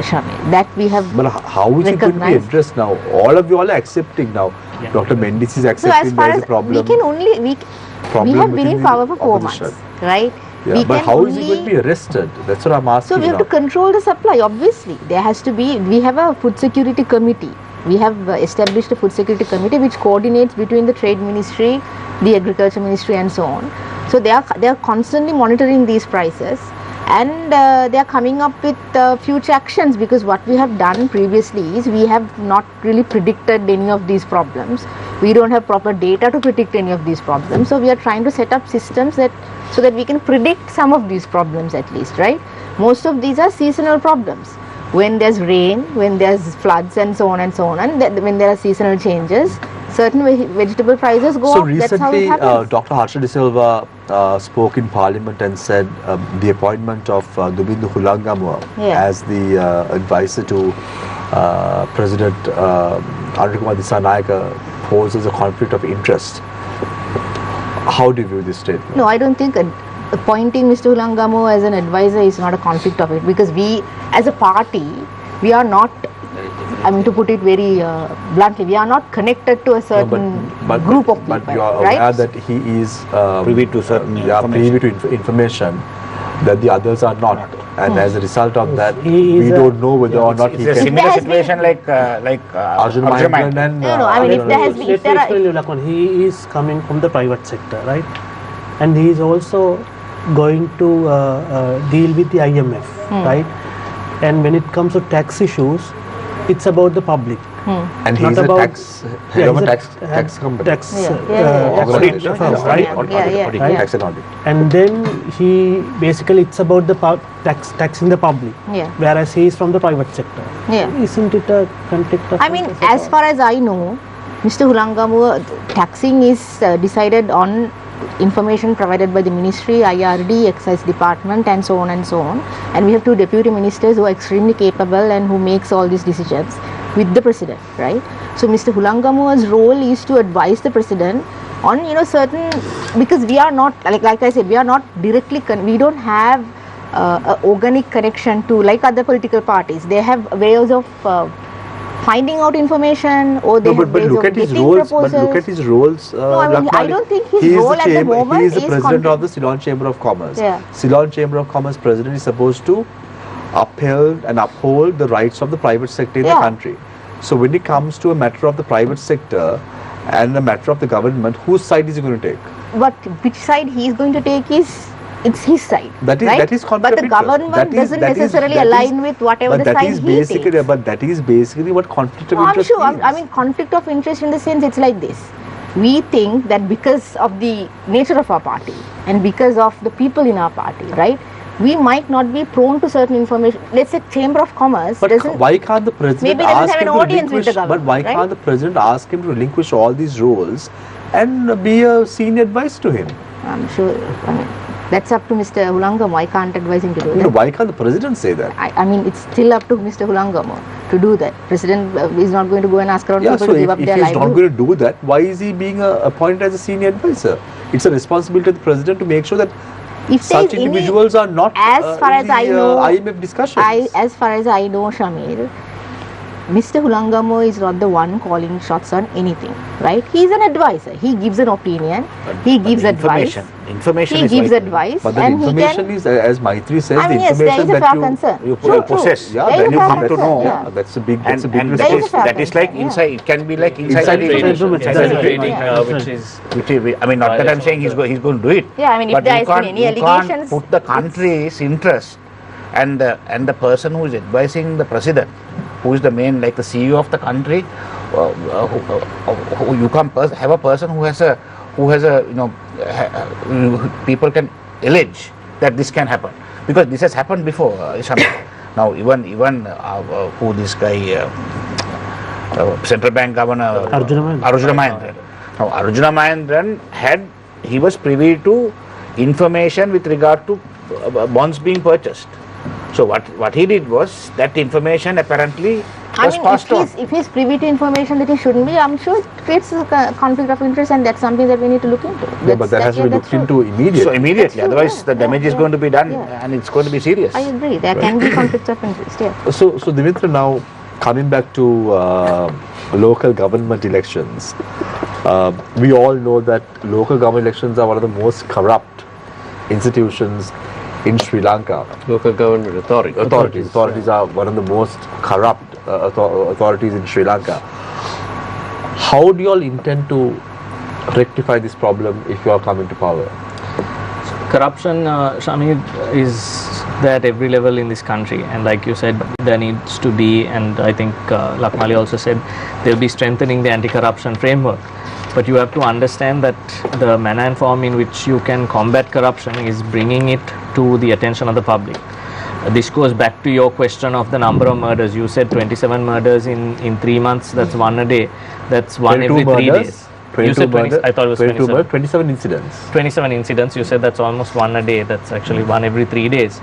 Shami, that we have. But how is it going to be addressed now? All of you all are accepting now. Yeah. Dr. Mendis is accepting there is a problem. We have been in power for 4 months, right? Yeah, but how is it going to be arrested? That's what I'm asking. So we have to control the supply. Obviously, there has to be. We have a food security committee. We have established a food security committee which coordinates between the trade ministry, the agriculture ministry, and so on. So they are constantly monitoring these prices, and they are coming up with future actions, because what we have done previously is we have not really predicted any of these problems. We don't have proper data to predict any of these problems. So we are trying to set up systems so that we can predict some of these problems at least, right? Most of these are seasonal problems. When there's rain, when there's floods and so on, and when there are seasonal changes, certain vegetable prices go up. Recently, that's how it happens. Dr. Harsha De Silva spoke in Parliament and said the appointment of Dimitra as the advisor to President Anurkumar Dissanayake poses a conflict of interest. How do you view this statement? No, I don't think appointing Mr. Hulangamo as an advisor is not a conflict of it, because we, as a party, we are not, I mean, to put it very bluntly, we are not connected to a certain group of people. But you are right? aware that he is privy to certain information that the others are not, and as a result of that, we don't know whether or not he can. It's a similar situation like Arjun Mahim and no, I mean, if there has been, he is coming from the private sector, right? And he is also going to deal with the IMF, right? And when it comes to tax issues, it's about the public, And Not he's a about- tax head of a tax company. Tax, Organization, right? Tax and audit. And then he basically it's about the taxing the public, whereas he is from the private sector. Isn't it a conflict of I mean, interest as far as I know, Mr. Hulangamu, taxing is decided on information provided by the Ministry, IRD, Excise Department, and so on and so on. And we have two deputy ministers who are extremely capable and who makes all these decisions with the president, right? So Mr. Hulangamu's role is to advise the president on, certain, because we are not, like I said, we are not directly, we don't have a organic connection to, like other political parties. They have ways of finding out information, or they have ways of getting proposals. But look at his roles. I don't think his role at the moment he is the president of the Ceylon Chamber of Commerce. Ceylon Chamber of Commerce president is supposed to uphold the rights of the private sector in the country. So when it comes to a matter of the private sector and a matter of the government, whose side is he going to take? But which side he is going to take is, it's his side. That is conflict But the of government interest. doesn't necessarily align with whatever the side he takes. But that is basically what conflict of I'm interest sure. is. I mean, conflict of interest in the sense it's like this. We think that because of the nature of our party and because of the people in our party, right, we might not be prone to certain information. Let's say Chamber of Commerce doesn't. Why can't the president maybe ask have him an to audience with relinquish? the government, But why can't the president ask him to relinquish all these roles and be a senior advice to him? I'm sure. I mean, that's up to Mr. Hulangamu. I can't advise him to do that. Why can't the president say that? I mean, it's still up to Mr. Hulangamu to do that. President is not going to go and ask around people so to give up if their he's not livelihood. going to do that, why is he being appointed as a senior advisor? It's a responsibility of the president to make sure that if such individuals are not as far as I know, IMF discussions. As far as I know, Shamir, Mr. Hulangamu is not the one calling shots on anything, right? He is an advisor. He gives an opinion. He gives advice. Information he is gives vital. advice. But the and information he can, is, as Maithri says, I mean, the yes, there is information a fair that concern. you True, possess. Yeah, there then is you a fair come to concern, know. yeah. That's a big And responsibility. There is a fair that is like concern, inside. It can be like Inside inside trading. Inside trading, which is. I mean, not that I'm saying he's going to do it. Yeah, I mean, if but there you has been can't, any you can't allegations, put the country's interest and the person who is advising the president, who is the main, like the CEO of the country, you can't have a person who has a people can allege that this can happen, because this has happened before. Now even who this guy, central bank governor Arjuna Mahendran. Now Arjuna Mahendran he was privy to information with regard to bonds being purchased. So what he did was that information apparently was passed on. If he's privy to information that he shouldn't be, I'm sure it creates a conflict of interest, and that's something that we need to look into. Yeah, but that has to be looked into immediately. So immediately, otherwise the damage is going to be done and it's going to be serious. I agree. There can be conflicts of interest. Yeah. So Dimitra, now coming back to local government elections, we all know that local government elections are one of the most corrupt institutions in Sri Lanka. Local government Authorities are one of the most corrupt authorities in Sri Lanka. How do you all intend to rectify this problem if you are coming to power? Corruption, Shamir, is there at every level in this country, and like you said, there needs to be, and I think Lakmali also said, they'll be strengthening the anti-corruption framework. But you have to understand that the manner and form in which you can combat corruption is bringing it to the attention of the public. This goes back to your question of the number of murders. You said 27 murders in 3 months, that's one a day. That's one every 3 days. You said 20, I thought it was 27 incidents. 27 incidents, you said that's almost one a day. That's actually one every 3 days,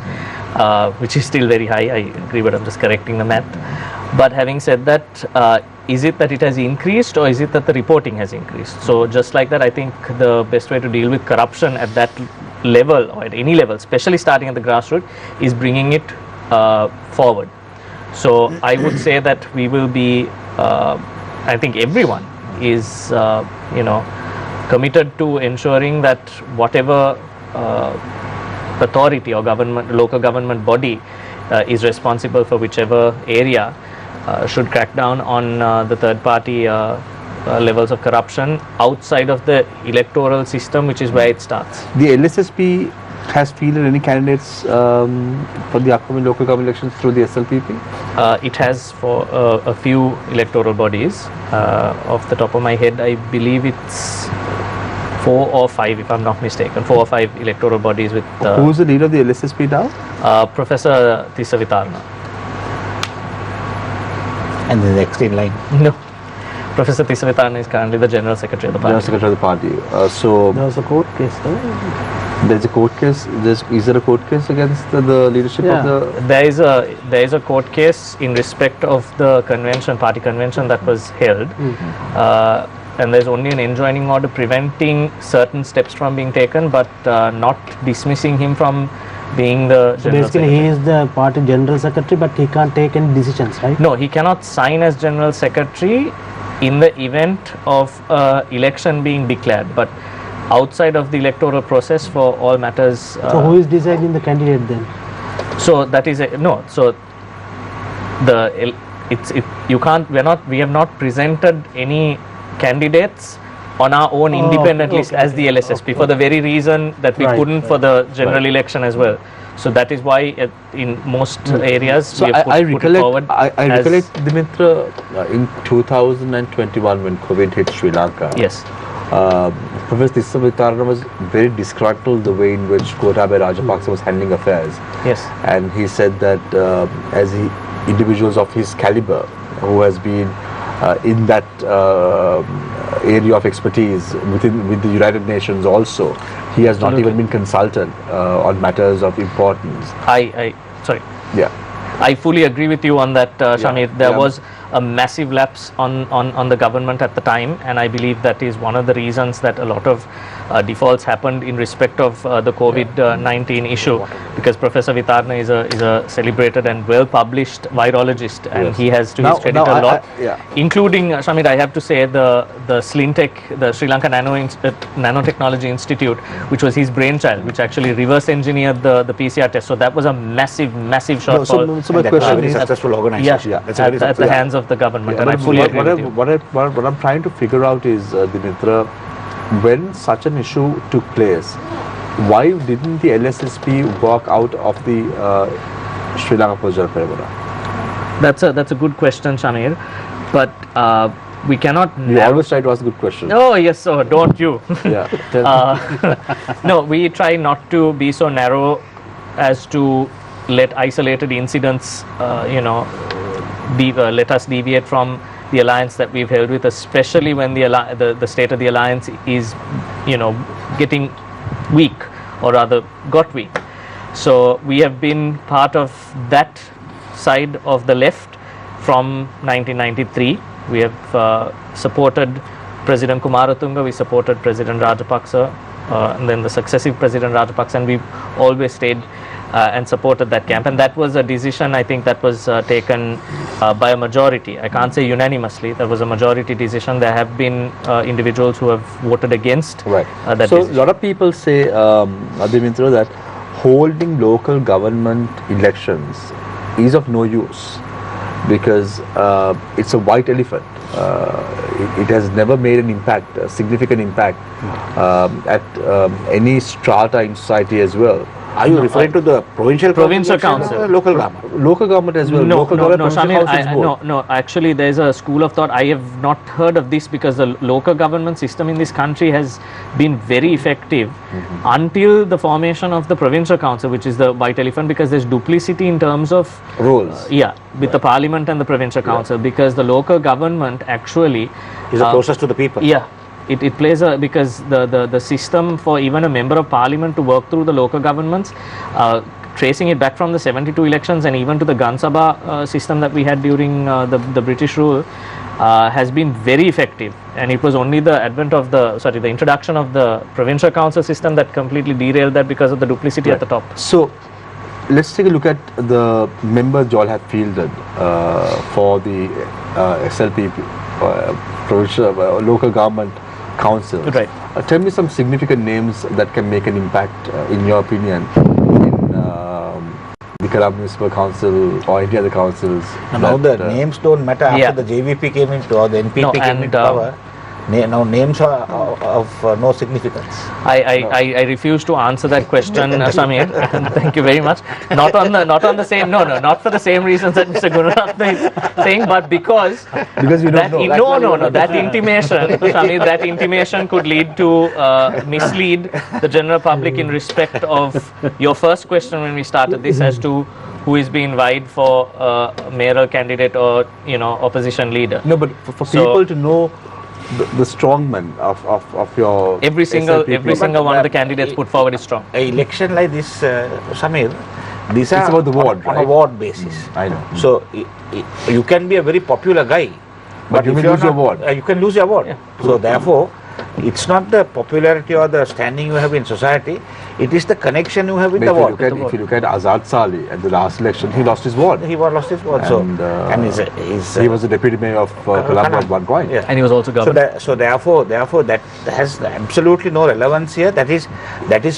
which is still very high. I agree, but I'm just correcting the math. But having said that, is it that it has increased, or is it that the reporting has increased? So just like that, I think the best way to deal with corruption at that level, or at any level, especially starting at the grassroots, is bringing it forward. So I would say that we will be, I think everyone is committed to ensuring that whatever authority or government, local government body is responsible for whichever area should crack down on the third party levels of corruption outside of the electoral system, which is where it starts. The LSSP has fielded any candidates for the upcoming local government elections through the SLPP? It has for a few electoral bodies. Off the top of my head, I believe it's 4 or 5, if I'm not mistaken. 4 or 5 electoral bodies with. Who's the leader of the LSSP now? Professor Tisavitarna. And the next in line? No. Professor Tisavitarna is currently the General Secretary of the party. General Secretary of the party. So There was a court case, though. There's a court case. Is there a court case against the leadership of the? There is a court case in respect of the convention, party convention that was held, and there's only an enjoining order preventing certain steps from being taken, but not dismissing him from being the So general basically, secretary. he is the party general secretary, but he can't take any decisions, right? No, he cannot sign as general secretary in the event of election being declared, but outside of the electoral process for all matters. So who is deciding the candidate then? So that is no. So you can't. We have not presented any candidates on our own independently as the LSSP for the very reason that we couldn't for the general election as well. So that is why in most areas So we have I put it forward. I recollect, Dimitra, in 2021 when COVID hit Sri Lanka. Yes. Professor Tisavitarna was very disgruntled the way in which Gotabaya Rajapaksa was handling affairs. Yes. And he said that as individuals of his caliber who has been in that area of expertise with the United Nations also, he has not even been consulted on matters of importance. Sorry. Yeah. I fully agree with you on that, Shamir. There was a massive lapse on the government at the time, and I believe that is one of the reasons that a lot of defaults happened in respect of the COVID-19 issue, because Professor Vitarna is a celebrated and well-published virologist, and he has to his credit a lot, including, Shamir, I have to say the SLINTech, the Sri Lanka Nanotechnology Institute, which was his brainchild, which actually reverse engineered the PCR test. So that was a massive shortfall. So my question is, successful organization. At the hands of the government, and I fully agree with you. What I'm trying to figure out is, Dimitra, when such an issue took place, why didn't the LSSP walk out of the Sri Lanka Project Peramana? That's a good question, Shamir, but we cannot. You always try to ask good questions. Oh yes, so don't you? Yeah. No, we try not to be so narrow as to let isolated incidents, let us deviate from the alliance that we've held with, especially when the state of the alliance is, getting weak, or rather got weak. So we have been part of that side of the left from 1993. We have supported President Kumaratunga, we supported President Rajapaksa, and then the successive President Rajapaksa, and we've always stayed and supported that camp, and that was a decision, I think, that was taken by a majority. I can't say unanimously. That was a majority decision. There have been individuals who have voted against that decision. So a lot of people say, Dimitra, that holding local government elections is of no use because it's a white elephant. It has never made an impact, a significant impact at any strata in society as well. Are you referring to the provincial council? Local government? Local government as well. No, Shamir, actually there's a school of thought. I have not heard of this because the local government system in this country has been very effective until the formation of the provincial council, which is the white elephant, because there's duplicity in terms of roles. With the parliament and the provincial council, because the local government actually is the closest to the people. It plays because the system for even a member of parliament to work through the local governments, tracing it back from the 72 elections and even to the Gan Sabha system that we had during the British rule, has been very effective. And it was only the advent of the introduction of the provincial council system that completely derailed that because of the duplicity at the top. So let's take a look at the members you all have fielded for the SLPP, provincial local government councils. Right. Tell me some significant names that can make an impact, in your opinion, in the Kerala Municipal Council or any other councils. Now the names don't matter after the JVP came into or the NPP came into power. Now names are of no significance. I refuse to answer that question, Samir. Thank you very much. Not on the same. No, not for the same reasons that Mr. Gunaratne is saying, but because you don't know. No. That intimation, Samir, that intimation could lead to mislead the general public in respect of your first question when we started this as to who is being vied for mayoral candidate or opposition leader. No, but for people to know the strongmen of your every single SLPP. one of the candidates put forward is strong. An election like this, Samir, these are about the ward, on right? a ward basis. I know. So you can be a very popular guy, but you if will you're lose your not- ward. You can lose your ward. Yeah. So therefore, it's not the popularity or the standing you have in society, it is the connection you have with the ward. If you look at Azad Sali at the last election, he lost his ward. He lost his ward. He was the deputy mayor of Colombo at one point. Yeah. And he was also governor. So therefore that has absolutely no relevance here. That is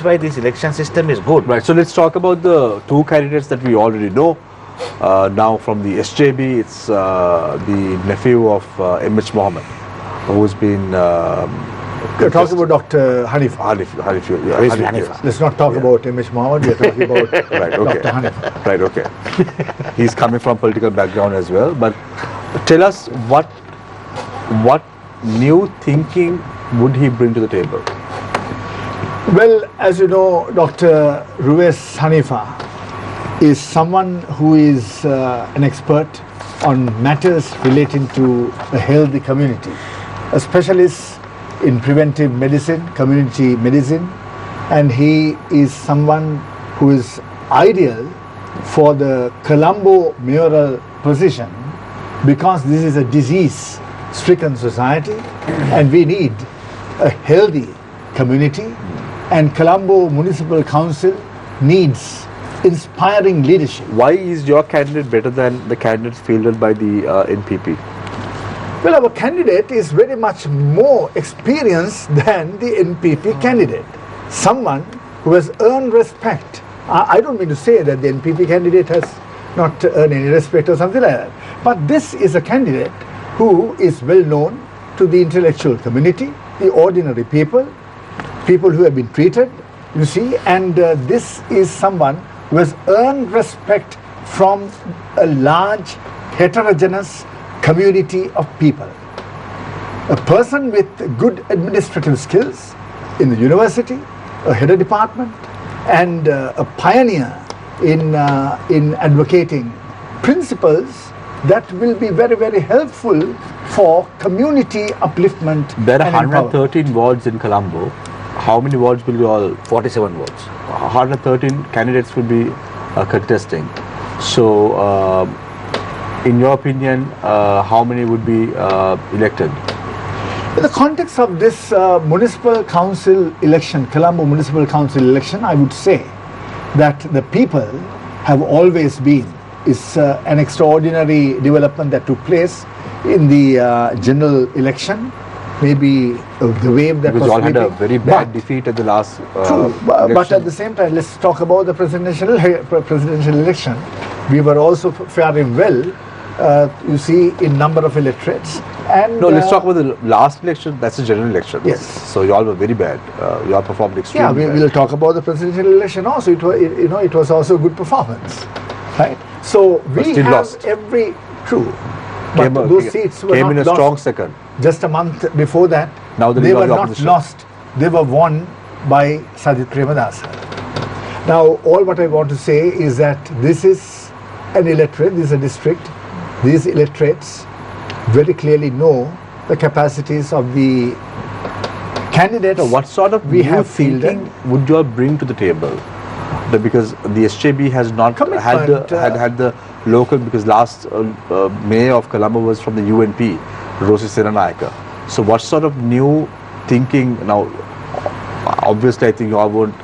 why this election system is good. Right. So let's talk about the two candidates that we already know. Now from the SJB, it's the nephew of MH Mohammed, who's been. We're talking about Dr. Hanif. Hanif. Let's not talk about M.H. Mohammed, we're talking about Right, okay. Dr. Hanif. Right, okay. He's coming from political background as well. But tell us what new thinking would he bring to the table? Well, as you know, Dr. Ruwais Hanifa is someone who is an expert on matters relating to a healthy community, a specialist in preventive medicine, community medicine, and he is someone who is ideal for the Colombo mayoral position because this is a disease-stricken society and we need a healthy community, and Colombo Municipal Council needs inspiring leadership. Why is your candidate better than the candidates fielded by the NPP? Well, our candidate is very much more experienced than the NPP candidate. Someone who has earned respect. I don't mean to say that the NPP candidate has not earned any respect or something like that. But this is a candidate who is well known to the intellectual community, the ordinary people who have been treated, you see, and this is someone who has earned respect from a large, heterogeneous community of people. A person with good administrative skills in the university, a head of department, and a pioneer in advocating principles that will be very, very helpful for community upliftment. There are and 113 wards in Colombo. How many wards will you all? 47 wards. 113 candidates will be contesting. So, in your opinion, how many would be elected? In the context of this municipal council election, Colombo Municipal Council election, I would say that the people have always been. It's an extraordinary development that took place in the general election. Maybe the wave that Because was you all had a sweeping. very bad defeat at the last True, but election. at the same time, let's talk about the presidential election. We were also faring well, you see, in number of electorates. And No, let's talk about the last election. That's a general election. Yes. So you all were very bad. You all performed extremely yeah, we will talk about the presidential election also. It was also a good performance, right? So we still have lost. every true, but those seats were came not in a lost. strong second. Just a month before that, Now the they leader were of the not opposition. lost. They were won by Sajid Premadasa. Now, all what I want to say is that this is an electorate, this is a district. These electorates very clearly know the capacities of the candidates. So what sort of we new have thinking fielded. would you all bring to the table? Because the SJB has not had the local, because last mayor of Colombo was from the UNP, Rosie Siranayaka. So what sort of new thinking now? Obviously, I think you all won't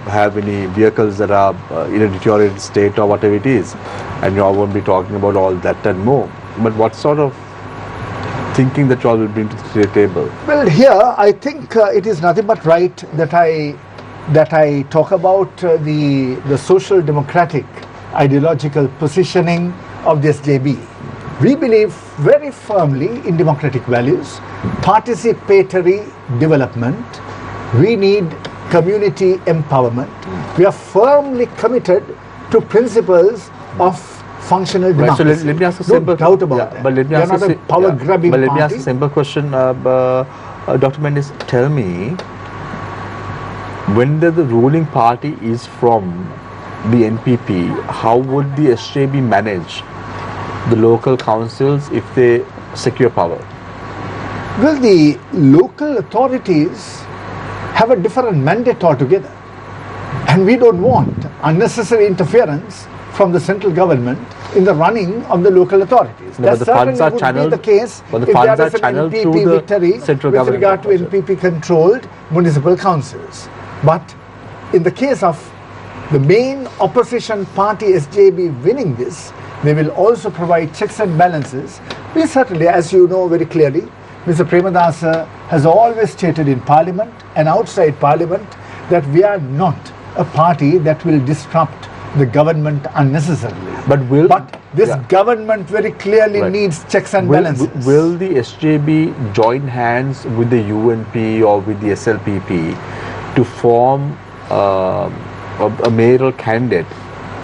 have any vehicles that are in a deteriorated state or whatever it is, and you all won't be talking about all that and more. But what sort of thinking that you all will bring to the table? Well, here I think it is nothing but right that I talk about the social democratic ideological positioning of the SJB. We believe very firmly in democratic values, participatory development. We need community empowerment. We are firmly committed to principles of functional Right, so democracy. let me ask a No simple doubt about that. But let me We are ask not a power-grabbing But let me ask a party. simple question, Dr. Mendis. Tell me, when the ruling party is from the NPP, how would the SJB manage the local councils if they secure power? Well, the local authorities have a different mandate altogether. And we don't want unnecessary interference from the central government in the running of the local authorities. No, but That the funds certainly are would channeled- be the case but the if funds there are is an channeled NPP through the victory central with government regard to also. NPP-controlled municipal councils. But in the case of the main opposition party SJB winning this, they will also provide checks and balances. We certainly, as you know very clearly, Mr. Premadasa has always stated in Parliament and outside Parliament that we are not a party that will disrupt the government unnecessarily. But this government very clearly Right. needs checks and Will, balances. will the SJB join hands with the UNP or with the SLPP to form a mayoral candidate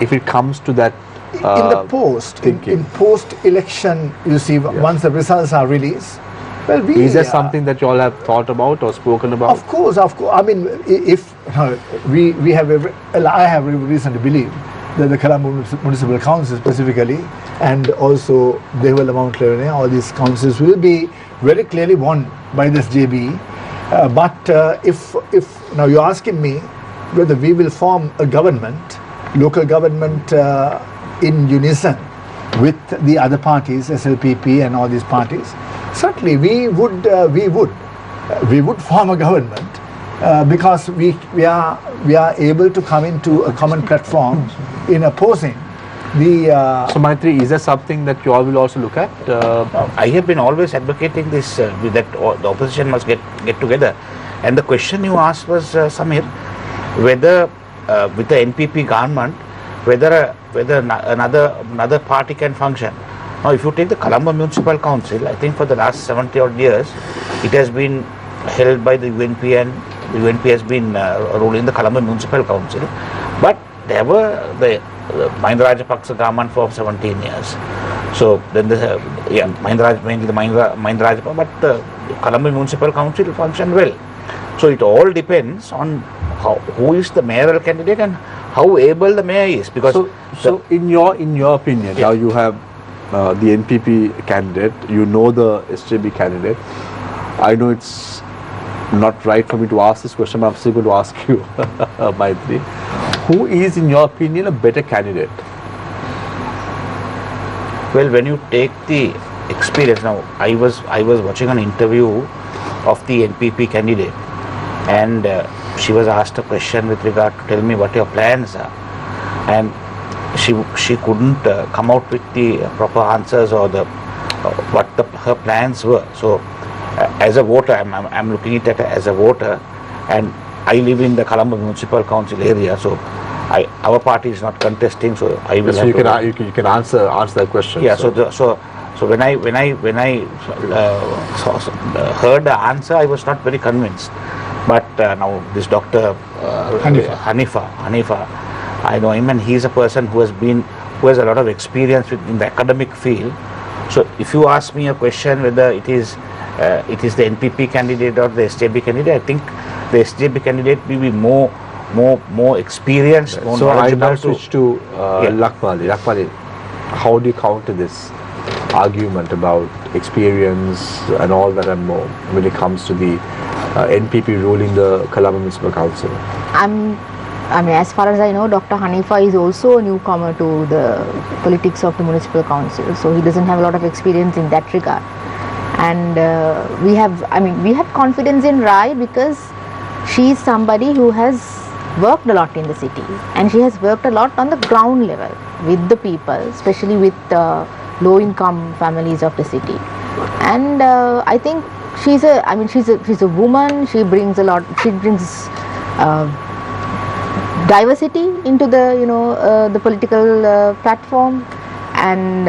if it comes to that in the thinking? in post-election, you see, once the results are released, well, Is there something that you all have thought about or spoken about? Of course. I mean, if we have, I have every reason to believe that the Colombo Municipal Council specifically, and also Devala Mount Levene, all these councils will be very clearly won by this JB. But if now you're asking me whether we will form a government, local government in unison with the other parties, SLPP and all these parties, certainly we would form a government because we are able to come into a common platform in opposing the. So Maithri, is there something that you all will also look at? I have been always advocating this that the opposition must get together. And the question you asked was, Samir, whether with the NPP government, whether another party can function. Now, if you take the Colombo Municipal Council, I think for the last 70 odd years, it has been held by the UNP, and the UNP has been ruling the Colombo Municipal Council. But there were the Maithri Rajapaksa government for 17 years. So then mainly the Maithri Rajapaksa, but the Colombo Municipal Council functioned well. So it all depends on who is the mayoral candidate and how able the mayor is. Because so in your opinion, now you have the NPP candidate, you know the SJB candidate. I know it's not right for me to ask this question, but I'm still going to ask you, Maithri. Who is, in your opinion, a better candidate? Well, when you take the experience, now I was watching an interview of the NPP candidate, and she was asked a question with regard to tell me what your plans are, and she couldn't come out with the proper answers or what her plans were. So as a voter, I'm looking at it as a voter, and I live in the Colombo Municipal Council area, so our party is not contesting, so I will. So have you can answer that question. Yeah. So when I heard the answer, I was not very convinced. But now this Dr. Hanifa, I know him, and he's a person who has a lot of experience in the academic field. So if you ask me a question whether it is the NPP candidate or the SJB candidate, I think the SJB candidate will be more experienced, more so I knowledgeable. now switch to Lakmali. Lakmali, how do you counter this argument about experience and all that and more when it comes to the NPP ruling the Colombo Municipal Council? I mean, as far as I know, Dr. Hanifa is also a newcomer to the politics of the municipal council, so he doesn't have a lot of experience in that regard. And we have confidence in Rai because she is somebody who has worked a lot in the city, and she has worked a lot on the ground level with the people, especially with low-income families of the city. And I think she's a woman. She brings diversity into the the political platform, and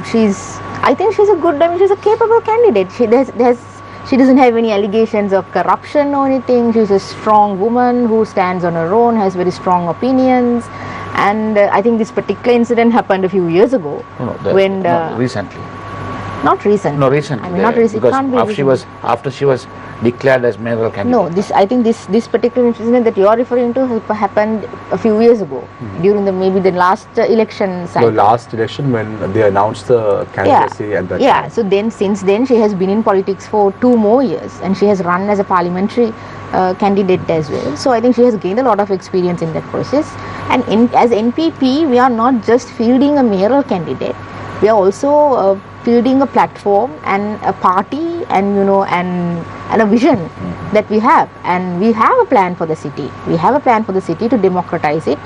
she's I think she's a capable candidate. She doesn't have any allegations of corruption or anything. She's a strong woman who stands on her own, has very strong opinions. And I think this particular incident happened a few years ago. Recently. Not recently. No, recently. I mean, not recently. Because after she was declared as mayoral candidate. No, I think this particular incident that you are referring to happened a few years ago, during maybe the last election cycle. The last election when they announced the candidacy at that time. So since then she has been in politics for 2 more years, and she has run as a parliamentary candidate as well. So I think she has gained a lot of experience in that process. And as NPP, we are not just fielding a mayoral candidate. We are also fielding a platform and a party and a vision that we have, and we have a plan for the city. We have a plan for the city to democratize it,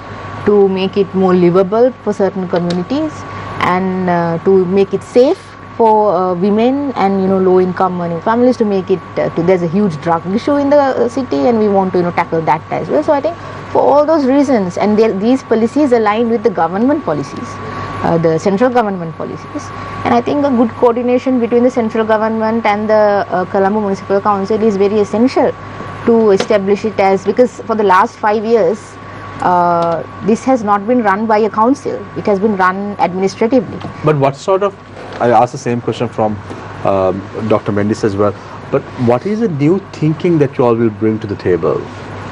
to make it more livable for certain communities, and to make it safe for women and low-income earning families, to make it. There's a huge drug issue in the city, and we want to tackle that as well. So I think for all those reasons, and these policies align with the government policies. The central government policies, and I think a good coordination between the central government and the Colombo Municipal Council is very essential to establish it, because for the last 5 years this has not been run by a council, it has been run administratively. But what sort of, I asked the same question from Dr. Mendis as well, but what is the new thinking that you all will bring to the table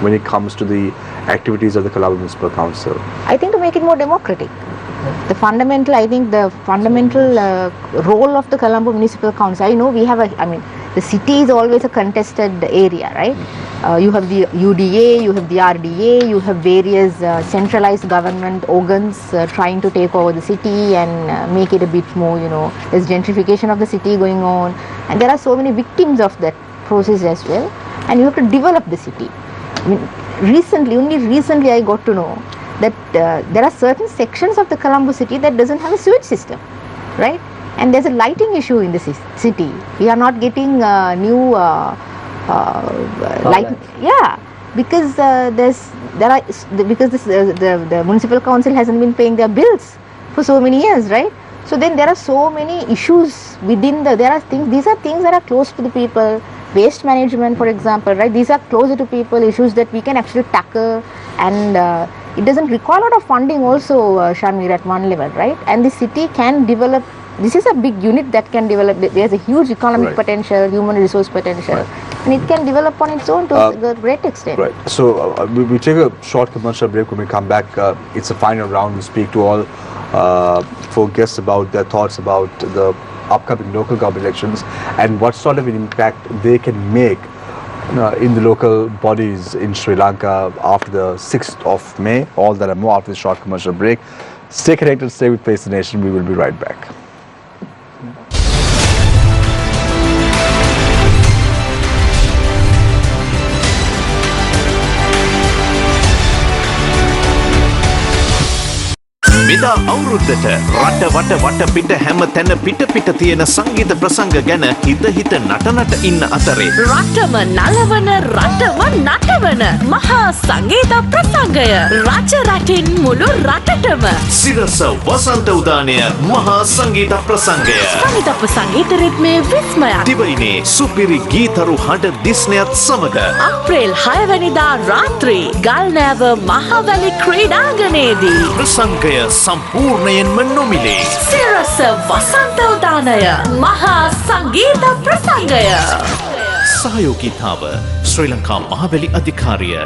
when it comes to the activities of the Colombo Municipal Council? I think to make it more democratic. The fundamental role of the Colombo Municipal Council, I know the city is always a contested area, right? You have the UDA, you have the RDA, you have various centralized government organs trying to take over the city and make it a bit more, there's gentrification of the city going on, and there are so many victims of that process as well, and you have to develop the city. Only recently I got to know that there are certain sections of the Colombo city that doesn't have a sewage system, right? And there's a lighting issue in the city. We are not getting new light. Yeah, because the municipal council hasn't been paying their bills for so many years, right? So then there are so many issues within these are things that are close to the people. Waste management, for example, right? These are closer to people, issues that we can actually tackle, and it doesn't require a lot of funding also, Shamir, at one level, right? And the city can develop. This is a big unit that can develop. There's a huge economic potential, human resource potential, and it can develop on its own to a great extent. Right. So we take a short commercial break. When we come back, it's a final round. We speak to all 4 guests about their thoughts about the upcoming local government elections and what sort of an impact they can make in the local bodies in Sri Lanka after the 6th of May. All that and more after this short commercial break. Stay connected, stay with Face the Nation. We will be right back. මෙදා අවුරුද්දට රට වට පිට හැම තැන පිට තියෙන සංගීත ප්‍රසංග ගැන හිත නටනට ඉන්න අතරේ රටම නලවන රටම නටවන මහා සංගීත ප්‍රසංගය රජ රටින් මුළු රටටම සිරස වසන්ත උදානය මහා සංගීත ප්‍රසංගය සංගීත සංගීත රිද්මේ විස්මයක් දිවයිනේ සුපිරි ගීතරු හඬ දිස්නයත් සමග අප්‍රේල් 6 වෙනිදා රාත්‍රී ගල්නෑව මහවැලි ක්‍රීඩාංගණයේදී ප්‍රසංගය සම්පූර්ණයෙන්ම නොමිලේ සිරස වසන්ත උදානය මහා සංගීත ප්‍රසංගය සහයෝගීතාව ශ්‍රී Lanka Mahaweli අධිකාරිය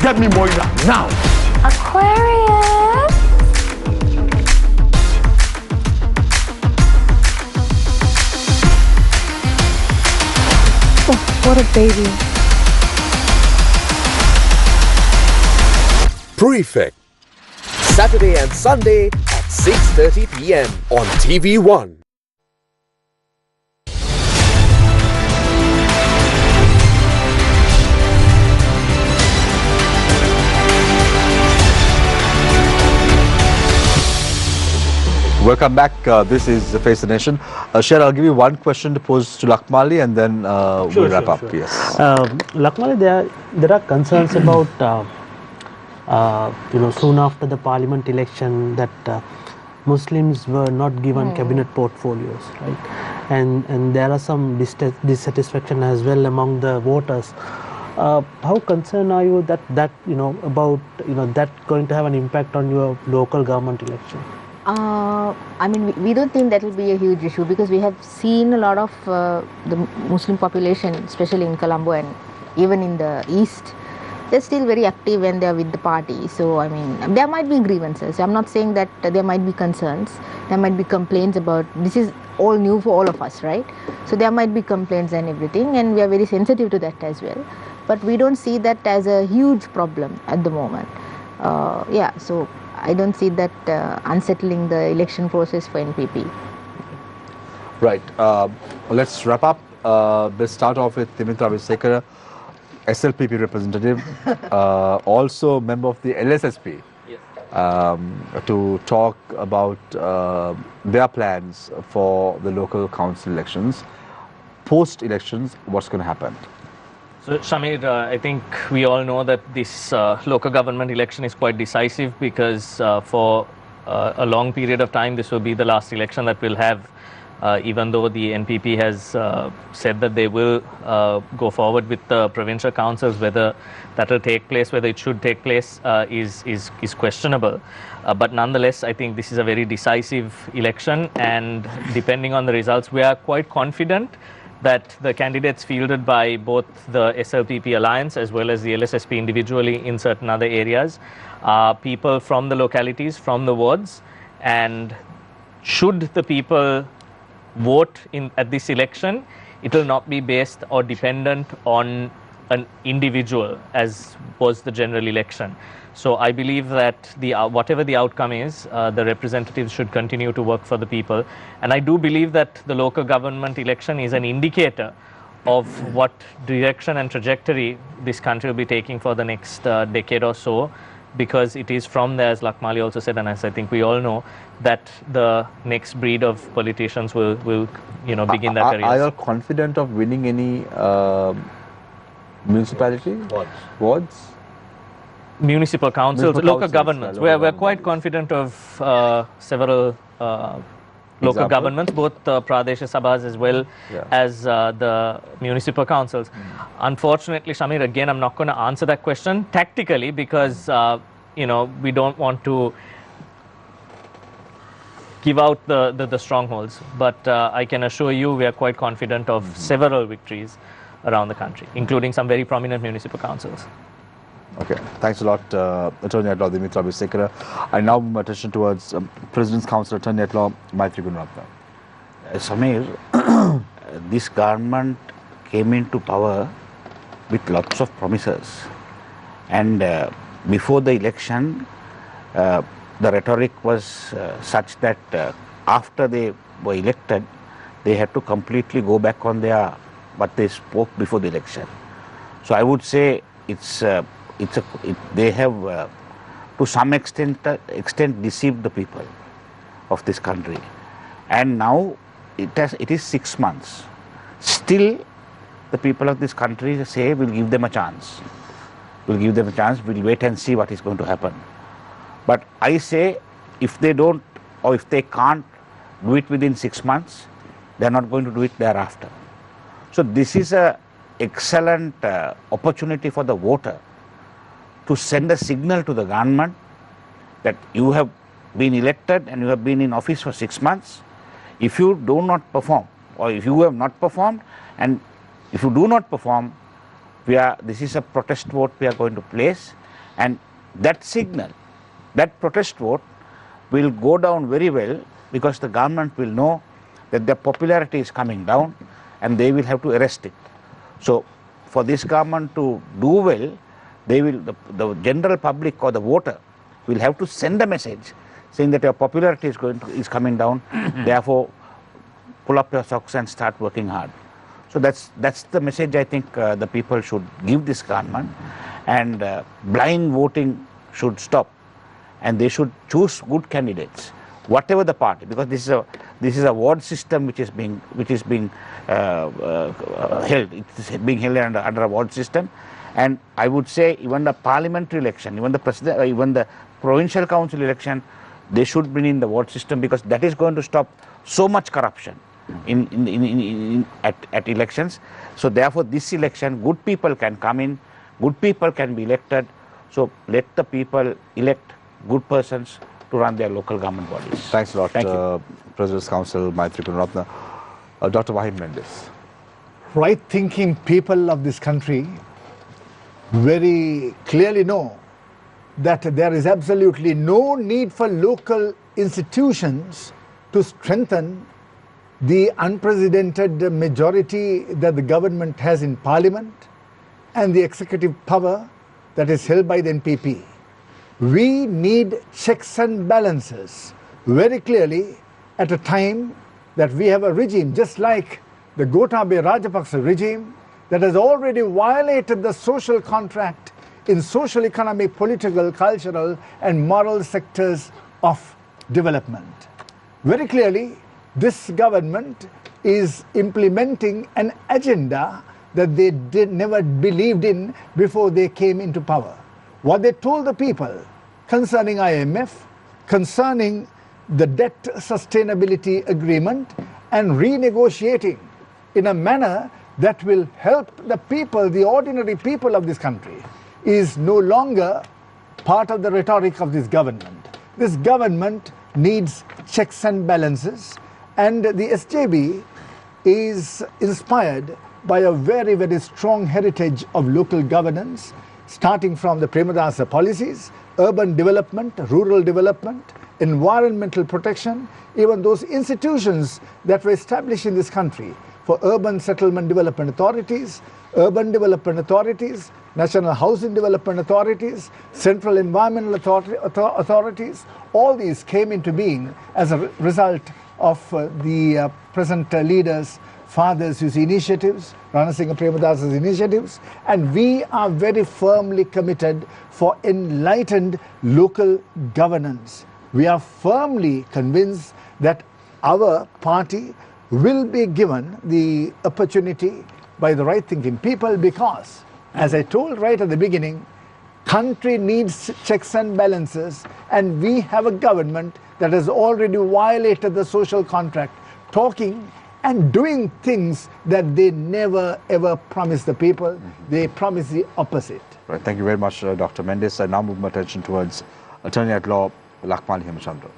Get me Moira now! Aquarius! Oh, what a baby. Prefect. Saturday and Sunday at 6:30 p.m. on TV1. Welcome back. This is Face the Nation. Sher, I'll give you one question to pose to Lakmali and then we'll wrap up. Sure. Yes. Lakmali, there are concerns about soon after the parliament election that Muslims were not given cabinet portfolios, right? And there are some dissatisfaction as well among the voters. How concerned are you that that going to have an impact on your local government election? I mean, we don't think that will be a huge issue because we have seen a lot of the Muslim population, especially in Colombo and even in the east, they're still very active when they're with the party. So, I mean, there might be grievances. I'm not saying that there might be concerns. There might be complaints about, this is all new for all of us, right? So, there might be complaints and everything, and we are very sensitive to that as well. But we don't see that as a huge problem at the moment. So I don't see that unsettling the election process for NPP. Right. Let's wrap up. Let's start off with Dimitra Abeysekara, SLPP representative, also member of the LSSP, to talk about their plans for the local council elections. Post-elections, what's going to happen? So, Shamir, I think we all know that this local government election is quite decisive because for a long period of time, this will be the last election that we'll have, even though the NPP has said that they will go forward with the provincial councils. Whether that will take place, whether it should take place is questionable. But nonetheless, I think this is a very decisive election, and depending on the results, we are quite confident that the candidates fielded by both the SLPP alliance as well as the LSSP individually in certain other areas are people from the localities, from the wards, and should the people vote at this election, it will not be based or dependent on an individual as was the general election. So I believe that whatever the outcome is, the representatives should continue to work for the people. And I do believe that the local government election is an indicator of what direction and trajectory this country will be taking for the next decade or so, because it is from there, as Lakmali also said, and as I think we all know, that the next breed of politicians will begin their careers. Are you confident of winning any municipality? Wards? Municipal councils, local governments. We're quite confident of several local governments, both Pradesh Sabhas as well as the municipal councils. Unfortunately, Shamir, again, I'm not going to answer that question tactically because, we don't want to give out the strongholds. But I can assure you we are quite confident of several victories around the country, including some very prominent municipal councils. Okay, thanks a lot, Attorney at Law Dimitra Abeysekara. I now move my attention towards President's Council Attorney at Law Maithri Gunaratne. Samir, this government came into power with lots of promises, and before the election, the rhetoric was such that after they were elected, they had to completely go back on what they spoke before the election. So I would say they have to some extent deceived the people of this country, and now it is 6 months. Still, the people of this country say we'll give them a chance. We'll give them a chance. We'll wait and see what is going to happen. But I say if they don't, or if they can't do it within 6 months, they are not going to do it thereafter. So this is a excellent opportunity for the voter to send a signal to the government that you have been elected and you have been in office for 6 months. If you do not perform, or if you have not performed, and if you do not perform, this is a protest vote we are going to place, and that signal, that protest vote will go down very well, because the government will know that their popularity is coming down and they will have to arrest it. So for this government to do well, the general public or the voter will have to send a message saying that your popularity is coming down, therefore pull up your socks and start working hard. So that's the message I think the people should give this government, and blind voting should stop, and they should choose good candidates whatever the party, because this is a ward system which is being held. It is being held under a ward system, and I would say even the parliamentary election, even the president, even the provincial council election, they should bring in the ward system, because that is going to stop so much corruption at elections. So therefore, this election, good people can come in, good people can be elected. So let the people elect good persons to run their local government bodies. Thanks a lot, Thank you. President's Council, Maithri Gunaratne. Dr. Mahim Mendis. Right-thinking people of this country very clearly know that there is absolutely no need for local institutions to strengthen the unprecedented majority that the government has in parliament and the executive power that is held by the NPP. We need checks and balances very clearly at a time that we have a regime just like the Gotabaya Rajapaksa regime that has already violated the social contract in social, economic, political, cultural and moral sectors of development. Very clearly, this government is implementing an agenda that they never believed in before they came into power. What they told the people concerning IMF, concerning the debt sustainability agreement and renegotiating in a manner that will help the people, the ordinary people of this country, is no longer part of the rhetoric of this government. This government needs checks and balances, and the SJB is inspired by a very, very strong heritage of local governance, starting from the Premadasa policies, urban development, rural development, environmental protection, even those institutions that were established in this country for urban settlement development authorities, urban development authorities, national housing development authorities, central environmental authorities, all these came into being as a result of the present leaders' fathers' initiatives, Rana Singha Premadasa's initiatives, and we are very firmly committed for enlightened local governance. We are firmly convinced that our party will be given the opportunity by the right thinking people, because, as I told right at the beginning, country needs checks and balances, and we have a government that has already violated the social contract, talking and doing things that they never ever promised the people. They promise the opposite. Right. Thank you very much, Dr. Mendis. I now move my attention towards Attorney at Law, Lakmali Hemachandra.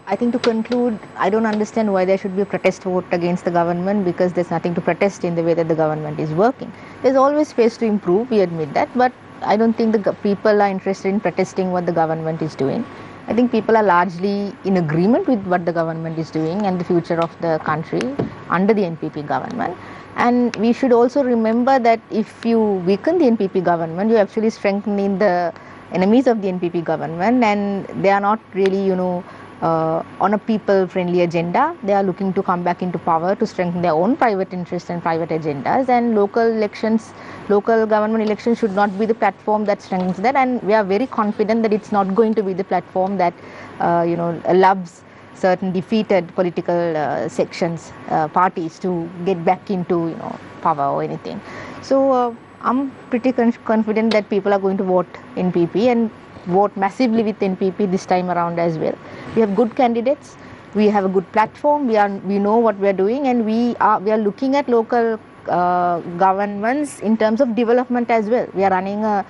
I think to conclude, I don't understand why there should be a protest vote against the government, because there's nothing to protest in the way that the government is working. There's always space to improve, we admit that, but I don't think the people are interested in protesting what the government is doing. I think people are largely in agreement with what the government is doing and the future of the country under the NPP government. And we should also remember that if you weaken the NPP government, you're actually strengthening the enemies of the NPP government, and they are not really, on a people-friendly agenda. They are looking to come back into power to strengthen their own private interests and private agendas, and local government elections should not be the platform that strengthens that, and we are very confident that it's not going to be the platform that allows certain defeated political sections, parties to get back into power or anything. So I'm pretty confident that people are going to vote NPP and vote massively with NPP this time around as well. We have good candidates, we have a good platform, we know what we are doing, and we are looking at local governments in terms of development as well. We are running a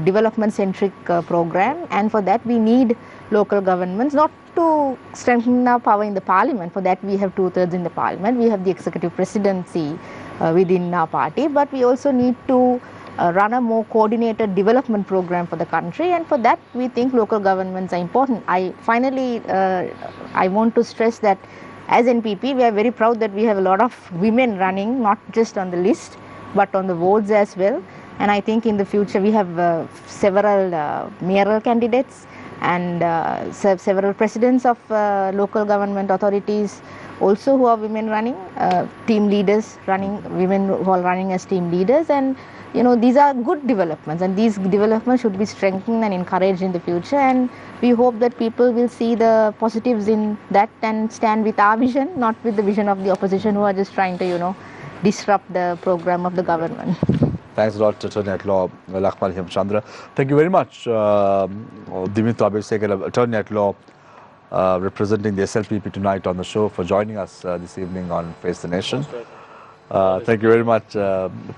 development-centric program, and for that we need local governments, not to strengthen our power in the parliament. For that we have 2/3 in the parliament, we have the executive presidency within our party, but we also need to run a more coordinated development program for the country, and for that we think local governments are important. I want to stress that as NPP we are very proud that we have a lot of women running, not just on the list but on the votes as well, and I think in the future we have several mayoral candidates and several presidents of local government authorities also who are women running, team leaders running, women who are running as team leaders, and these are good developments, and these developments should be strengthened and encouraged in the future, and we hope that people will see the positives in that and stand with our vision, not with the vision of the opposition who are just trying to disrupt the program of the government. Thanks a lot, Attorney at Law Lakmali Hemachandra. Thank you very much, Dimitra, Abeysekara, Attorney at Law, representing the SLPP tonight on the show, for joining us this evening on Face the Nation. Thank you very much,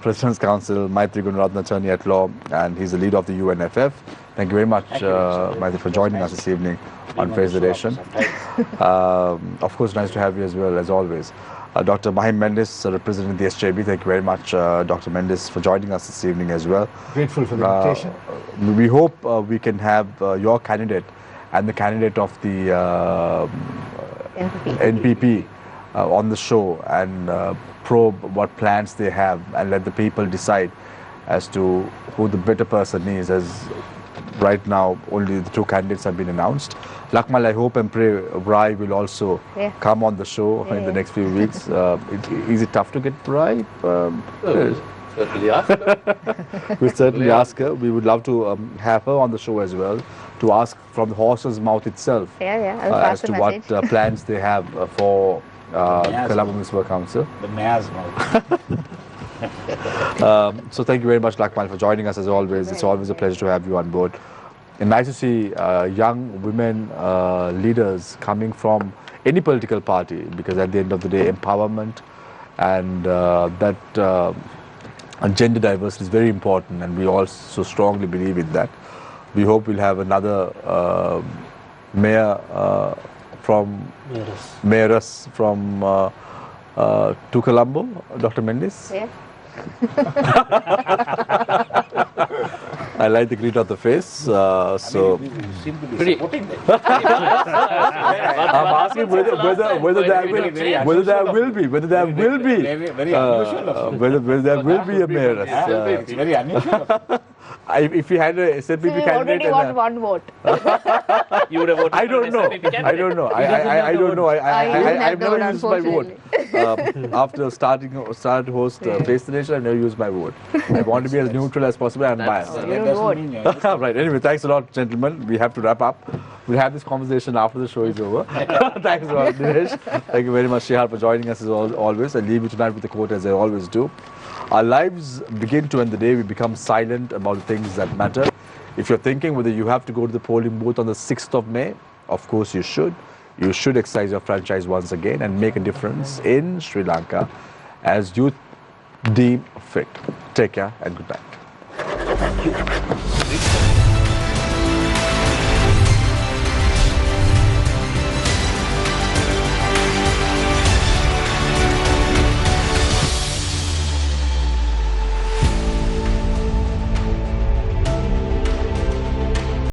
President's Counsel, Maithri Gunaratne, Attorney at Law, and he's the leader of the UNFF. Thank you very much, Maithri, for joining us this evening on Face the Nation. Of course, nice to have you as well, as always. Dr. Mahim Mendis, representing the SJB. Thank you very much, Dr. Mendis, for joining us this evening as well. Grateful for the invitation. We hope we can have your candidate and the candidate of the NPP on the show and probe what plans they have and let the people decide as to who the better person is, as right now only the two candidates have been announced. Lakmali, I hope and pray Brai will also come on the show in the next few weeks. Is it tough to get Brai? Certainly ask her. We'll certainly ask her. We would love to have her on the show as well, to ask from the horse's mouth itself as to what plans they have for Colombo Municipal Council. The mayor's mouth. So thank you very much, Lakmali, for joining us as always. It's always a pleasure to have you on board. And nice to see young women leaders coming from any political party, because at the end of the day, empowerment and that gender diversity is very important, and we also strongly believe in that. We hope we'll have another mayor from Mayoress from to Colombo, Dr. Mendis. Yeah. I like the grit of the face. So You seem to be supporting them. I'm asking whether there will be a mayoress. It's very unusual. If you had a SLPP So you candidate, already got one vote. You would have voted I don't know. I don't know. I don't know. I've never used my vote. After started to host Face the Nation, I've never used my vote. I want to be as neutral as possible and biased. Right. Anyway, thanks a lot, gentlemen. We have to wrap up. We'll have this conversation after the show is over. Thanks a lot, Dinesh. Thank you very much, Shihar, for joining us as always. I leave you tonight with a quote, as I always do. Our lives begin to end the day we become silent about the things that matter. If you're thinking whether you have to go to the polling booth on the 6th of May, of course you should. You should exercise your franchise once again and make a difference in Sri Lanka as you deem fit. Take care and good night. Thank you.